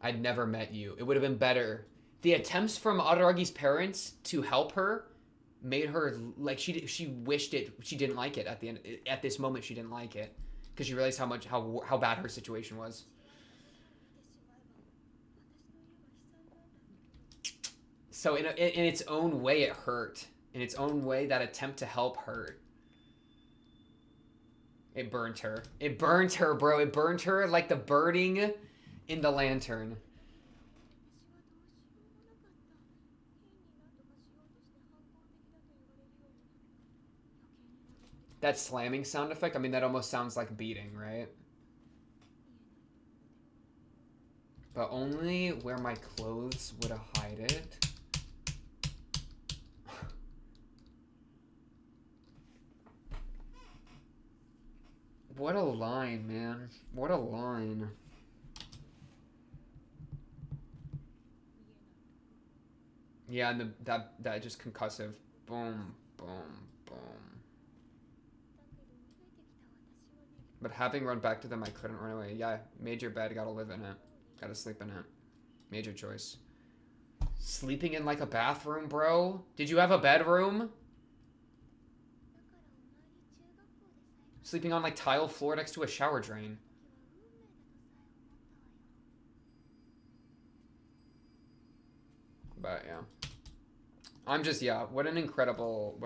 I'd never met you. It would have been better. The attempts from Araragi's parents to help her made her like she wished it. She didn't like it at the end. At this moment, she didn't like it because she realized how bad her situation was. So in its own way, it hurt. In its own way, that attempt to help hurt. It burnt her. It burnt her, bro. It burnt her like the burning in the lantern. That slamming sound effect, I mean, that almost sounds like beating, right? But only where my clothes would hide it. What a line, man. What a line. Yeah, and that just concussive. Boom, boom, boom. But having run back to them, I couldn't run away. Yeah, made your bed, gotta live in it. Gotta sleep in it. Major choice. Sleeping in like a bathroom, bro? Did you have a bedroom? Sleeping on like tile floor next to a shower drain. But yeah. I'm just, yeah, what an incredible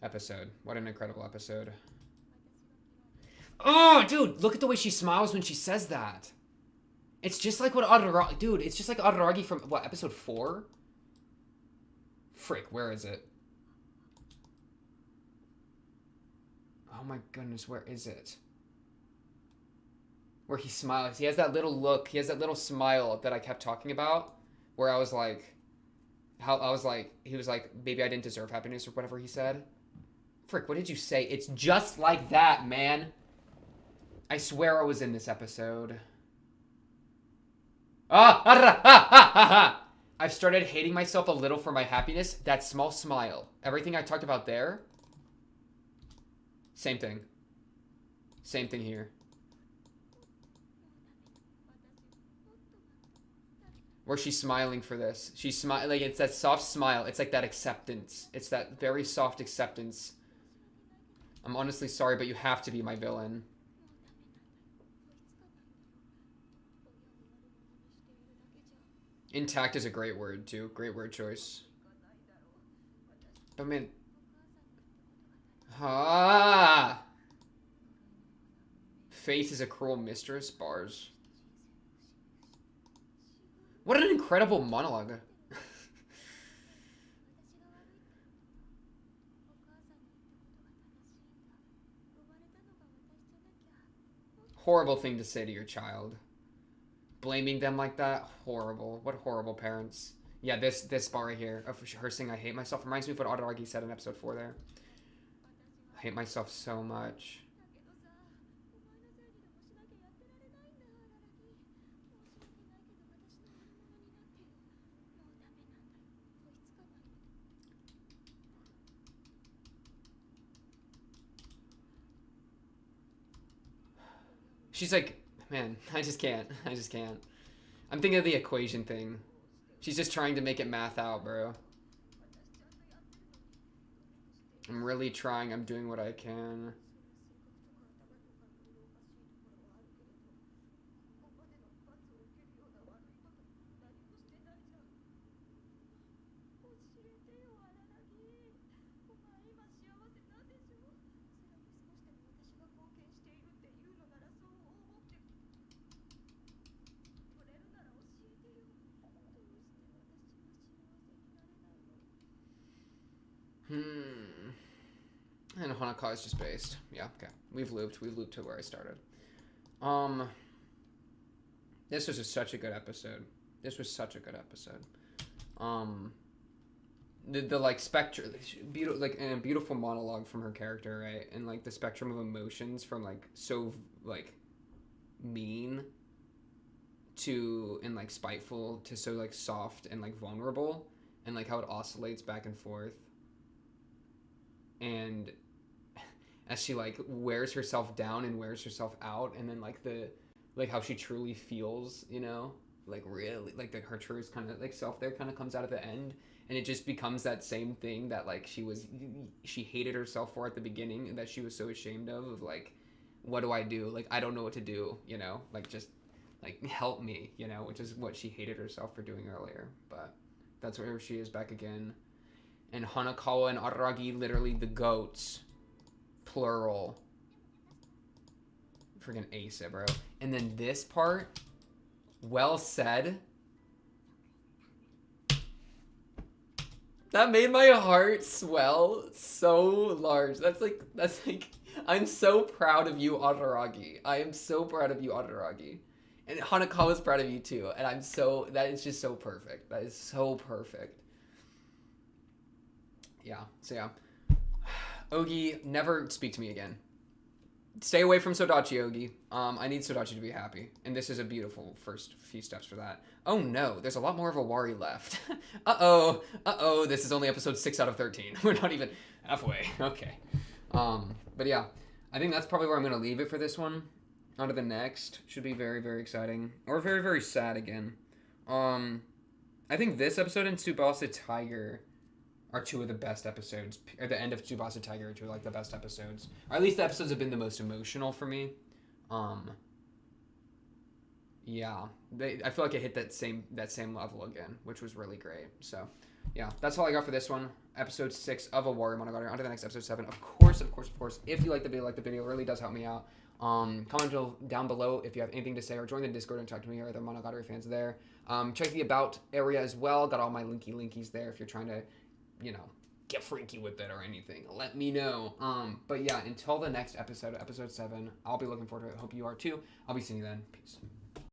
episode. What an incredible episode. Oh, dude, look at the way she smiles when she says that. It's just like what Araragi... Dude, it's just like Araragi from, what, episode 4? Frick, where is it? Oh my goodness, where is it? Where he smiles. He has that little look. He has that little smile that I kept talking about. Where I was like... He was like, maybe I didn't deserve happiness or whatever he said. Frick, what did you say? It's just like that, man. I swear I was in this episode. I've started hating myself a little for my happiness. That small smile. Everything I talked about there. Same thing. Same thing here. Where she's smiling for this. She's smiling. Like, it's that soft smile. It's like that acceptance. It's that very soft acceptance. I'm honestly sorry, but you have to be my villain. Intact is a great word, too. Great word choice. But, man... Ah! Faith is a cruel mistress. Bars. What an incredible monologue. Horrible thing to say to your child. Blaming them like that, horrible. What horrible parents. Yeah, this bar right here of her saying I hate myself reminds me of what Araragi said in episode 4 there. I hate myself so much. She's like, man, I just can't. I just can't. I'm thinking of the equation thing. She's just trying to make it math out, bro. I'm really trying. I'm doing what I can. And Honoka is just based. Yeah, okay. We've looped. We've looped to where I started. This was just such a good episode. This was such a good episode. The like spectrum, beautiful, like, and a beautiful monologue from her character, right? And like the spectrum of emotions from like so like mean to and like spiteful to so like soft and like vulnerable, and like how it oscillates back and forth. and as she like wears herself down and wears herself out, and then like how she truly feels, you know, like really like her truest kind of like self there kind of comes out at the end, and it just becomes that same thing that like she hated herself for at the beginning, and that she was so ashamed of like, what do I do? Like I don't know what to do, you know, like just like help me, you know, which is what she hated herself for doing earlier. But that's where she is back again. And Hanakawa and Araragi, literally the goats, plural. Freaking ace it, bro. And then this part, well said. That made my heart swell so large. That's like, I'm so proud of you, Araragi. I am so proud of you, Araragi. And Hanakawa's proud of you too. And that is just so perfect. That is so perfect. Yeah, so yeah. Ogi, never speak to me again. Stay away from Sodachi, Ogi. I need Sodachi to be happy. And this is a beautiful first few steps for that. Oh no, there's a lot more of Owari left. Uh-oh, this is only episode 6 out of 13. We're not even halfway. Okay. But yeah, I think that's probably where I'm going to leave it for this one. On to the next. Should be very, very exciting. Or very, very sad again. I think this episode and Tsubasa Tiger are two of the best episodes. Or the end of Tsubasa Tiger are two of like the best episodes. Or at least the episodes have been the most emotional for me. Yeah, I feel like it hit that same level again, which was really great. So, yeah, that's all I got for this one. Episode 6 of Owarimonogatari. On to the next episode 7. Of course. If you like the video, it really does help me out. Comment down below if you have anything to say, or join the Discord and talk to me or other Monogatari fans there. Check the about area as well. Got all my linkies there if you're trying to, you know, get freaky with it or anything. Let me know. But yeah, until the next episode, episode 7, I'll be looking forward to it. Hope you are too. I'll be seeing you then. Peace.